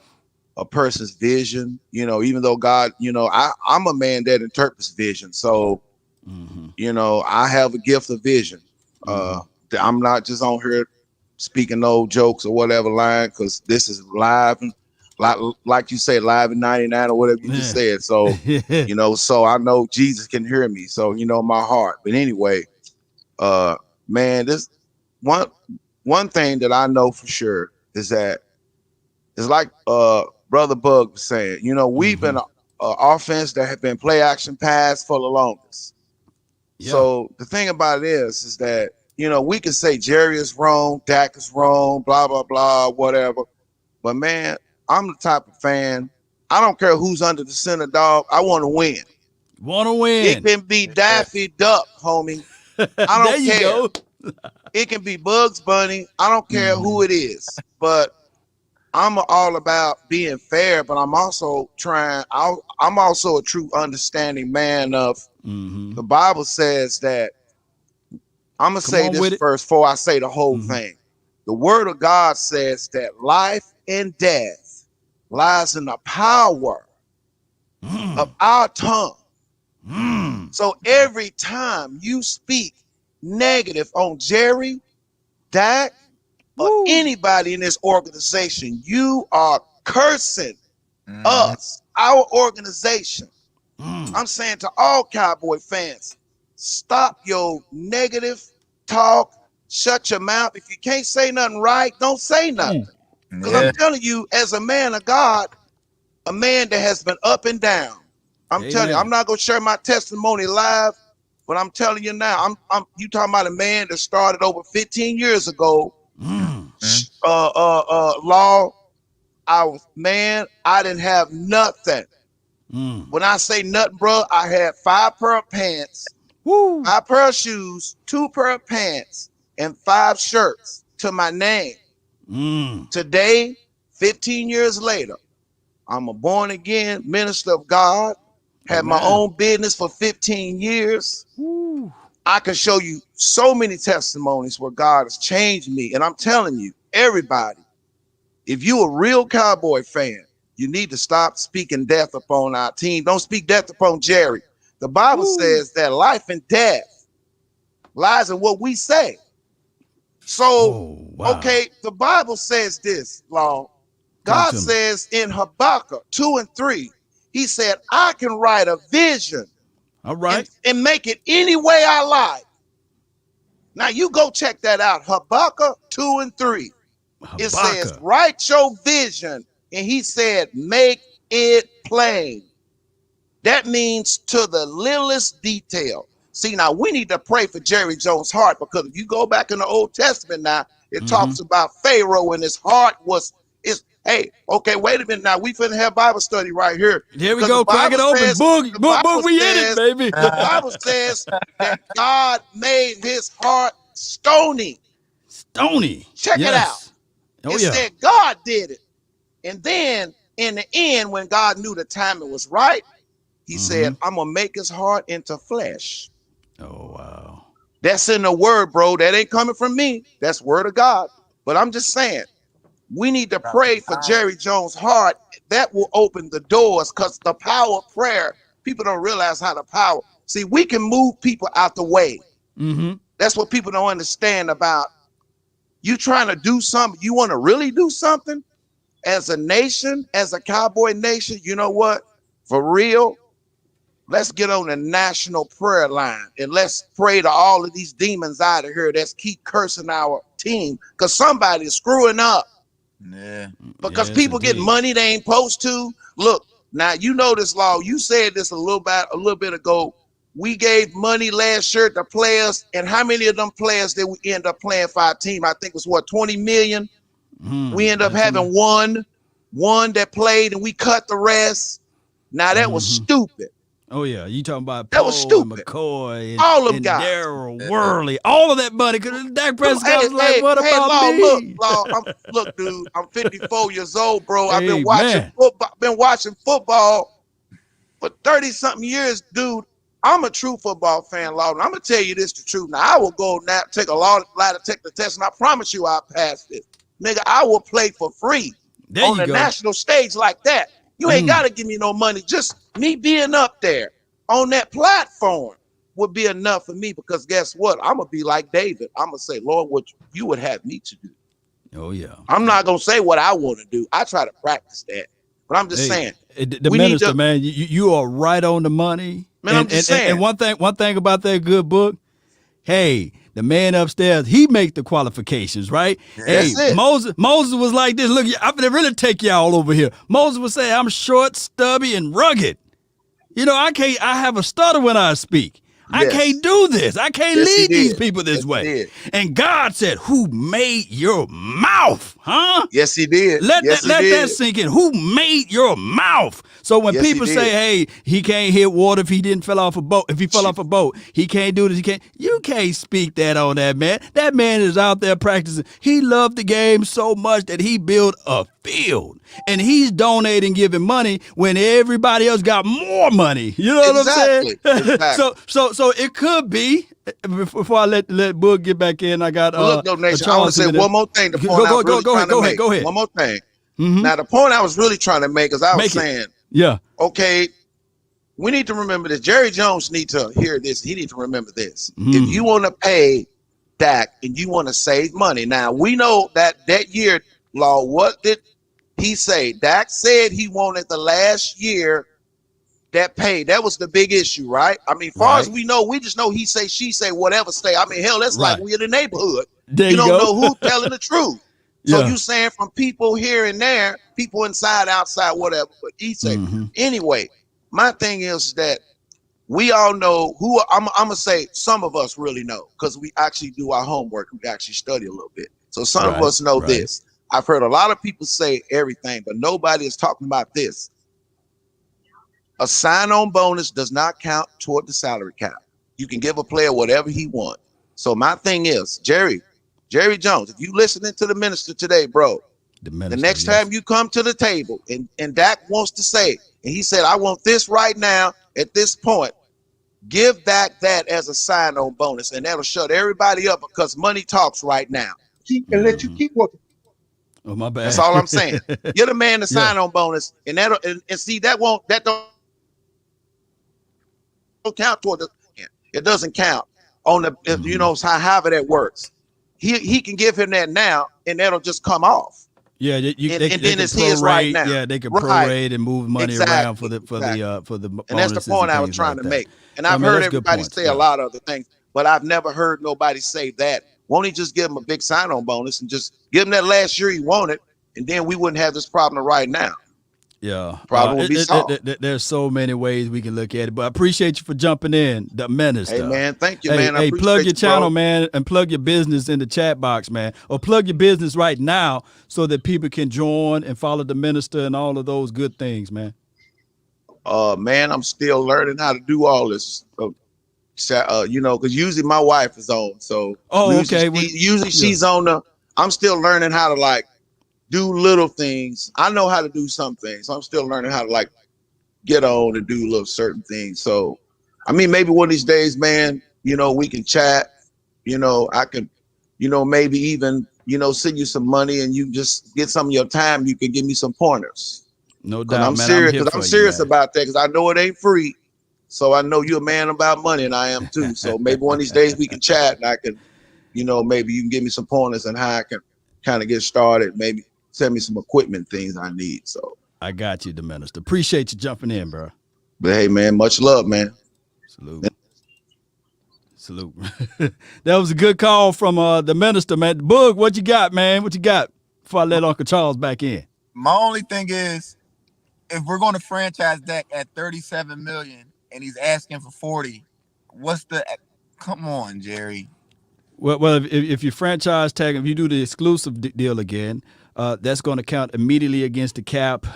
a person's vision, even though God, I'm a man that interprets vision. So, I have a gift of vision. I'm not just on here speaking no jokes or whatever line, because this is live and like you say, live in 99 or whatever you just said. So, so I know Jesus can hear me. So, my heart. But anyway, man, this one thing that I know for sure is that it's like Brother Bug was saying, we've been an offense that have been play action pass for the longest. Yeah. So the thing about it is that, we can say Jerry is wrong, Dak is wrong, blah, blah, blah, whatever. But man, I'm the type of fan, I don't care who's under the center, dog. I want to win. Want to win. It can be Daffy Duck, homie. I don't care. Go. It can be Bugs Bunny. I don't care who it is. But I'm all about being fair, but I'm also I'm also a true understanding man of the Bible says that I'm going to say this first before I say the whole thing. The word of God says that life and death lies in the power of our tongue. So every time you speak negative on Jerry, Dak, or anybody in this organization, you are cursing us, our organization. I'm saying to all Cowboy fans, stop your negative talk, shut your mouth. If you can't say nothing right, don't say nothing. Because I'm telling you, as a man of God, a man that has been up and down, I'm telling you, I'm not going to share my testimony live, but I'm telling you now, you talking about a man that started over 15 years ago. Law, I didn't have nothing. When I say nothing, bro, I had 5 pair of pants, 5 pair of shoes, 2 pair of pants, and 5 shirts to my name. Today, 15 years later, I'm a born again minister of God, had my own business for 15 years. I can show you so many testimonies where God has changed me. And I'm telling you, everybody, if you're a real Cowboy fan, you need to stop speaking death upon our team. Don't speak death upon Jerry. The Bible says that life and death lies in what we say. So, okay, the Bible says this, Law. God says in Habakkuk 2 and 3, he said, I can write a vision and make it any way I like. Now you go check that out. Habakkuk 2 and 3. It says, write your vision. And he said, make it plain. That means to the littlest detail. See, now we need to pray for Jerry Jones' heart, because if you go back in the Old Testament now, it talks about Pharaoh and his heart was, hey, okay, wait a minute now. We finna have Bible study right here. Here we go. Crack it open. Boog, we in it, baby. The Bible says that God made his heart stony. Stony. Check it out. It said God did it. And then in the end, when God knew the timing was right, he said, I'm going to make his heart into flesh. Oh, wow. That's in the word, bro. That ain't coming from me. That's word of God. But I'm just saying, we need to pray for Jerry Jones' heart. That will open the doors, because the power of prayer, people don't realize how the power. See, we can move people out the way. That's what people don't understand about. You trying to do something, you want to really do something, as a nation, as a Cowboy nation, you know what? For real, let's get on the national prayer line and let's pray to all of these demons out of here that's keep cursing our team because somebody is screwing up. Yeah. Because Yes, people get indeed. money they ain't supposed to. Look, now you know this, Law. You said this a little bit ago. We gave money last year to players, and how many of them players did we end up playing for our team? I think it was what, 20 million. We end up having one that played, and we cut the rest. Now that was stupid. Oh yeah, you talking about That was Poe and stupid. McCoy All them and guys. Darryl Worley, all of that money. Because Dak Prescott was like, "What Hey, about Law, me?" look, dude. I'm 54 years old, bro. I've been Hey, watching man. football. Been watching football for 30-something years, dude. I'm a true football fan, Law. And I'm gonna tell you this the truth. Now I will go now take a lie to take the test, and I promise you I'll pass this. Nigga, I will play for free There on you the go. national stage like that. You ain't gotta give me no money. Just me being up there on that platform would be enough for me because guess what? I'm gonna be like David. I'm gonna say, Lord, what you would have me to do. Oh yeah. I'm not gonna say what I want to do. I try to practice that, but I'm just saying. The we minister, need to, man, you are right on the money. Man, I'm just saying. And one thing about that good book, hey, the man upstairs, he make the qualifications, right? That's Hey, it. Moses was like this. Look, I'm gonna really take y'all over here. Moses would say, I'm short, stubby, and rugged. You know, I have a stutter when I speak. I Yes. can't do this. I can't Yes, he lead these did. people this Yes, he way. did. And God said, who made your mouth? Huh? Yes, he did. Let Yes, that sink in. Who made your mouth? So when Yes, he people did. say, hey, he can't hit water if he didn't fell off a boat. If he fell off a boat, he can't do this. You can't speak that on that man. That man is out there practicing. He loved the game so much that he built a field. And he's donating, giving money when everybody else got more money. You know what I'm saying? Exactly. So it could be. Before I let Boog get back in, I got Look, though, Nation, I want to say one more thing. The point I was really trying to make. Go ahead. One more thing. Mm-hmm. Now, the point I was really trying to make is I was saying, yeah, okay, we need to remember this. Jerry Jones needs to hear this. He needs to remember this. If you want to pay Dak and you want to save money, now we know that year, Law, what did he say? Dak said he wanted the last year that paid. That was the big issue, right? I mean, far as we know, we just know he say, she say, whatever say. I mean, hell, that's like we in the neighborhood. You don't know who telling the truth. So you saying from people here and there, people inside, outside, whatever. But he said, anyway, my thing is that we all know who I'm gonna say some of us really know because we actually do our homework. We actually study a little bit. So some of us know this. I've heard a lot of people say everything, but nobody is talking about this. A sign-on bonus does not count toward the salary cap. You can give a player whatever he wants. So my thing is, Jerry Jones, if you listening to the minister today, bro, the next time you come to the table and Dak wants to say, and he said, I want this right now at this point, give Dak that as a sign-on bonus, and that'll shut everybody up because money talks right now. And let you keep working. Oh, my bad. That's all I'm saying. You're the man the sign-on bonus, and that'll and see that don't count toward it doesn't count on the you know however that works. He can give him that now, and that'll just come off. Yeah, then it's his right now. Yeah, they can prorate and move money around for the and that's the point I was trying to make. And I've heard everybody say a lot of other things, but I've never heard nobody say that. Won't he just give him a big sign-on bonus and just give him that last year he wanted, and then we wouldn't have this problem right now. Yeah, problem would be solved. There's so many ways we can look at it, but I appreciate you for jumping in, the minister. Hey man, thank you, man. Hey, plug your channel, man, and plug your business in the chat box, man, or plug your business right now so that people can join and follow the minister and all of those good things, man. Man, I'm still learning how to do all this. You know, because usually my wife is on, so usually she's on the. I'm still learning how to like do little things. I know how to do some things. I'm still learning how to like get on and do little certain things. So, I mean, maybe one of these days, man, you know, we can chat. You know, I can, you know, maybe even, you know, send you some money and you just get some of your time. You can give me some pointers. No doubt, I'm serious because I'm serious about that because I know it ain't free. So I know you're a man about money and I am too. So maybe one of these days we can chat and I can, you know, maybe you can give me some pointers on how I can kind of get started. Maybe send me some equipment things I need. So I got you, the minister. Appreciate you jumping in, bro. But hey, man, much love, man. Salute. That was a good call from the minister, man. Boog, what you got, man? What you got before I let Uncle Charles back in? My only thing is, if we're going to franchise Dak at $37 million and he's asking for 40, what's the? Come on, Jerry. Well, if you franchise tag, if you do the exclusive deal again, that's going to count immediately against the cap.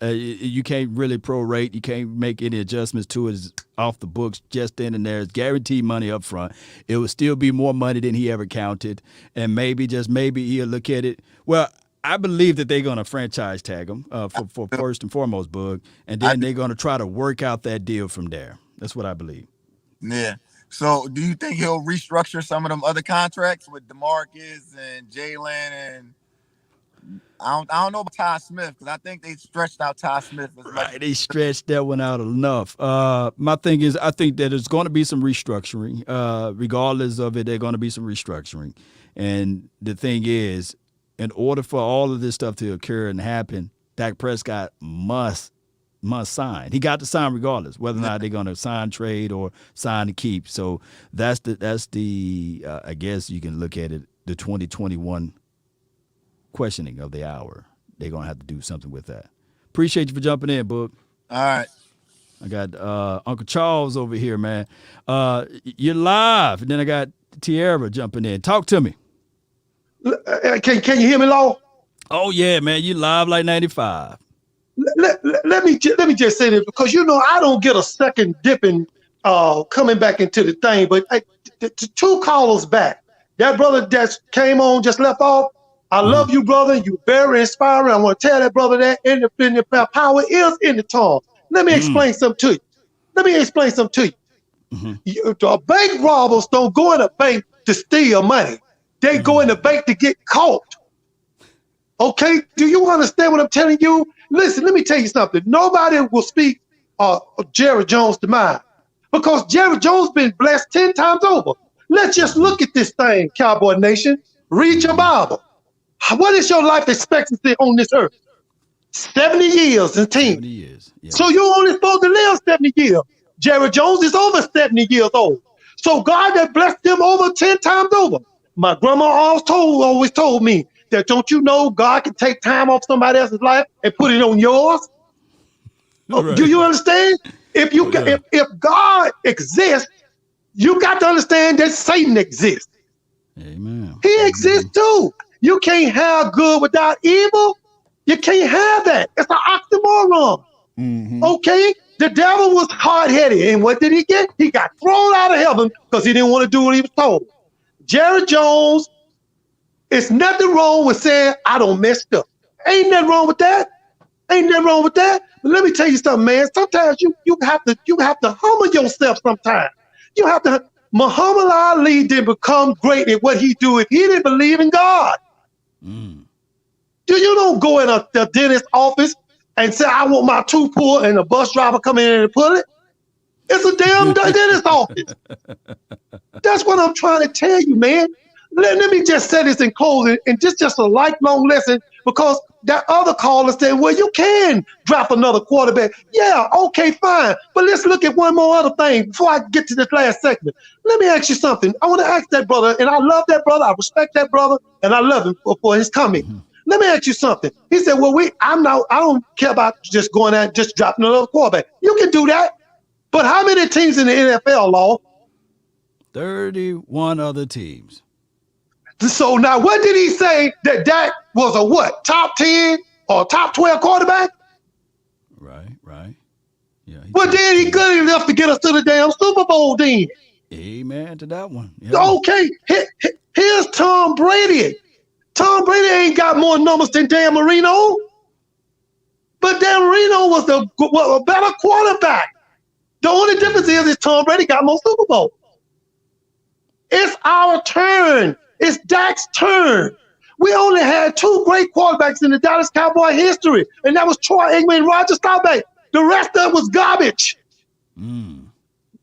You can't really prorate. You can't make any adjustments to it. It's off the books just then and there. It's guaranteed money up front. It will still be more money than he ever counted. And maybe, just maybe, he'll look at it. Well, I believe that they're going to franchise tag him for first and foremost, Bug. And then they're going to try to work out that deal from there. That's what I believe. Yeah. So do you think he'll restructure some of them other contracts with DeMarcus and Jalen and I don't know about Ty Smith because I think they stretched out Ty Smith as much. Right, they stretched that one out enough. My thing is, I think that there's going to be some restructuring. Regardless of it, there's going to be some restructuring. And the thing is, in order for all of this stuff to occur and happen, Dak Prescott must sign. He got to sign regardless, whether or not they're going to sign, trade, or sign to keep. So that's the I guess you can look at it, the 2021 questioning of the hour. They're going to have to do something with that. Appreciate you for jumping in, Boog. All right. I got Uncle Charles over here, man. You're live. And then I got Tierra jumping in. Talk to me. Can you hear me, Law? Oh, yeah, man. You live like 95. Let me just say this, because I don't get a second dipping coming back into the thing, but two callers back. That brother that came on just left off. I love you, brother. You very inspiring. I want to tell that brother that independent power is in the tongue. Let me explain something to you. The bank robbers don't go in a bank to steal money. They go in the bank to get caught. Okay? Do you understand what I'm telling you? Listen, let me tell you something. Nobody will speak Jerry Jones to mind because Jerry Jones been blessed 10 times over. Let's just look at this thing, Cowboy Nation. Read your Bible. What is your life expectancy on this earth? 70 years in team. 70 years. Yeah. So you're only supposed to live 70 years. Jerry Jones is over 70 years old. So God that blessed him over 10 times over. My grandma always told me that, don't you know God can take time off somebody else's life and put it on yours? Right. Do you understand? If God exists, you got to understand that Satan exists. Amen. He exists too. You can't have good without evil. You can't have that. It's an oxymoron. Mm-hmm. Okay? The devil was hard-headed, and what did he get? He got thrown out of heaven because he didn't want to do what he was told. Jerry Jones, it's nothing wrong with saying, I don't messed up. Ain't nothing wrong with that. But let me tell you something, man. Sometimes you have to humble yourself sometimes. You have to. Muhammad Ali didn't become great at what he do if he didn't believe in God. You don't go in the dentist office and say, I want my tooth pulled, and the bus driver come in and pull it. It's a damn dentist office. That's what I'm trying to tell you, man. Let me just say this in closing, and just a lifelong lesson, because that other caller said, well, you can draft another quarterback. Yeah, okay, fine. But let's look at one more other thing before I get to this last segment. Let me ask you something. I want to ask that brother, and I love that brother. I respect that brother, and I love him for his comment. Let me ask you something. He said, well, I don't care about just going out and just dropping another quarterback. You can do that. But how many teams in the NFL, Law? 31 other teams. So now what did he say that Dak was a what? Top 10 or top 12 quarterback? Right. Yeah. Well, then he good enough to get us to the damn Super Bowl then. Amen to that one. Yeah. Okay, here's Tom Brady. Tom Brady ain't got more numbers than Dan Marino. But Dan Marino was a better quarterback. The only difference is Tom Brady got more Super Bowl. It's our turn. It's Dak's turn. We only had two great quarterbacks in the Dallas Cowboy history, and that was Troy Aikman and Roger Staubach. The rest of it was garbage.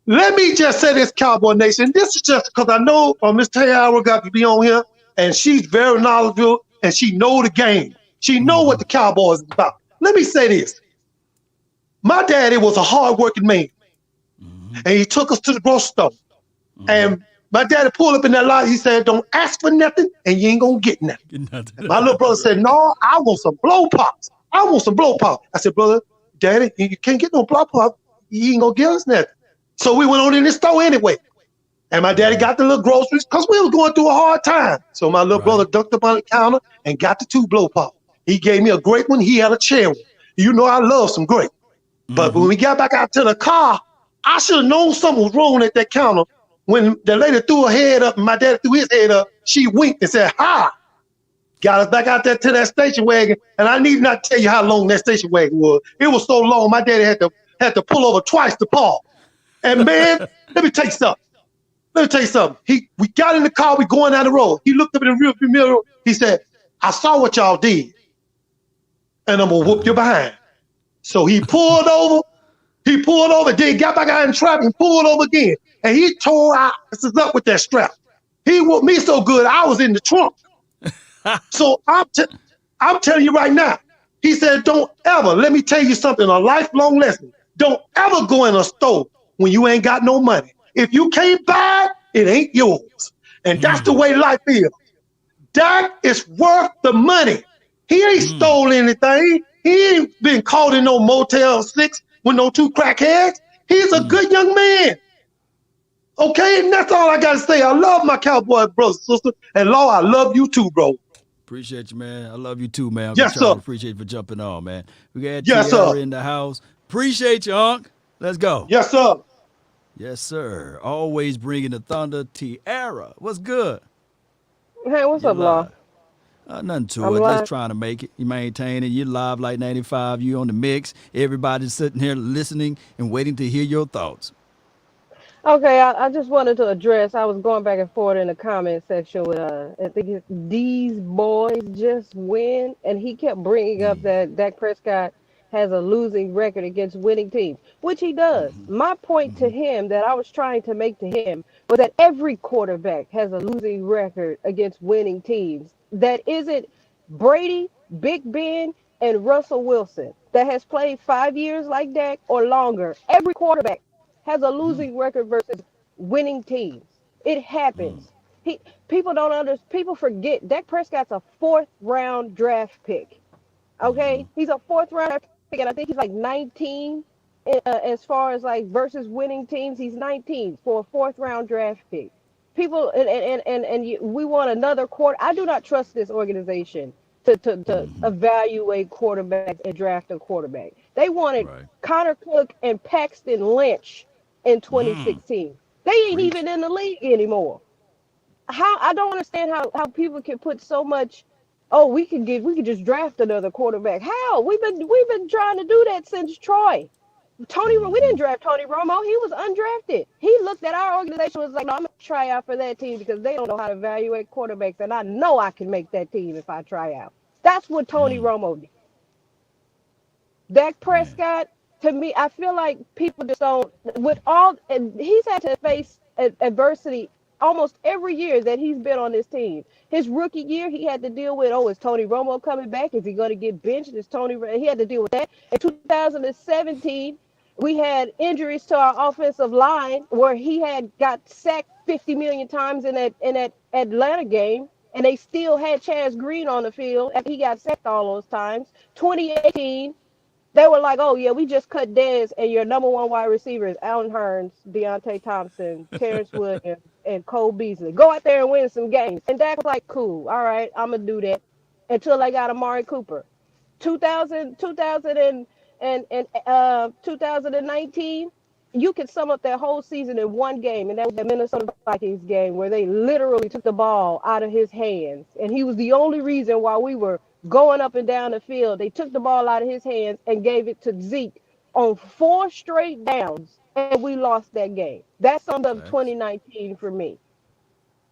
Let me just say this, Cowboy Nation. This is just because I know Miss Tayara got to be on here, and she's very knowledgeable, and she know the game. She know what the Cowboys is about. Let me say this. My daddy was a hardworking man, and he took us to the grocery store. And my daddy pulled up in that lot. He said, "Don't ask for nothing, and you ain't gonna get nothing." And my little brother said, "No, I want some blow pops. I want some blow pops." I said, "Brother, Daddy, you can't get no blow pop. You ain't gonna give us nothing." So we went on in the store anyway. And my daddy got the little groceries because we was going through a hard time. So my little brother ducked up on the counter and got the 2 blow pops. He gave me a grape one. He had a cherry one. You know I love some grape. But when we got back out to the car, I should have known something was wrong at that counter. When the lady threw her head up and my daddy threw his head up, she winked and said, "Ha!" Got us back out there to that station wagon. And I need not tell you how long that station wagon was. It was so long, my daddy had to pull over twice to park. And man, let me tell you something. We got in the car, we going down the road. He looked up in the rearview mirror. He said, "I saw what y'all did, and I'm gonna whoop your behind." So he pulled over, then got back out in traffic and pulled over again. And he tore our asses up with that strap. He whooped me so good, I was in the trunk. So I'm telling you right now, he said, "Don't ever," let me tell you something, a lifelong lesson. Don't ever go in a store when you ain't got no money. If you can't buy it, it ain't yours. And that's the way life is. Dak is worth the money. He ain't stole anything. He ain't been caught in no Motel 6 with no 2 crackheads. He's a good young man. Okay? And that's all I got to say. I love my Cowboy brothers and sisters. And Law, I love you too, bro. Appreciate you, man. I love you too, man. Uncle Yes, Charles, sir. appreciate you for jumping on, man. We got Yes, Tiara sir. in the house. Appreciate you, Unc. Let's go. Yes, sir. Yes, sir. Always bringing the thunder. Tiara, what's good? Hey, what's You're up, Law? live. Nothing to I'm it. live. Let's try to make it. You maintaining. You live like 95. You on the mix. Everybody's sitting here listening and waiting to hear your thoughts. Okay, I just wanted to address. I was going back and forth in the comment section with I think it's these boys just win, and he kept bringing up that Dak Prescott has a losing record against winning teams, which he does. My point to him that I was trying to make to him was that every quarterback has a losing record against winning teams. That isn't Brady, Big Ben, and Russell Wilson that has played 5 years like Dak or longer. Every quarterback has a losing record versus winning teams. It happens. He People don't understand. People forget Dak Prescott's a 4th round draft pick. Okay, he's a 4th round draft pick, and I think he's like 19 as far as like versus winning teams. He's 19 for a 4th round draft pick. People we want another quarter. I do not trust this organization to evaluate quarterbacks and draft a quarterback. They wanted Right. Connor Cook and Paxton Lynch in 2016. They ain't Preach. even in the league anymore. How I don't understand how people can put so much. Oh, we could just draft another quarterback. How we've been trying to do that since Troy. We didn't draft Tony Romo. He was undrafted. He looked at our organization and was like, "No, I'm gonna try out for that team because they don't know how to evaluate quarterbacks, and I know I can make that team if I try out." That's what Tony Romo did. Dak Man. Prescott, to me, I feel like people just don't. With all, and he's had to face adversity almost every year that he's been on this team. His rookie year, he had to deal with, oh, is Tony Romo coming back? Is he going to get benched? Is Tony? He had to deal with that. In 2017, we had injuries to our offensive line where he had got sacked 50 million times in that Atlanta game. And they still had Chaz Green on the field after he got sacked all those times. 2018, they were like, "Oh yeah, we just cut Dez, and your number one wide receiver is Allen Hurns, Deontay Thompson, Terrence Williams, and Cole Beasley. Go out there and win some games." And Dak was like, "Cool, all right, I'm gonna do that." Until they got Amari Cooper. 2019, you could sum up that whole season in one game, and that was the Minnesota Vikings game where they literally took the ball out of his hands, and he was the only reason why we were going up and down the field. They took the ball out of his hands and gave it to Zeke on 4 straight downs, and we lost that game. That summed up Facts. 2019 for me.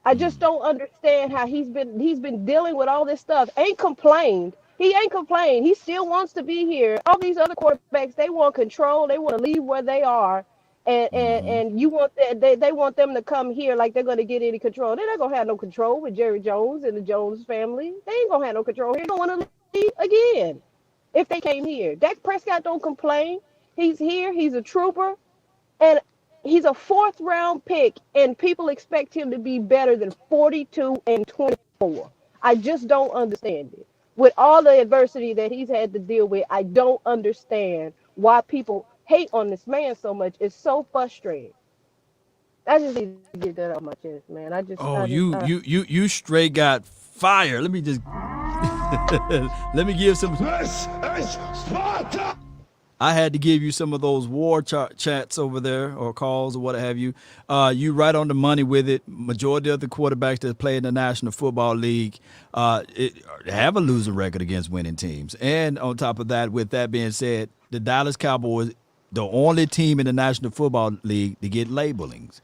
I just don't understand how he's been dealing with all this stuff. Ain't complained. He ain't complained. He still wants to be here. All these other quarterbacks, they want control. They want to leave where they are, and you want they want them to come here like they're going to get any control. They're not going to have no control with Jerry Jones and the Jones family. They ain't going to have no control here. They don't want to again if they came here. Dak Prescott don't complain. He's here. He's a trooper. And he's a fourth round pick, and people expect him to be better than 42 and 24. I just don't understand it. With all the adversity that he's had to deal with, I don't understand why people hate on this man so much. It's so frustrating. I just need to get that off my chest, man. Oh, you straight got fire. Let me just let me give some. This is Sparta! I had to give you some of those war chats over there or calls or what have you. You right on the money with it. Majority of the quarterbacks that play in the National Football League have a losing record against winning teams. And on top of that, with that being said, the Dallas Cowboys, the only team in the National Football League to get labels.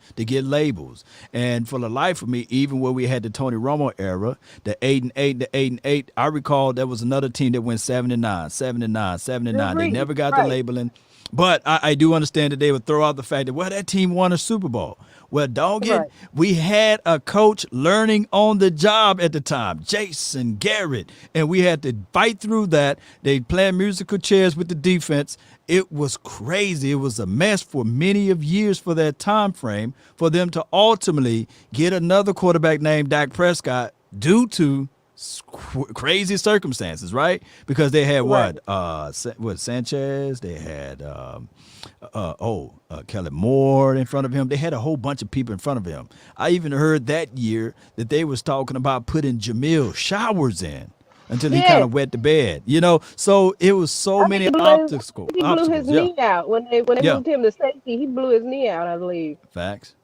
And for the life of me, even when we had the Tony Romo era, the 8-8, I recall there was another team that went 7-9. They never got the labeling. But I do understand that they would throw out the fact that, well, that team won a Super Bowl. Well, we had a coach learning on the job at the time, Jason Garrett, and we had to fight through that. They playing musical chairs with the defense. It was crazy. It was a mess for many of years for that time frame for them to ultimately get another quarterback named Dak Prescott due to crazy circumstances, right? Because they had Sanchez, they had Kellen Moore in front of him. They had a whole bunch of people in front of him. I even heard that year that they was talking about putting Jamil Showers in until he kind of wet the bed, So it was many obstacles. He blew his knee out when they moved him to safety. He blew his knee out, I believe. Facts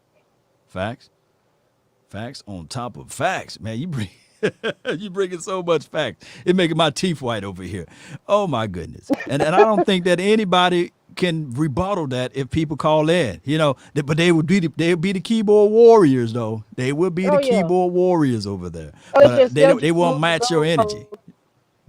on top of facts, man. You bringing so much facts. It making my teeth white over here. Oh my goodness. And I don't think that anybody can rebuttal that if people call in, but they would be the keyboard warriors though. They will be the keyboard warriors over there. They won't match your energy.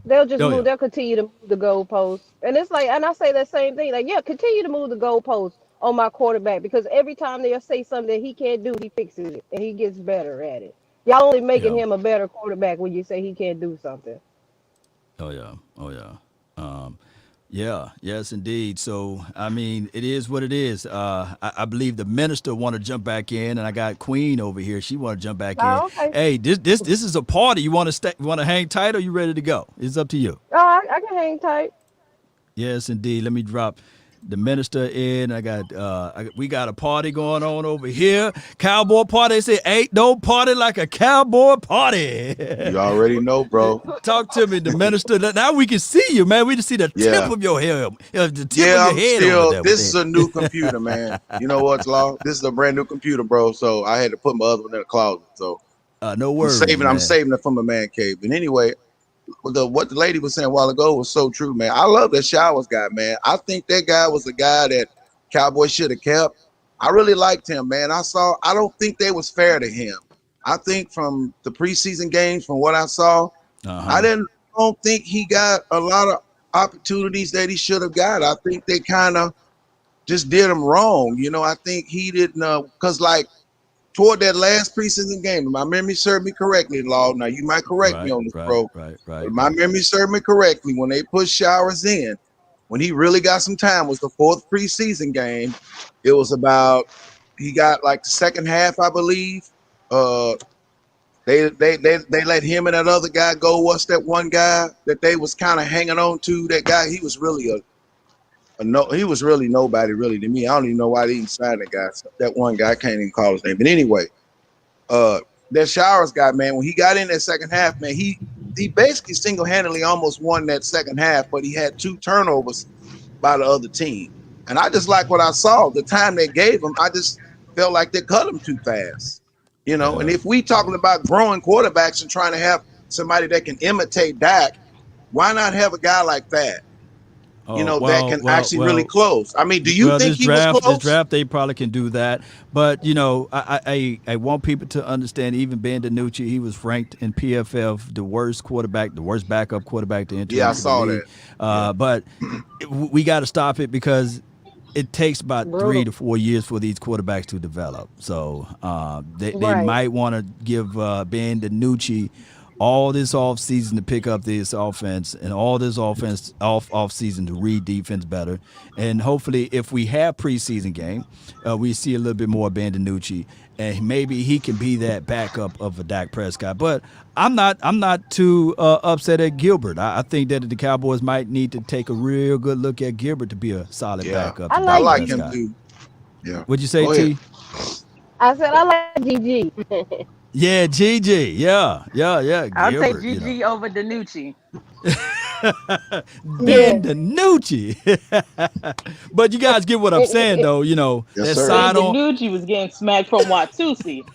They'll just move. They'll continue to move the goalposts. And it's like, and I say that same thing. Like, continue to move the goalposts on my quarterback, because every time they'll say something that he can't do, he fixes it and he gets better at it. Y'all only making him a better quarterback when you say he can't do something. Oh yeah. Yes, indeed. So, I mean, it is what it is. I believe the minister want to jump back in, and I got Queen over here. She want to jump back in. Okay. Hey, this is a party. You want to stay? You want to hang tight, or you ready to go? It's up to you. Oh, I can hang tight. Yes, indeed. Let me drop the minister in. We got a party going on over here. Cowboy party. They say ain't no party like a cowboy party. You already know, bro. Talk to me, the minister. Now we can see you, man. We can see the tip of your hair. The tip of your head over there. This is a new computer, man. You know what's Law? This is a brand new computer, bro. So I had to put my other one in the closet. So no worries. I'm saving it from a man cave. But anyway, what the lady was saying a while ago was so true, man. I love that Showers guy, man. I think that guy was a guy that Cowboys should have kept. I really liked him, man. I don't think they was fair to him. I think from the preseason games, from what I saw, I don't think he got a lot of opportunities that he should have got. I think they kind of just did him wrong. I think he didn't, because toward that last preseason game, my memory served me correctly, Law. Now you might correct me on this, bro. Right. My memory served me correctly. When they put Showers in, when he really got some time, was the fourth preseason game. It was about, he got the second half, I believe. They let him and that other guy go. What's that one guy that they was kind of hanging on to? That guy, he was really he was really nobody really to me. I don't even know why they even signed that guy. That one guy, I can't even call his name. But anyway, that Showers guy, man, when he got in that second half, man, he basically single-handedly almost won that second half, but he had 2 turnovers by the other team. And I just like what I saw. The time they gave him, I just felt like they cut him too fast. And if we talking about growing quarterbacks and trying to have somebody that can imitate Dak, why not have a guy like that? That can actually really close. I mean, do you think he was close? This draft, they probably can do that. But, I want people to understand, even Ben DiNucci, he was ranked in PFF the worst backup quarterback to enter. Yeah, I saw that. But we got to stop it because it takes about 3 to 4 years for these quarterbacks to develop. So they might want to give Ben DiNucci all this off season to pick up this offense and all this offense off season to read defense better. And hopefully, if we have preseason game, we see a little bit more Bandanucci, and maybe he can be that backup of a Dak Prescott. But I'm not too upset at Gilbert. I think that the Cowboys might need to take a real good look at Gilbert to be a solid Yeah, backup I to I Dak like like him Prescott. Gigi. too. Yeah, What'd you say, go ahead. T? I said I like Gigi. Yeah, GG. Yeah, yeah, yeah. I'll take Gilbert, GG over Danucci. Ben Yeah. DiNucci. But you guys get what I'm saying, though. Yes, That sir. Ben side on DiNucci was getting smacked from Watusi.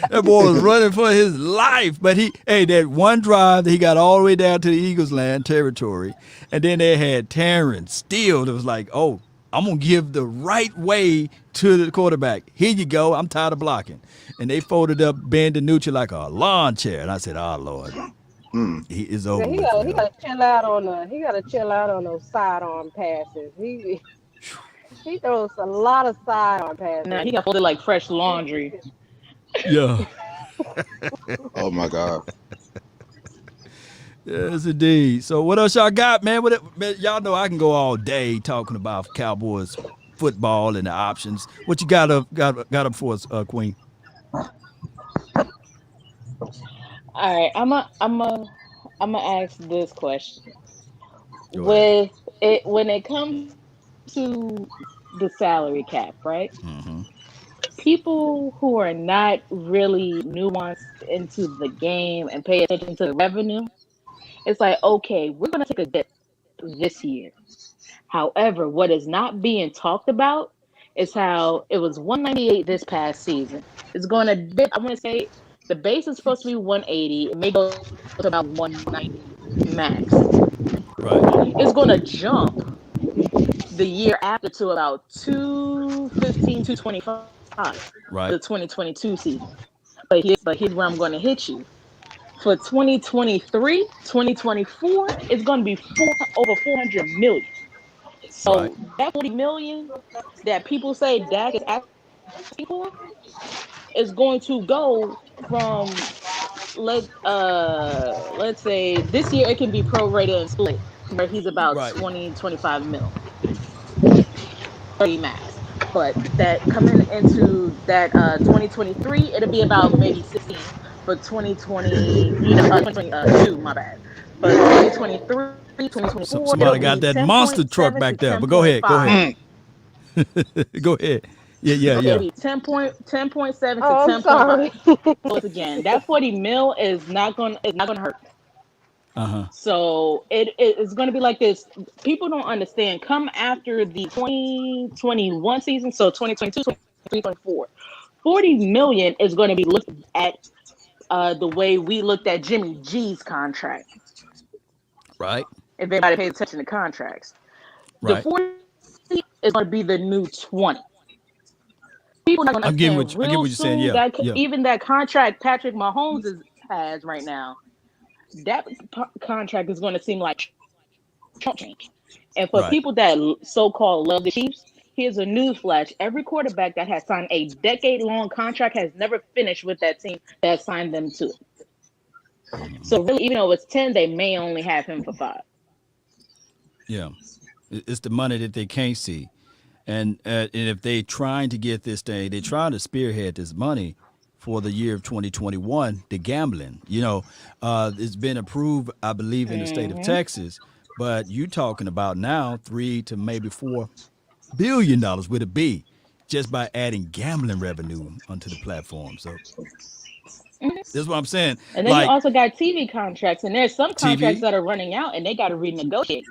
that boy was running for his life. But that one drive that he got all the way down to the Eagles land territory, and then they had Terrence Steele that was like, "Oh, I'm gonna give the right way to the quarterback. Here you go. I'm tired of blocking." And they folded up Ben DiNucci like a lawn chair. And I said, "Oh Lord, Hmm. he is Yeah, over he with for got he him." got to chill out on the he got to chill out on those sidearm passes. He throws a lot of sidearm Now he passes. got folded like fresh laundry. Yeah. Oh my God. Yes, indeed. So, what else y'all got, man? Man, y'all know I can go all day talking about Cowboys football and the options. What you got up for us, Queen? All right, I'm gonna ask this question. Go ahead. With it when it comes to the salary cap, right? Mm-hmm. People who are not really nuanced into the game and pay attention to the revenue, it's like, okay, we're gonna take a dip this year. However, what is not being talked about is how it was 198 this past season. It's going to dip. I want to say the base is supposed to be 180. It may go to about 190 max. Right. It's going to jump the year after to about 215, 225 for Right. the 2022 season. But here's where I'm going to hit you. For 2023, 2024, it's going to be over 400 million. Right. So that 40 million that people say Dak is asking for is going to go from let's say this year it can be prorated and split to where he's about Right. 20-25 mil, 30 max. But that coming into that 2023, it'll be about maybe 16 for 2020, 2022, my bad. For 2023, it'll Somebody got be that monster truck 10.7 to back there. But go ahead. Go 10.5. ahead. Hmm. Go ahead. Yeah. Yeah. Okay, Yeah. it'll be 10.7 to Oh, I'm 10.5. sorry. So once again, that 40 mil is not gonna hurt. Uh huh. So it's gonna be like this. People don't understand. Come after the 2021 season, so 2022, 23, 24, 40 million is going to be looked at the way we looked at Jimmy G's contract. Right. If anybody pays attention to contracts, the Right. 40 is going to be the new 20. People not going to I'm getting what understand I get real what you're saying. soon Yeah. that Yeah. even that contract Patrick Mahomes has right now, that contract is going to seem like chump change. And for Right. people that so-called love the Chiefs, here's a news flash: every quarterback that has signed a decade-long contract has never finished with that team that signed them to it. Mm-hmm. So really, even though it's 10, they may only have him for 5. Yeah. It's the money that they can't see. And if they trying to get this thing, they're trying to spearhead this money for the year of 2021, the gambling. It's been approved, I believe, in the state of Hmm. Texas, but you talking about now 3 to maybe $4 billion with a B, just by adding gambling revenue onto the platform. So this is what I'm saying. And then you Like also got TV contracts, and there's some contracts TV, that are running out, and they got to renegotiate.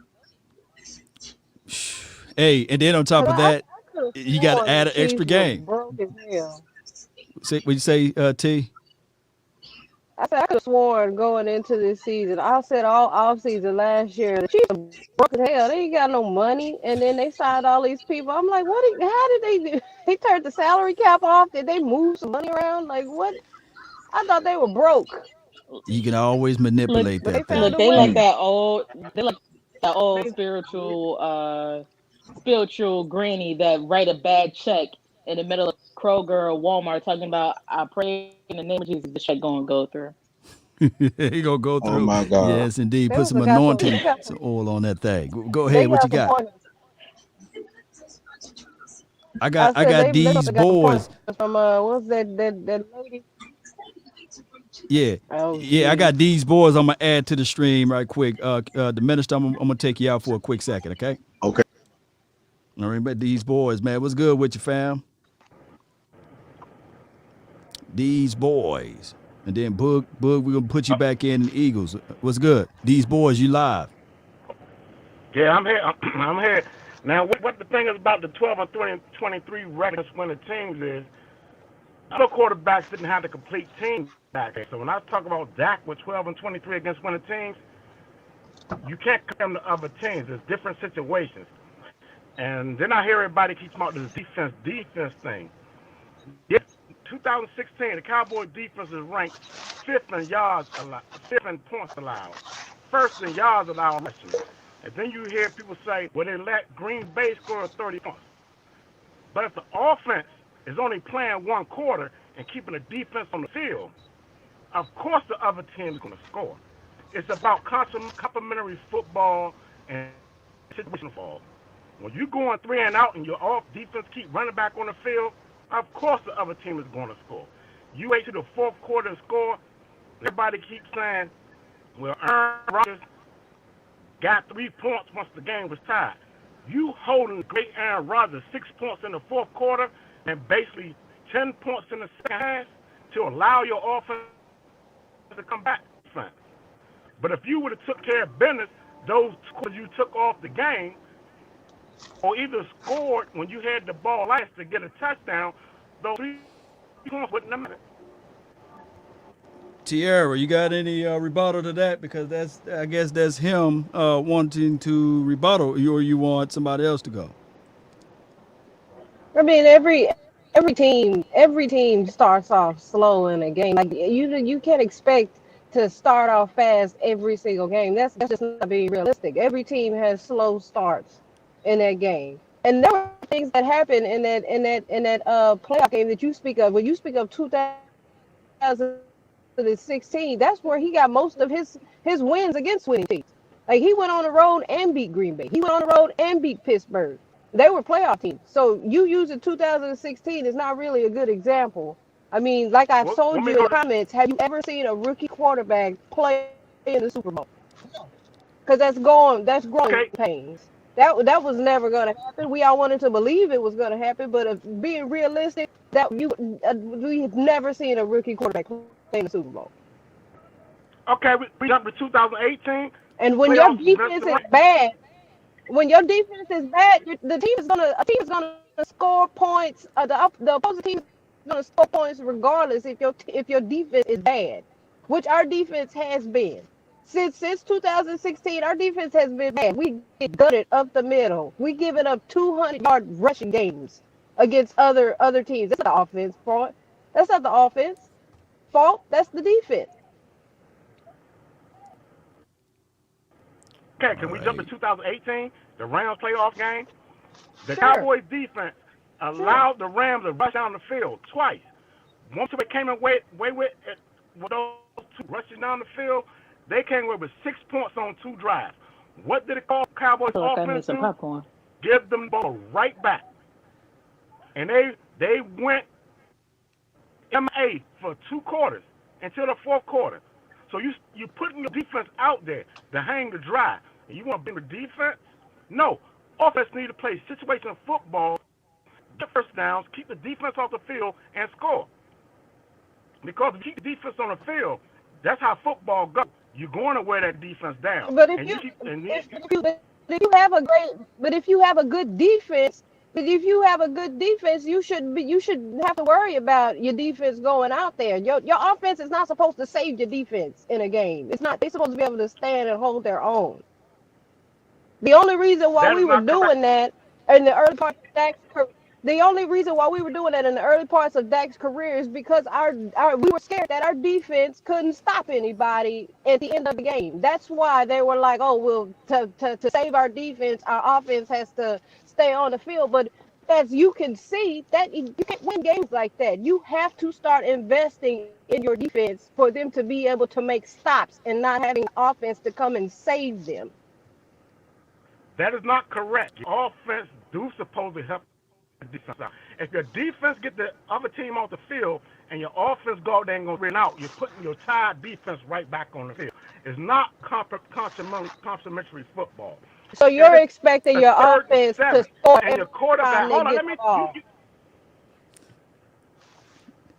hey, and then on top Cause of I that, could have you got to sworn the add an extra Chiefs was game. broke as hell. Say what you say, T? I said I could have sworn going into this season. I said all off season last year the Chiefs are broke as hell. They ain't got no money, and then they signed all these people. I'm like, what? How did they do? They turned the salary cap off. Did they move some money around? Like what? I thought they were broke, You can always Look, manipulate but they that thing. found look, a they like Hmm. way. that old, they like that old They, spiritual granny that write a bad check in the middle of Kroger or Walmart talking about, I pray in the name of Jesus, the check going to go through. He gonna go Oh through. my God. Yes, indeed. They Put also some got some. anointing, some oil on that thing. Go They ahead. What you got some got? pointers. I got I I said got they these also got some pointers boys. from what's that lady? Yeah. Oh Yeah, I geez. got these boys. I'm gonna add to the stream right quick. The minister, I'm gonna take you out for a quick second, okay? Okay. All right, but these boys, man, what's good with you, fam? These boys, and then Boog, we're gonna put you back in the Eagles. What's good? These boys, you live? Yeah, I'm here. I'm here. Now, what the thing is about the 12 and 20, 23 records winning teams is, other quarterbacks didn't have the complete team back there. So when I talk about Dak with 12 and 23 against winning teams, you can't compare them to other teams. There's different situations. And then I hear everybody keep talking about this defense thing. Yes, 2016, the Cowboy defense is ranked fifth in yards allowed, fifth in points allowed, first in yards allowed rushing. And then you hear people say, well, they let Green Bay score 30 points. But if the offense is only playing one quarter and keeping the defense on the field, of course the other team is going to score. It's about complementary football and situational football. When you're going three and out and your off defense keep running back on the field, of course the other team is going to score. You wait to the fourth quarter and score. Everybody keeps saying, well, Aaron Rodgers got 3 points once the game was tied. You holding great Aaron Rodgers 6 points in the fourth quarter and basically 10 points in the second half to allow your offense to come back. But if you would have took care of business, those quarters you took off the game, or either scored when you had the ball last to get a touchdown, those 3 points wouldn't have mattered. Tierra, you got any rebuttal to that? Because I guess that's him wanting to rebuttal, or you want somebody else to go. I mean, every team starts off slow in a game. Like you can't expect to start off fast every single game. That's just not being realistic. Every team has slow starts in that game, and there were things that happened in that playoff game that you speak of. When you speak of 2016, that's where he got most of his wins against winning teams. Like he went on the road and beat Green Bay. He went on the road and beat Pittsburgh. They were playoff teams. So you using 2016 is not really a good example. I mean, like I Well, told let me you in go the to, comments, have you ever seen a rookie quarterback play in the Super Bowl? Because that's growing okay, pains. That was never going to happen. We all wanted to believe it was going to happen, but if being realistic, that we have never seen a rookie quarterback play in the Super Bowl. okay, we jumped to 2018 And when your playoffs against defense the is Rams. bad, when your defense is bad, the team is gonna a team is gonna score points. The opposing team is gonna score points regardless if your defense is bad, which our defense has been since 2016. Our defense has been bad. We get gutted up the middle. We giving up 200-yard rushing games against other teams. That's not the offense fault. That's not the offense fault. That's the defense. Okay, All can we jump to right. 2018, the Rams playoff game? The Sure, Cowboys defense sure. allowed the Rams to rush down the field twice. Once they came away with those two rushing down the field, they came away with 6 points on 2 drives. What did the I Cowboys feel like I offense missed some do? popcorn. Give them the ball right back. And they went MA for 2 quarters until the fourth quarter. So you putting your defense out there to hang the drive. And you want to bring the defense? No. Offense need to play situational football, get first downs, keep the defense off the field, and score. Because if you keep the defense on the field, that's how football goes. You're going to wear that defense down. But if And you you keep and if you if you have a great but if you have a good defense, you should have to worry about your defense going out there. Your offense is not supposed to save your defense in a game. It's not. They're supposed to be able to stand and hold their own. The only reason why that we is were not correct. doing that in the early part of the only reason why we were doing that in the early parts of Dak's career is because we were scared that our defense couldn't stop anybody at the end of the game. That's why they were like, oh, well, to save our defense, our offense has to stay on the field. But as you can see, that you can't win games like that. You have to start investing in your defense for them to be able to make stops and not having offense to come and save them. That is not correct. Your offense do supposed to help the defense out. If your defense get the other team off the field and your offense go out there and go win out, you're putting your tired defense right back on the field. It's not complimentary football. So you're expecting your offense to score and your quarterback. Hold on, let me.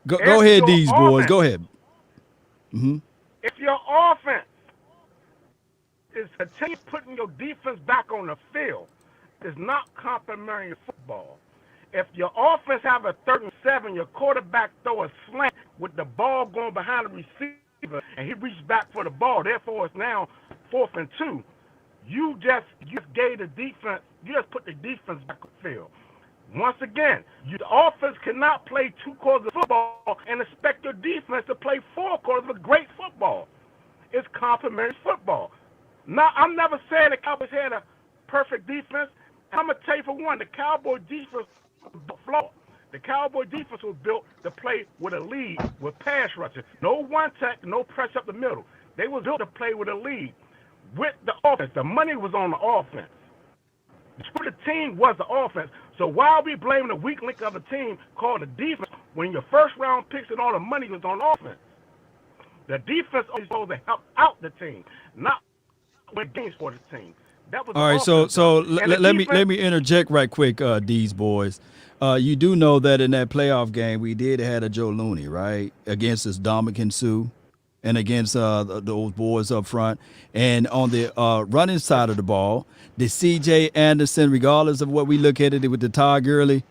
Go ahead, these boys. Go ahead. Mm-hmm. If your offense is continue putting your defense back on the field, it's not complimentary football. If your offense have a 3rd and 7, your quarterback throw a slant with the ball going behind the receiver, and he reached back for the ball. Therefore, it's now 4th and 2. You just gave the defense. You just put the defense back on the field. Once again, the offense cannot play 2 quarters of football and expect your defense to play 4 quarters of great football. It's complimentary football. Now, I'm never saying the Cowboys had a perfect defense. I'm going to tell you for one, the Cowboy defense was flawed. The Cowboy defense was built to play with a lead, with pass rushing. No one-tech, no press up the middle. They was built to play with a lead. With the offense, the money was on the offense. The team was the offense. So why are we blaming the weak link of the team called the defense when your first-round picks and all the money was on offense? The defense is supposed to help out the team, not win games for the team. That was all right. So let me interject right quick, these boys. You do know that in that playoff game we did had a Joe Looney, right, against this Dominican Sue, and against those boys up front, and on the running side of the ball, the C.J. Anderson, regardless of what we look at it with the Todd Gurley,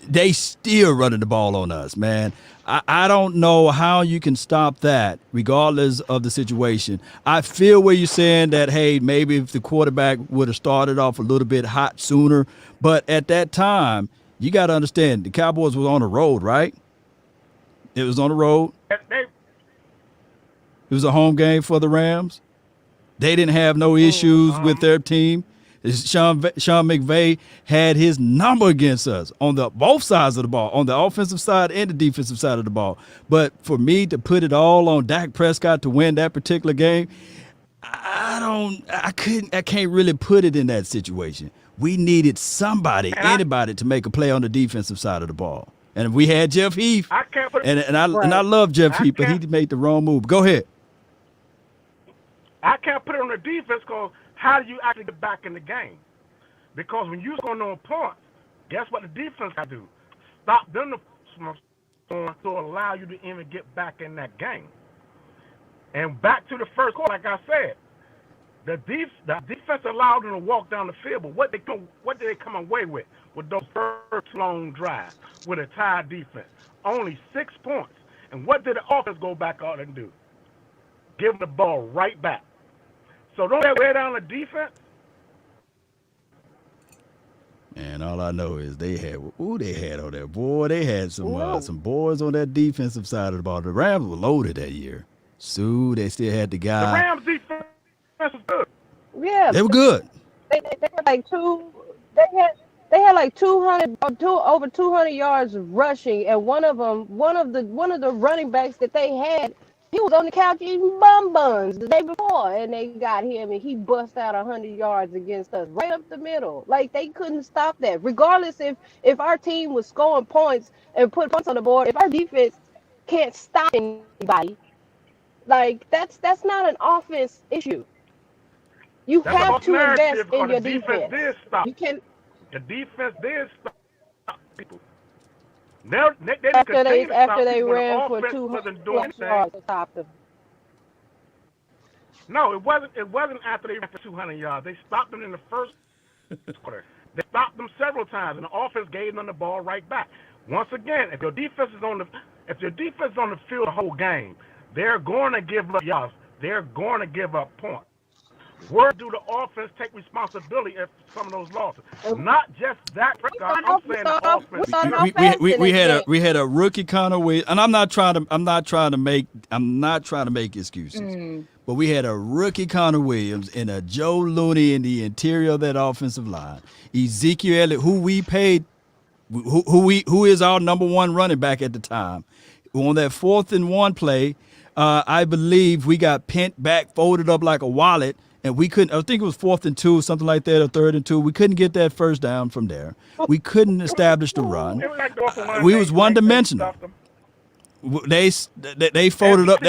they still running the ball on us, man. I don't know how you can stop that, regardless of the situation. I feel where you're saying that, hey, maybe if the quarterback would have started off a little bit hot sooner, but at that time, you got to understand, the Cowboys was on the road, right? It was on the road. It was a home game for the Rams. They didn't have no issues with their team. Sean McVay had his number against us on both sides of the ball, on the offensive side and the defensive side of the ball. But for me to put it all on Dak Prescott to win that particular game, I can't really put it in that situation. We needed anybody to make a play on the defensive side of the ball. And if we had Jeff Heath, and I love Jeff Heath, but he made the wrong move. Go ahead. I can't put it on the defense because how do you actually get back in the game? Because when you score no points, guess what the defense got to do? Stop them to allow you to even get back in that game. And back to the first quarter, like I said, the defense allowed them to walk down the field, but what did they come away with those first long drives with a tied defense? Only 6 points. And what did the offense go back out and do? Give them the ball right back. So don't wear down the defense. Man, all I know is they had on there. Boy, they had some boys on that defensive side of the ball. The Rams were loaded that year. Sue, they still had the guy. The Rams defense was good. Yeah, they were good. They had like they had like 200 over 200 yards rushing, and one of the running backs that they had, he was on the couch eating buns the day before, and they got him, and he bust out 100 yards against us right up the middle. Like, they couldn't stop that. Regardless if our team was scoring points and put points on the board, if our defense can't stop anybody, like that's not an offense issue. You have to invest in your defense. You can. The defense did stop people. After they ran for 200 yards to stop them. No, it wasn't after they ran for 200 yards. They stopped them in the first quarter. They stopped them several times, and the offense gave them the ball right back. Once again, if your defense is on the field the whole game, they're going to give up yards. They're going to give up points. Where do the offense take responsibility for some of those losses? Not just that. I'm saying the offense. We had a rookie Conway, and I'm not trying to make excuses, but we had a rookie Connor Williams and a Joe Looney in the interior of that offensive line. Ezekiel Elliott, who we paid, who is our number one running back at the time. On that 4th and 1 play, I believe we got pent back, folded up like a wallet, and we couldn't. I think it was 4th and 2, something like that, or 3rd and 2. We couldn't get that first down from there. We couldn't establish the run. It was like the offensive line. We was one dimensional. They folded up.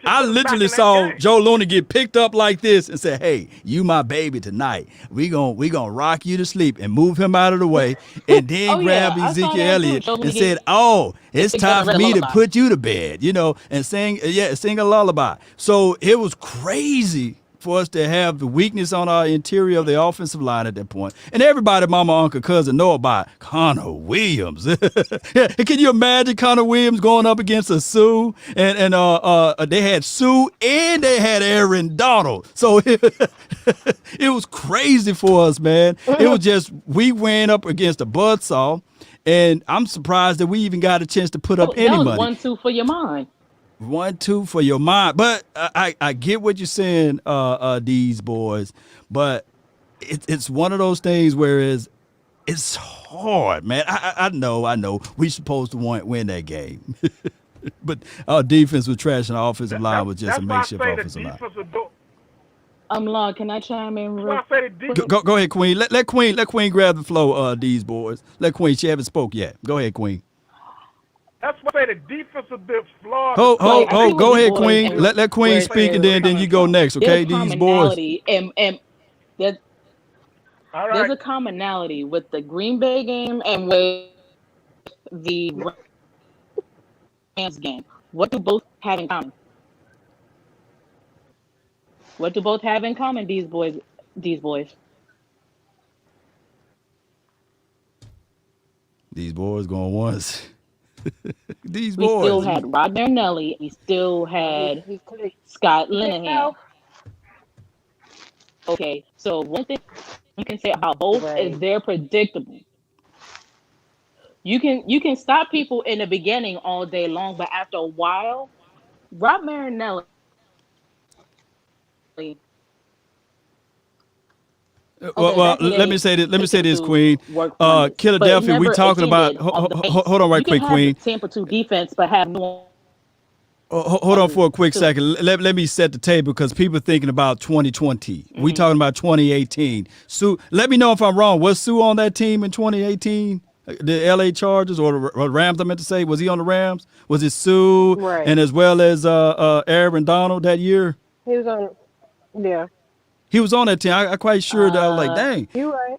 I literally saw Joe Looney get picked up like this and said, "Hey, you my baby tonight. We gonna rock you to sleep," and move him out of the way, and then grab Ezekiel Elliott and said, "Oh, it's time for me to put you to bed," and sing a lullaby. So it was crazy for us to have the weakness on our interior of the offensive line at that point. And everybody, mama, uncle, cousin know about Connor Williams. Yeah, can you imagine Connor Williams going up against a Sue? And they had Sue and they had Aaron Donald. So it was crazy for us, man. It was just, we went up against a buzzsaw, and I'm surprised that we even got a chance to put up any money. 1-2 for your mind. 1-2 for your mind. But I get what you're saying, these boys. But it's one of those things where it's hard, man. I know. We supposed to win that game. But our defense was trash and our offensive line was just a makeshift offensive line. Law, can I chime in? Go ahead, Queen. Let Queen grab the flow, these boys. Let Queen, she haven't spoke yet. Go ahead, Queen. That's why I say the defense a bit flawed. Go ahead, Queen. Let Queen speak, and then you go next, okay? These boys. And there's a commonality with the Green Bay game and with the Rams game. What do both have in common? What do both have in common, these boys? These boys going once. These we boys. still had Rod Marinelli. We still had Scott Linehan. Okay, so one thing you can say about both is they're predictable. You can stop people in the beginning all day long, but after a while, Rod Marinelli. Well, let me say this, Queen. Philadelphia, we talking about. Hold on, right quick, Queen. Tampa 2 defense, but have no. Hold on for a quick second. Let me set the table because people are thinking about 2020. Mm-hmm. We talking about 2018. Sue, let me know if I'm wrong. Was Sue on that team in 2018? The LA Chargers or the Rams? I meant to say, was he on the Rams? Was it Sue and as well as Aaron Donald that year? He was on. Yeah. He was on that team. I'm quite sure that I was like, dang. You right.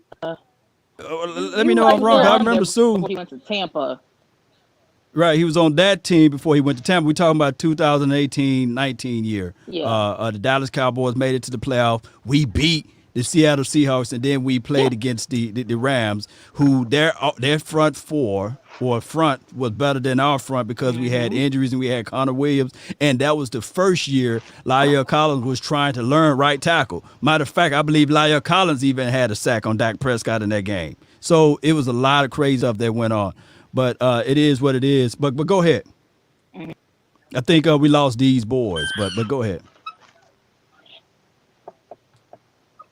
Let me know if I'm wrong. I remember Sue. He went to Tampa. Right, he was on that team before he went to Tampa. We're talking about 2018-19 year. Yeah. The Dallas Cowboys made it to the playoff. We beat the Seattle Seahawks, and then we played against the Rams, who their front four or front was better than our front because we had injuries and we had Connor Williams, and that was the first year La'el Collins was trying to learn right tackle. Matter of fact, I believe La'el Collins even had a sack on Dak Prescott in that game. So it was a lot of crazy stuff that went on. But it is what it is. But go ahead. I think we lost these boys, but go ahead.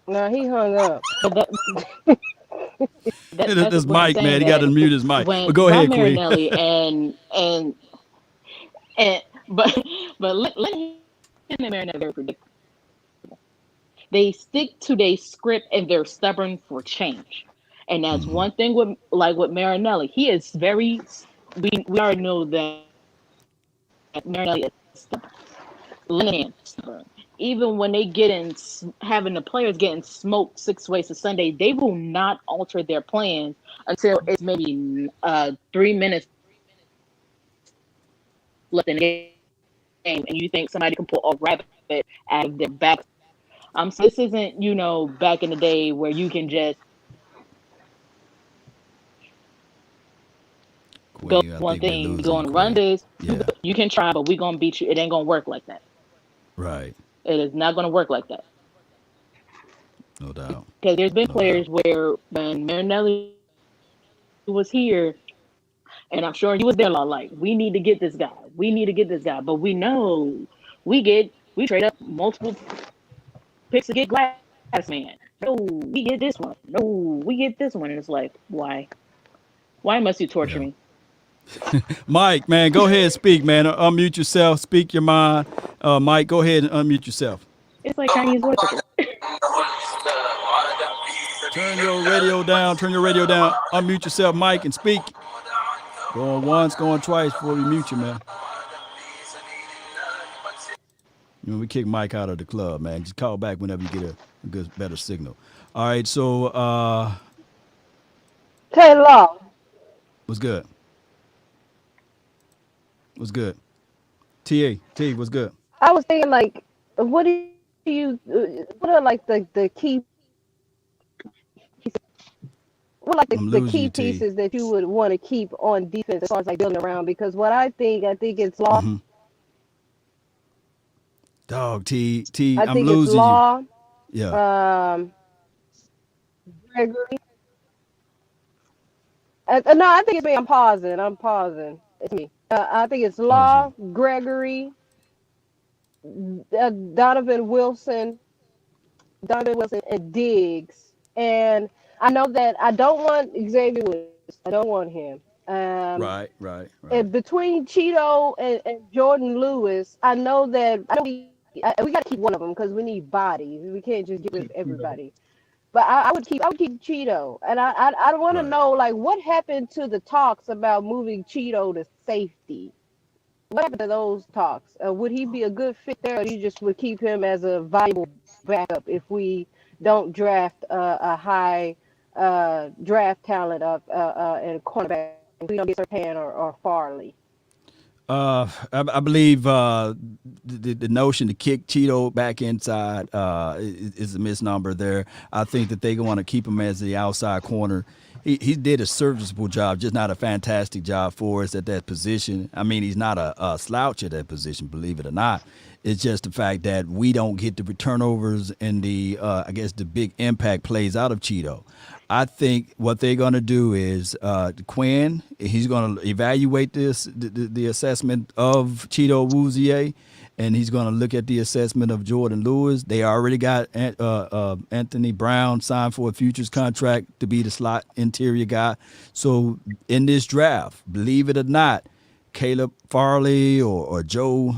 No, he hung up. This mic, man. He got to mute his mic. But go ahead, Queen. But let Marinelli very predictable. They stick to their script and they're stubborn for change. And that's one thing with Marinelli. He is very. We already know that Marinelli is stubborn. Linehan is stubborn. Even when they having the players getting smoked 6 ways to Sunday, they will not alter their plans until it's maybe 3 minutes left in the game, and you think somebody can pull a rabbit out of their back. So this isn't back in the day where you can just go one thing, go and run this. Yeah. You can try, but we're gonna beat you. It ain't gonna work like that. Right. It is not gonna work like that. No doubt. Because there's been players where when Marinelli was here, and I'm sure he was there like, we need to get this guy. We need to get this guy. But we know we get We trade up multiple picks to get Glass Man. No, we get this one. No, we get this one. And it's like, why? Why must you torture Yeah. me? Mike, man, go ahead and speak, man. Unmute yourself. Speak your mind. Mike, go ahead and unmute yourself. It's like Chinese water cooker. Turn your radio down. Turn your radio down. Unmute yourself, Mike, and speak. Going once, going twice before we mute you, man. We kick Mike out of the club, man. Just call back whenever you get a good, better signal. All right, so Taylor, what's good? What's good? T, what's good? I was thinking like, what do what are like the key, what like I'm the losing key you, T. pieces that you would want to keep on defense as far as like building around? Because what I think it's Law. Mm-hmm. Dog, T, I I'm think it's losing you. Law, Yeah. um, Gregory. No, I think it's me. I'm pausing. It's me. I think it's Oh, it's you. Law, Gregory, Donovan Wilson, and Diggs. And I know that I don't want Xavier Woods. I don't want him. Right. And between Cheeto and Jordan Lewis, I know that we got to keep one of them because we need bodies. We can't just get rid of everybody. But I would keep Cheeto, and I want to Right. know like what happened to the talks about moving Cheeto to safety. What happened to those talks? Would he be a good fit there, or you just would keep him as a valuable backup if we don't draft a high draft talent up and cornerback? If we don't get Sertan or Farley. I believe the notion to kick Cheeto back inside is a misnomer there. I think that they want to keep him as the outside corner. He did a serviceable job, just not a fantastic job for us at that position. I mean, he's not a slouch at that position, believe it or not. It's just the fact that we don't get the turnovers and the I guess the big impact plays out of Cheeto. I think what they're going to do is Quinn. He's going to evaluate the assessment of Cheeto Wouzier, and he's going to look at the assessment of Jordan Lewis. They already got Anthony Brown signed for a futures contract to be the slot interior guy. So in this draft, believe it or not, Caleb Farley or Joe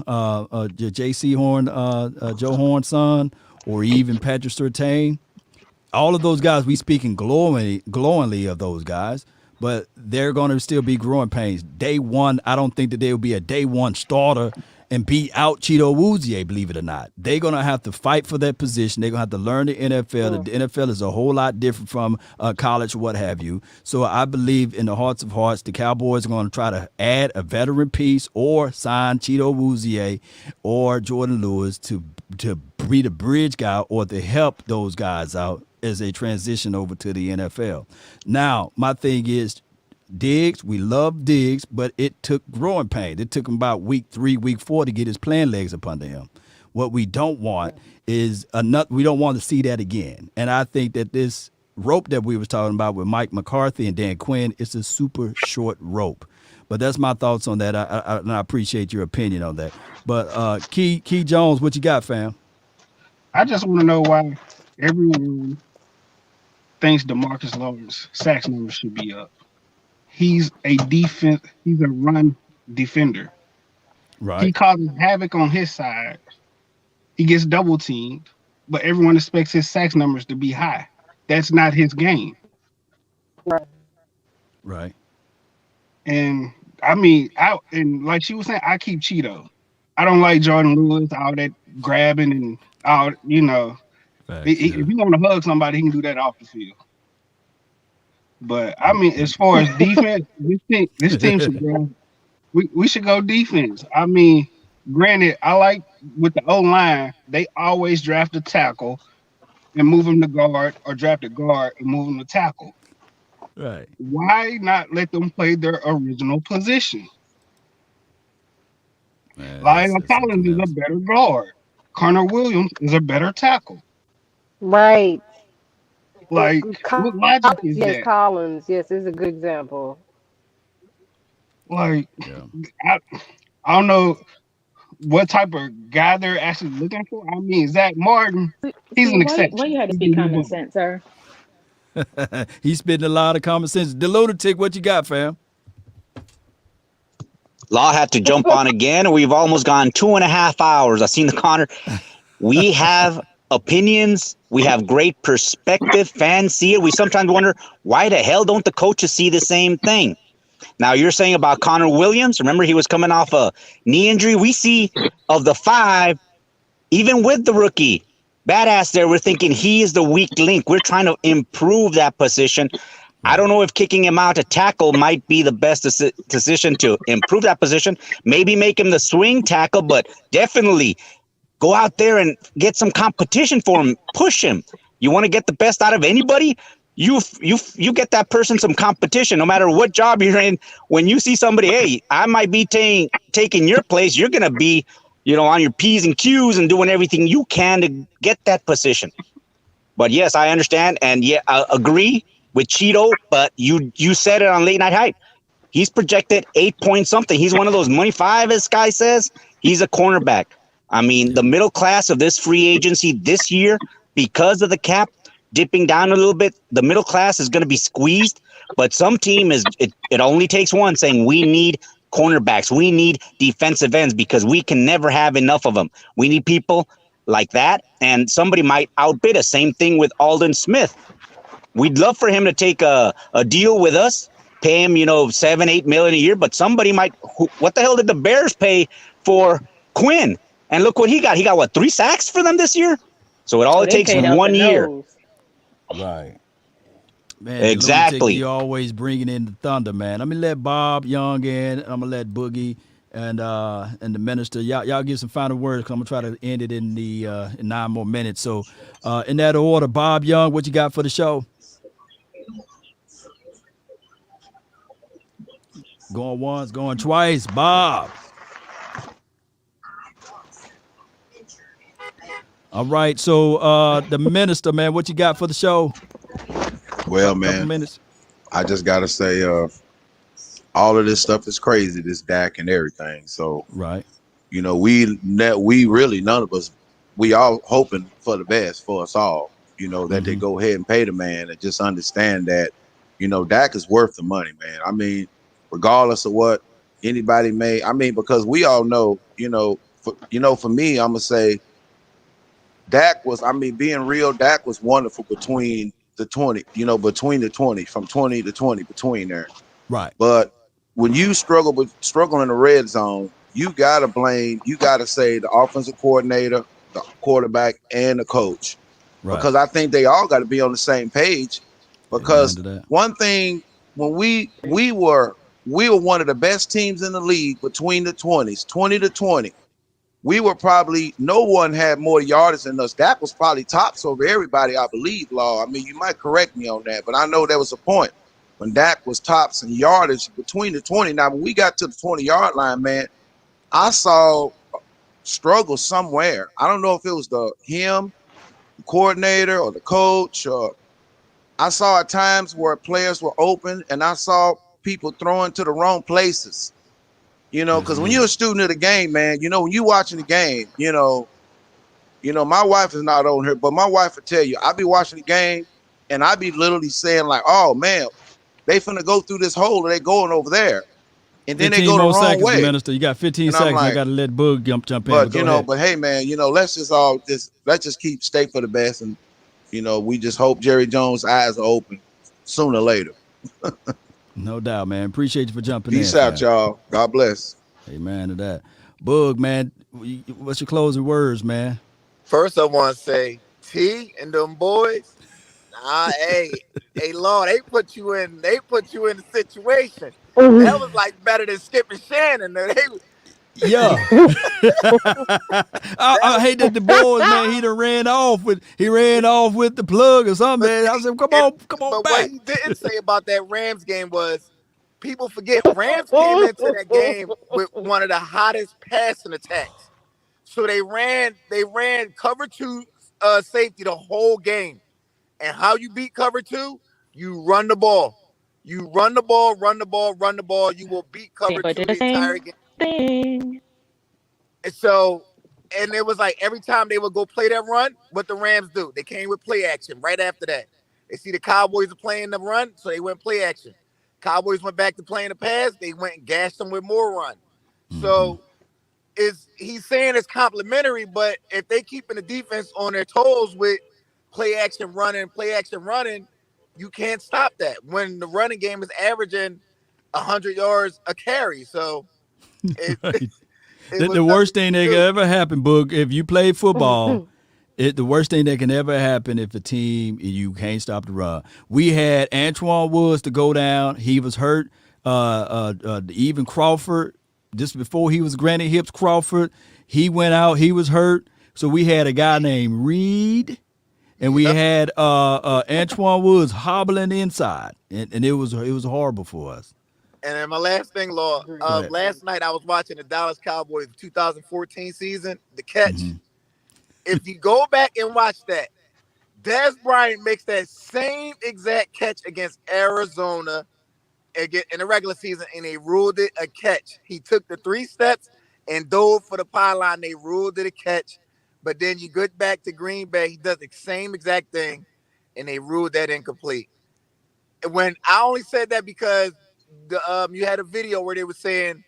J.C. Horn, Joe Horn's son, or even Patrick Surtain, all of those guys, we speaking glowingly of those guys, but they're going to still be growing pains. Day one, I don't think that they will be a day one starter and beat out Cheeto Wouzier, believe it or not. They're going to have to fight for that position. They're going to have to learn the NFL. The NFL is a whole lot different from college, what have you. So I believe in the hearts of hearts, the Cowboys are going to try to add a veteran piece or sign Cheeto Wouzier or Jordan Lewis to be the bridge guy or to help those guys out as they transition over to the NFL. Now, my thing is, Diggs, we love Diggs, but it took growing pains. It took him about week 3, week 4 to get his playing legs up under him. What we don't want is we don't want to see that again. And I think that this rope that we was talking about with Mike McCarthy and Dan Quinn is a super short rope. But that's my thoughts on that. And I appreciate your opinion on that. But Key Jones, what you got, fam? I just want to know why everyone thinks DeMarcus Lawrence sacks numbers should be up. He's a run defender. Right. He causes havoc on his side. He gets double teamed, but everyone expects his sacks numbers to be high. That's not his game. Right. And I mean, and like she was saying, I keep Cheeto. I don't like Jordan Lewis, all that grabbing and all, Facts, if he want to hug somebody, he can do that off the field. But I mean, as far as defense, this team should go. We should go defense. I mean, granted, I like with the O line, they always draft a tackle and move him to guard, or draft a guard and move him to tackle. Right. Why not let them play their original position? Lionel Collins is a better guard. Connor Williams is a better tackle. Right. Like, what logic is that? Collins, yes, is a good example. Like, I don't know. what type of guy they're actually looking for. I mean, Zach Martin, he's See, an why exception. you had to He speak can do common both. sense, sir? He's spitting a lot of common sense. The lunatic, what you got, fam? Law had to jump on again. We've almost gone 2.5 hours. I seen the Connor. We have opinions. We have great perspective. Fans see it. We sometimes wonder, why the hell don't the coaches see the same thing? Now, you're saying about Connor Williams. Remember, he was coming off a knee injury. We see of the five, even with the rookie badass there, we're thinking he is the weak link. We're trying to improve that position. I don't know if kicking him out to tackle might be the best decision to improve that position. Maybe make him the swing tackle, but definitely go out there and get some competition for him. Push him. You want to get the best out of anybody? You get that person some competition, no matter what job you're in. When you see somebody, hey, I might be taking your place, you're gonna be, on your P's and Q's and doing everything you can to get that position. But yes, I understand, and yeah, I agree with Cheeto. But you said it on Late Night Hype. He's projected 8 point something. He's one of those money five, as Sky says. He's a cornerback. I mean, the middle class of this free agency this year, because of the cap dipping down a little bit, the middle class is going to be squeezed. But some team it only takes one saying we need cornerbacks, we need defensive ends, because we can never have enough of them. We need people like that, and somebody might outbid us. Same thing with Alden Smith. We'd love for him to take a deal with us, pay him, $7-8 million a year. But somebody might. What the hell did the Bears pay for Quinn? And look what he got. He got what, 3 sacks for them this year? So it Oh, they takes paid out the 1 year. nose. Right. Man, Exactly. The lunatic, you always bringing in the thunder, man. I'm gonna let Bob Young in. I'm gonna let Boogie and the minister. Y'all give some final words. Cause I'm gonna try to end it in the in 9 more minutes. So, in that order, Bob Young, what you got for the show? Going once, going twice. Bob. All right. So, the minister, man, what you got for the show? Well, Couple man, minutes. I just gotta say, all of this stuff is crazy, this Dak and everything. So, Right. we really, none of us, we all hoping for the best for us all. That they go ahead and pay the man, and just understand that, Dak is worth the money, man. I mean, regardless of what anybody may, I mean, because we all know, for me, I'm gonna say Dak was, I mean, being real, Dak was wonderful between the 20, between the 20, from 20 to 20, between there. Right. But when you struggle in the red zone, you gotta say the offensive coordinator, the quarterback, and the coach. Right. Because I think they all got to be on the same page. Amen Because to that. one thing, when we were one of the best teams in the league between the 20s, 20 to 20. We were probably, no one had more yardage than us. Dak was probably tops over everybody, I believe, Law. I mean, you might correct me on that, but I know there was a point when Dak was tops in yardage between the 20. Now, when we got to the 20-yard line, man, I saw struggle somewhere. I don't know if it was the coordinator or the coach. Or I saw at times where players were open, and I saw people throwing to the wrong places. Because when you're a student of the game, man, when you watching the game, my wife is not on here, but my wife will tell you, I be watching the game and I be literally saying like, oh man, they finna go through this hole and they going over there. And then they 15 go the more wrong seconds, way. minister. You got 15 And I'm seconds. I like, got to let Boog jump in. but Go ahead. but hey man, let's just keep stay for the best. And we just hope Jerry Jones' eyes are open sooner or later. No doubt, man. Appreciate you for jumping Peace in. out, y'all. God bless. Amen to that. Boog, man, what's your closing words, man? First, I want to say T and them boys. Hey, Lord, they put you in the situation. That was like better than Skip and Shannon. Yeah. I hate that the boys, man. He ran off with the plug or something. Man. I said, come on but back. What he didn't say about that Rams game was, people forget Rams came into that game with one of the hottest passing attacks. So they ran cover 2 safety the whole game. And how you beat cover 2? You run the ball. You run the ball. You will beat cover 2 But the the entire same game. thing. So, and it was like every time they would go play that run, what the Rams do, they came with play action right after that. They see the Cowboys are playing the run, so they went play action. Cowboys went back to playing the pass, they went and gashed them with more run. So is he's saying it's complimentary, but if they keeping the defense on their toes with play action running, you can't stop that when the running game is averaging 100 yards a carry. So it Right. it was The nothing worst thing to that could do. ever happen, Book, if you play football, the worst thing that can ever happen if a team you can't stop the run. We had Antoine Woods to go down. He was hurt. Even Crawford, just before he was granted hips, Crawford, he went out. He was hurt. So we had a guy named Reed, and we Yep. had Antoine Woods hobbling inside, and it was horrible for us. And then my last thing, Law. Go ahead. Last night I was watching the Dallas Cowboys 2014 season. The catch. If you go back and watch that, Des Bryant makes that same exact catch against Arizona in the regular season, and they ruled it a catch. He took the 3 steps and dove for the pylon. They ruled it a catch. But then you get back to Green Bay, he does the same exact thing, and they ruled that incomplete. And when I only said that because you had a video where they were saying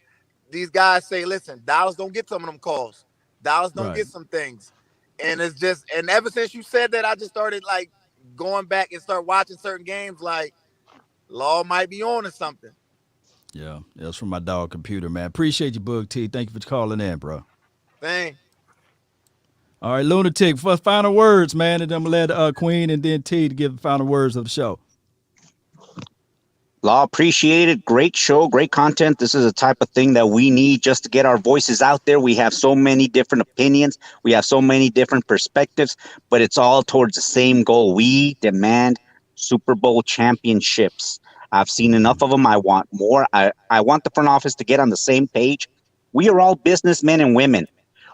these guys say, "Listen, Dallas don't get some of them calls. Dallas don't Right. get some things." And it's just, and ever since you said that, I just started like going back and start watching certain games. Like, Law might be on or something. Yeah, that's from my dog computer, man. Appreciate you, Book T. Thank you for calling in, bro. Thing. All right, Lunatic, for final words, man, and I'm gonna let Queen and then T to give the final words of the show. Law, appreciate it. Great show, great content. This is a type of thing that we need just to get our voices out there. We have so many different opinions. We have so many different perspectives, but it's all towards the same goal. We demand Super Bowl championships. I've seen enough of them. I want more. I want the front office to get on the same page. We are all businessmen and women.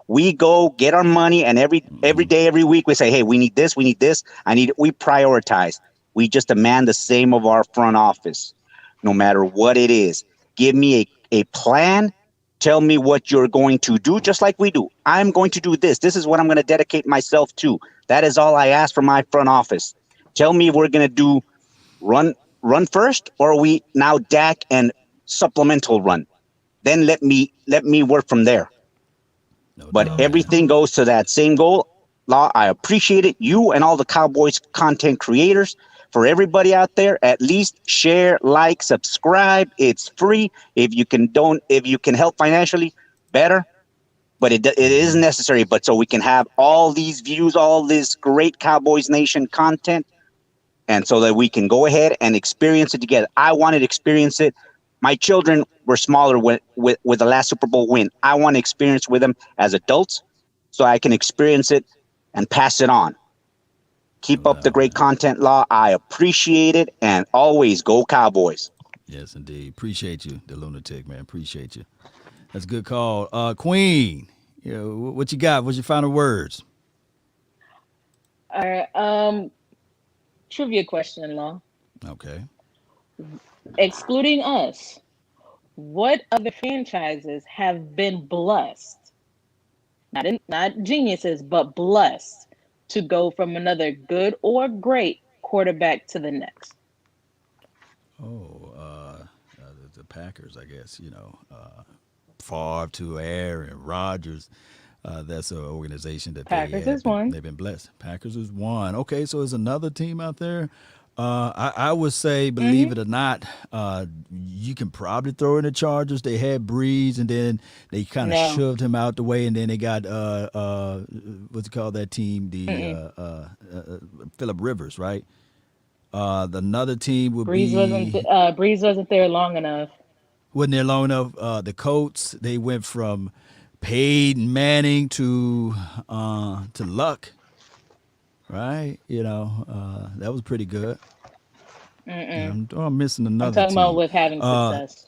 We go get our money, and every day, every week, we say, hey, we need this, we need this. We prioritize. We just demand the same of our front office, no matter what it is. Give me a plan. Tell me what you're going to do, just like we do. I'm going to do this. This is what I'm going to dedicate myself to. That is all I ask from my front office. Tell me if we're going to do run first, or are we now Dak and supplemental run. Then let me work from there. No But doubt, everything goes to that same goal. Law, I appreciate it. You and all the Cowboys content creators. For everybody out there, at least share, like, subscribe. It's free. If you can help financially, better. But it is necessary. But so we can have all these views, all this great Cowboys Nation content, and so that we can go ahead and experience it together. I wanted to experience it. My children were smaller with the last Super Bowl win. I want to experience with them as adults, so I can experience it and pass it on. Keep up the great content, Law. I appreciate it, and always go Cowboys. Yes, indeed. Appreciate you, the Lunatic, man. Appreciate you. That's a good call. Queen, what you got? What's your final words? All right. Trivia question, Law. Okay. Excluding us, what other franchises have been blessed? Not geniuses, but blessed to go from another good or great quarterback to the next. The Packers, I guess. Favre to Aaron Rodgers. That's an organization that Packers is one. They've been blessed. Packers is one. Okay, so there's another team out there. I would say, believe it or not, you can probably throw in the Chargers. They had Breeze, and then they kind of shoved him out the way, and then they got what's it called, that team? The Phillip Rivers, right? Another team would Breeze wasn't there long enough. Wasn't there long enough? The Colts, they went from Peyton Manning to Luck. Right, that was pretty good. I'm missing another. I'm talking team. about with having success.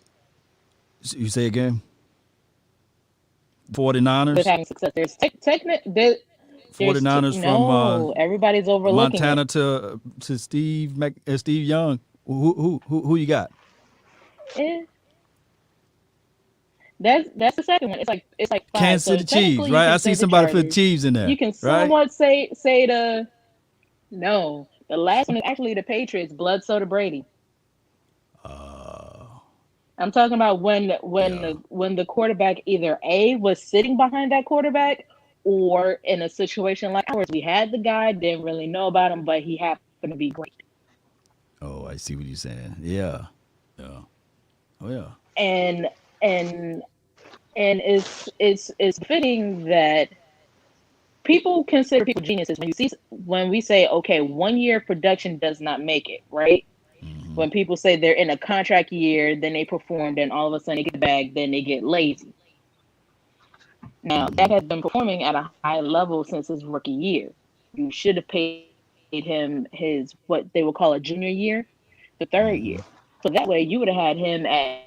You say again? 49ers. With having success, there's 49ers from everybody's overlooking Montana it. to Steve Young. Who you got? That's the second one. It's like five. Kansas So City Chiefs, technically, you right? I can see say the somebody for the Chargers. Chiefs in You there, can right? somewhat say the no. The last one is actually the Patriots. Blood soda Brady. Uh, I'm talking about when yeah. when the quarterback either A was sitting behind that quarterback, or in a situation like ours, we had the guy, didn't really know about him, but he happened to be great. Oh, I see what you're saying. Yeah. Yeah. Oh, yeah. And and and it's fitting that people consider people geniuses when we say, okay, 1 year of production does not make it, right? Mm-hmm. When people say they're in a contract year, then they perform, then all of a sudden they get the bag, then they get lazy. Now, Mm-hmm. Dak has been performing at a high level since his rookie year. You should have paid him his what they would call a junior year, the third year. Mm-hmm. So that way you would have had him at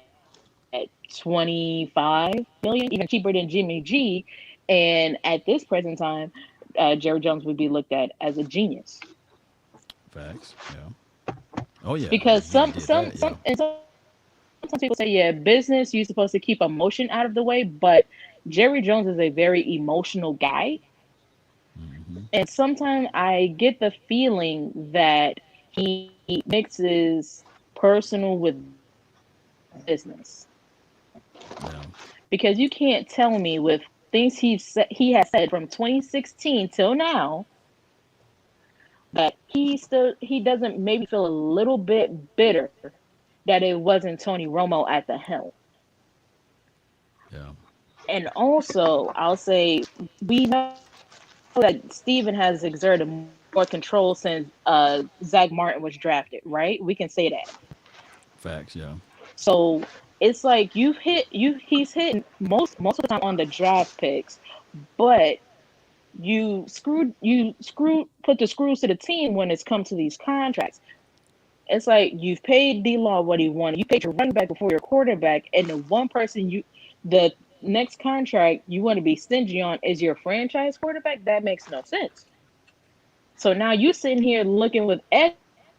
25 million, even cheaper than Jimmy G. And at this present time, Jerry Jones would be looked at as a genius. Facts. Yeah. Oh, yeah. Because He did that. Yeah. sometimes people say, yeah, business, you're supposed to keep emotion out of the way, but Jerry Jones is a very emotional guy. Mm-hmm. And sometimes I get the feeling that he mixes personal with business. Yeah. Because you can't tell me with things he has said from 2016 till now that he doesn't maybe feel a little bit bitter that it wasn't Tony Romo at the helm. Yeah. And also, I'll say we know that Steven has exerted more control since Zach Martin was drafted, right? We can say that. Facts. Yeah. So it's like he's hitting most of the time on the draft picks, but you put the screws to the team when it's come to these contracts. It's like you've paid D Law what he wanted. You paid your running back before your quarterback, and the one person the next contract you want to be stingy on is your franchise quarterback. That makes no sense. So now you sitting here looking with egg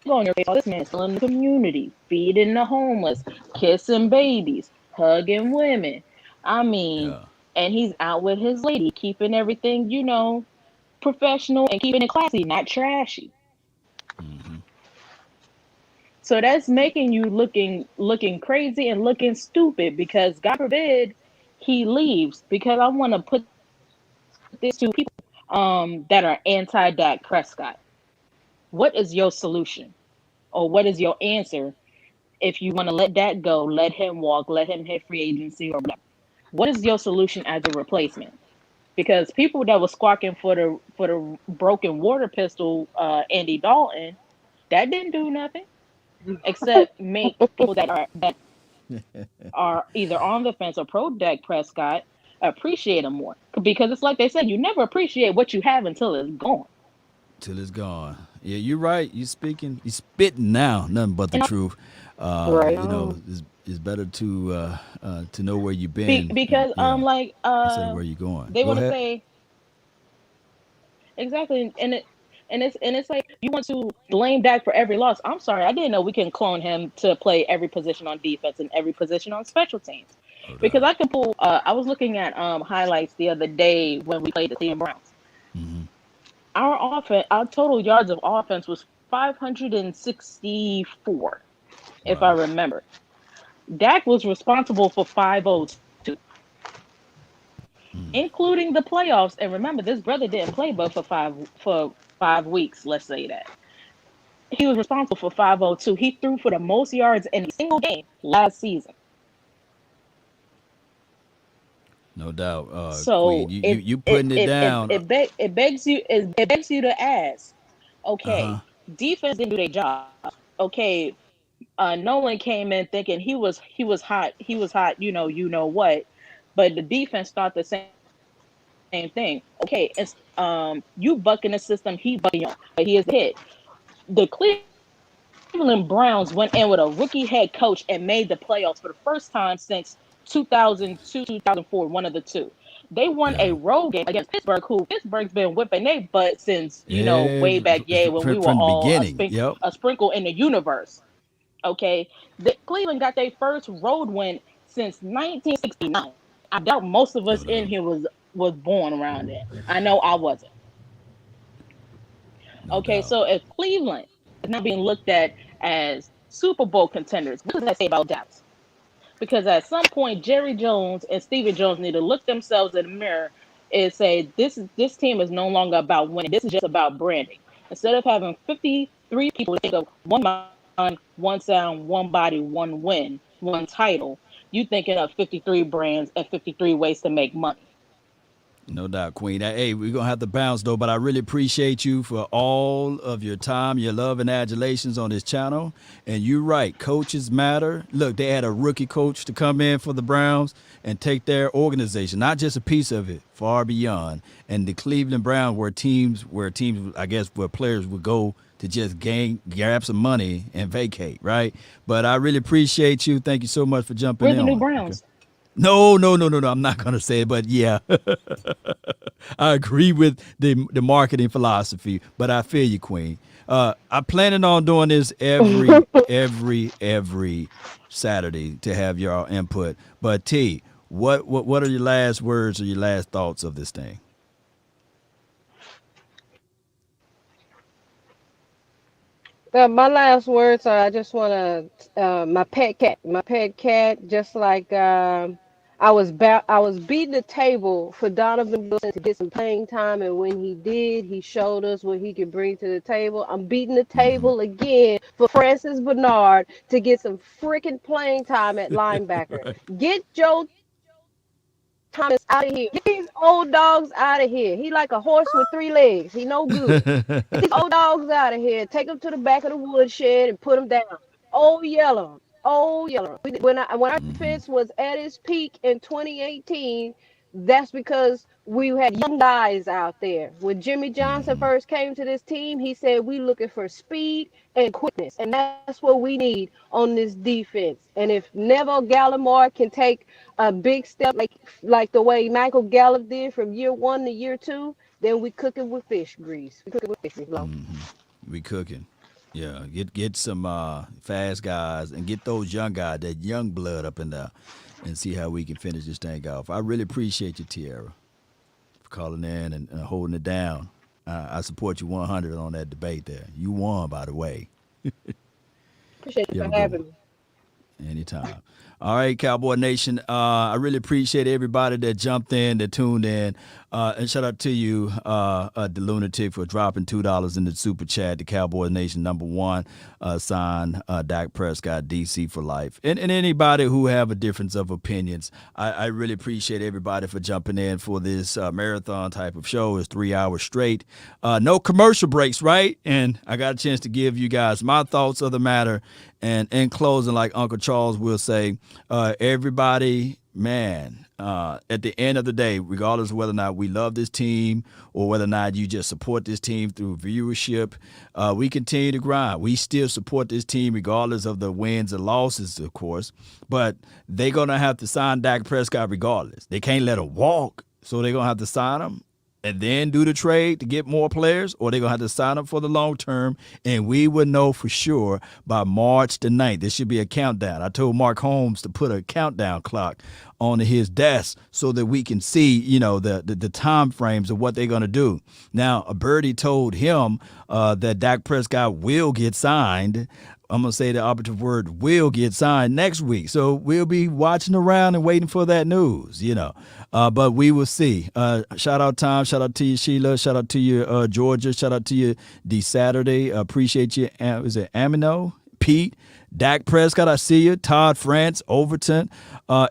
on your face. Oh, this man's still in the community, feeding the homeless, kissing babies, hugging women. I mean, Yeah. and he's out with his lady, keeping everything, professional and keeping it classy, not trashy. Mm-hmm. So that's making you looking crazy and looking stupid because God forbid he leaves. Because I want to put this to people that are anti Dak Prescott. What is your solution? Or what is your answer if you want to let Dak go, let him walk, let him hit free agency or whatever? What is your solution as a replacement? Because people that was squawking for the broken water pistol, Andy Dalton, that didn't do nothing except make people that are either on the fence or pro Dak Prescott appreciate him more. Because it's like they said, you never appreciate what you have until it's gone. Till it's gone. Yeah, you're right. You speaking. You spitting now. Nothing but the And truth. Right. It's better to know where you've been. because Yeah. like Instead of where you're going. they Go want to ahead. say exactly, and it's like you want to blame Dak for every loss. I'm sorry, I didn't know we can clone him to play every position on defense and every position on special teams. No Because doubt. I can pull. I was looking at highlights the other day when we played the Cleveland Browns. Mm-hmm. Our total yards of offense was 564, if I Wow. remember. Dak was responsible for 502, Mm. including the playoffs. And remember, this brother didn't play but for 5 weeks. Let's say that he was responsible for 502. He threw for the most yards in a single game last season. No doubt. Queen, So you putting it down. it begs you to ask, Uh huh. okay, defense didn't do their job. Okay, Nolan came in thinking he was hot, what, but the defense thought the same thing. Okay, it's you bucking the system, he bucking you, but here's the hit. The Cleveland Browns went in with a rookie head coach and made the playoffs for the first time since 2002, 2004, one of the two. They won a Yeah. road game against Pittsburgh, who Pittsburgh's been whipping their butt since, Yeah. way back, yeah, when we were From the all beginning. Yep. a sprinkle in the universe. Okay, Cleveland got their first road win since 1969. I doubt most of No us in doubt. here was born around it. I know I wasn't. No Okay, doubt. so if Cleveland is now being looked at as Super Bowl contenders, what does that say about Dallas? Because at some point, Jerry Jones and Stephen Jones need to look themselves in the mirror and say, this team is no longer about winning. This is just about branding. Instead of having 53 people think of one mind, one sound, one body, one win, one title, you thinking of 53 brands and 53 ways to make money. No doubt, Queen. Hey, we're going to have to bounce, though, but I really appreciate you for all of your time, your love, and adulations on this channel. And you're right. Coaches matter. Look, they had a rookie coach to come in for the Browns and take their organization, not just a piece of it, far beyond. And the Cleveland Browns were teams, I guess, where players would go to just grab some money and vacate, right? But I really appreciate you. Thank you so much for jumping We're in the new on. Okay. Browns. No. I'm not going to say it, but yeah, I agree with the marketing philosophy. But I feel you, Queen. I'm planning on doing this every Saturday to have your input. But T, what are your last words or your last thoughts of this thing? My last words are I just want to my pet cat just like I was beating the table for Donovan Wilson to get some playing time, and when he did, he showed us what he could bring to the table. I'm beating the table again for Francis Bernard to get some freaking playing time at linebacker. Right. Get Joe Thomas out of here. Get these old dogs out of here. He like a horse with three legs. He no good. Get these old dogs out of here. Take them to the back of the woodshed and put them down. Old Yeller. Old Yeller. When our defense was at its peak in 2018, that's because we had young guys out there. When Jimmy Johnson first came to this team, he said we looking for speed and quickness, and that's what we need on this defense. And if Neville Gallimore can take a big step like the way Michael Gallup did from year 1 to year 2, then we cooking with fish grease. We cooking with fish grease. We cooking. Yeah, get some fast guys and get those young guys, that young blood up in there, and see how we can finish this thing off. I really appreciate you, Tierra, for calling in and holding it down. I support you 100 on that debate there. You won, by the way. Appreciate you You have for a good having one. me. Anytime. All right, Cowboy Nation. I really appreciate everybody that jumped in, that tuned in. And shout out to you, the Lunatic, for dropping $2 in the super chat. The Cowboy Nation #1 sign Dak Prescott, DC for life. And anybody who have a difference of opinions, I really appreciate everybody for jumping in for this marathon type of show. It's 3 hours straight. No commercial breaks, right? And I got a chance to give you guys my thoughts of the matter. And in closing, like Uncle Charles will say, everybody, man, at the end of the day, regardless of whether or not we love this team or whether or not you just support this team through viewership, we continue to grind. We still support this team regardless of the wins and losses, of course. But they're going to have to sign Dak Prescott regardless. They can't let him walk, so they're going to have to sign him and then do the trade to get more players, or they're going to have to sign up for the long term, and we will know for sure by March the 9th. There should be a countdown. I told Mark Holmes to put a countdown clock on his desk so that we can see, the time frames of what they're going to do. Now, a birdie told him that Dak Prescott will get signed. I'm going to say the operative word, will get signed next week. So we'll be watching around and waiting for that news, but we will see. Shout out Tom. Shout out to you, Sheila. Shout out to you, Georgia. Shout out to you, D Saturday. Appreciate you. Is it Amino? Pete, Dak Prescott, I see you. Todd France, Overton,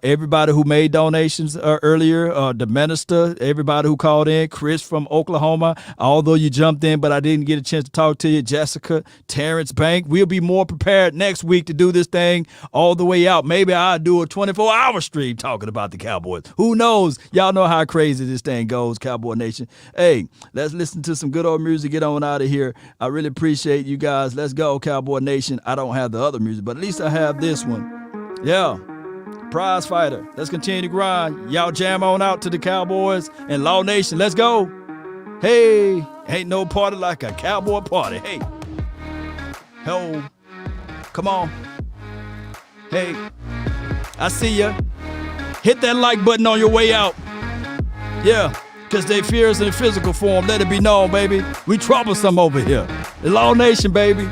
everybody who made donations earlier, the minister, everybody who called in, Chris from Oklahoma, although you jumped in, but I didn't get a chance to talk to you, Jessica, Terrence Bank. We'll be more prepared next week to do this thing all the way out. Maybe I'll do a 24-hour stream talking about the Cowboys. Who knows? Y'all know how crazy this thing goes, Cowboy Nation. Hey, let's listen to some good old music, get on out of here. I really appreciate you guys. Let's go, Cowboy Nation. I don't have the other music, but at least I have this one. Yeah. Prize Fighter. Let's continue to grind. Y'all jam on out to the Cowboys and Law Nation. Let's go. Hey, ain't no party like a cowboy party. Hey. Ho. Come on. Hey. I see ya. Hit that like button on your way out. Yeah, because they fear us in physical form. Let it be known, baby. We troublesome over here. The Law Nation, baby.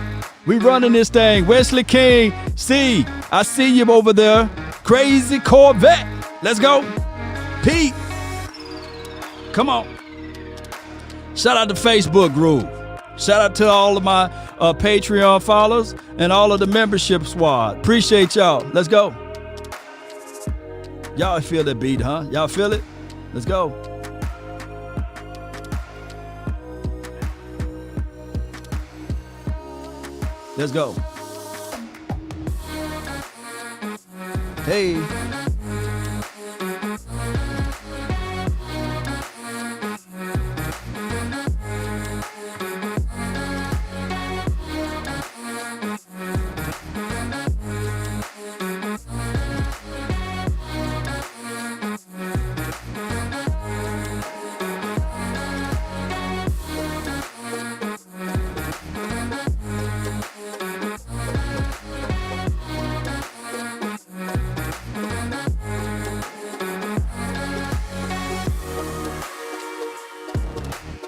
We running this thing. Wesley King, I see you over there. Crazy Corvette. Let's go. Pete. Come on. Shout out to Facebook group. Shout out to all of my Patreon followers and all of the membership squad. Appreciate y'all. Let's go. Y'all feel that beat, huh? Y'all feel it? Let's go. Let's go. Hey.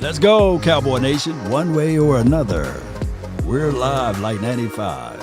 Let's go, Cowboy Nation. One way or another, we're live like 95.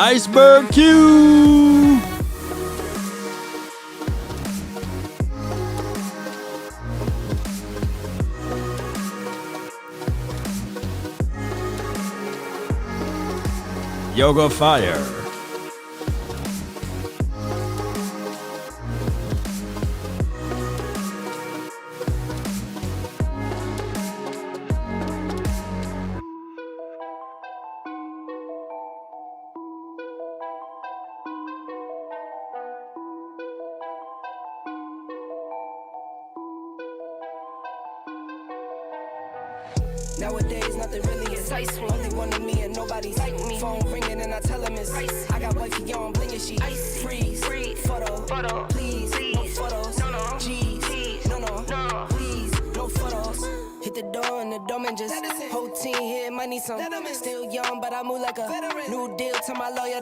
Iceberg Q. Yoga Fire. Nowadays, nothing really excites me. Only one of me and nobody's like me. Phone ringing and I tell him it's ice. I got wifey on blingin' she ice. Freeze, photo, please, no photos. No, G's, no, please, no photos. Hit the door and the domain just whole team here might need some. Still young, but I move like a new deal to my lawyer.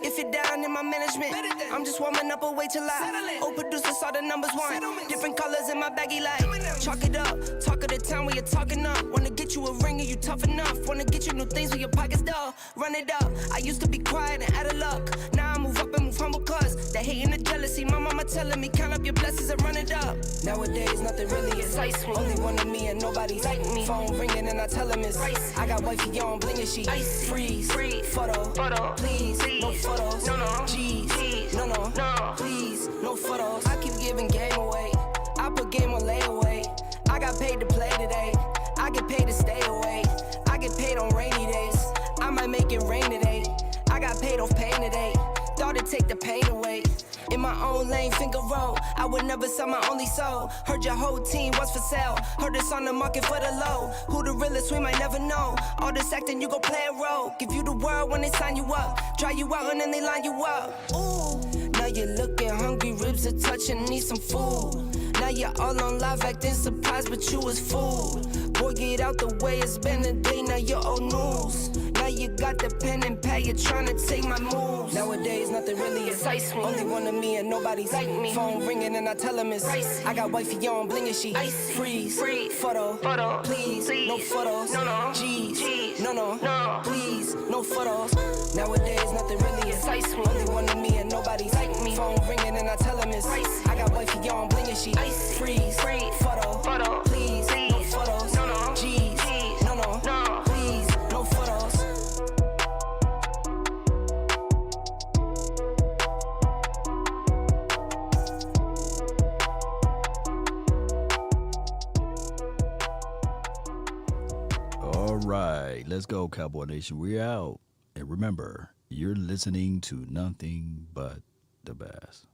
If you're down in my management, I'm just warming up, wait till I. Old producers saw the numbers one. Different colors in my baggy light. Chalk it up, talk of the town where you're talking up. Wanna get you a ring and you tough enough. Wanna get you new things with your pockets dull. Run it up. I used to be quiet and out of luck. Now I move up and move humble cause the hate and the jealousy. My mama telling me count up your blessings and run it up. Nowadays nothing really excites me. Only one of me and nobody's like me. Phone ringing and I tell him it's ice. I got wifey on blingin' she ice. Freeze, photo, please, no photos. No, G's, no, please, no photos. I keep giving game away. I put game on layaway. I got paid to play today. I get paid to stay away. I get paid on rainy days. I might make it rain today. I got paid off pain today. Thought it'd take the pain away. In my own lane, finger roll. I would never sell my only soul. Heard your whole team was for sale. Heard it's on the market for the low. Who the realest, we might never know. All this acting, you gon' play a role. Give you the world when they sign you up. Try you out and then they line you up. Ooh, now you're looking hungry, ribs are touching, need some food. Now you're all on live acting surprised, but you was fooled. Boy, get out the way, it's been a day, now you're old news. Now you got the pen and pad, you're trying to take my moves. Nowadays, nothing really excites me. Only one of me and nobody's like me. Phone ringing and I tell him it's icy. I got wifey on bling and she icy. Freeze, photo, please, no photos. No, G's, no, please, no photos. Nowadays, nothing really excites me. Only one of me and nobody's like me. Phone ringing and I tell him it's icy. I got wifey on bling and she icy. Freeze, photo, please, no photos. No, G's, no, please, no photos. All right, let's go, Cowboy Nation. We're out. And remember, you're listening to nothing but the best.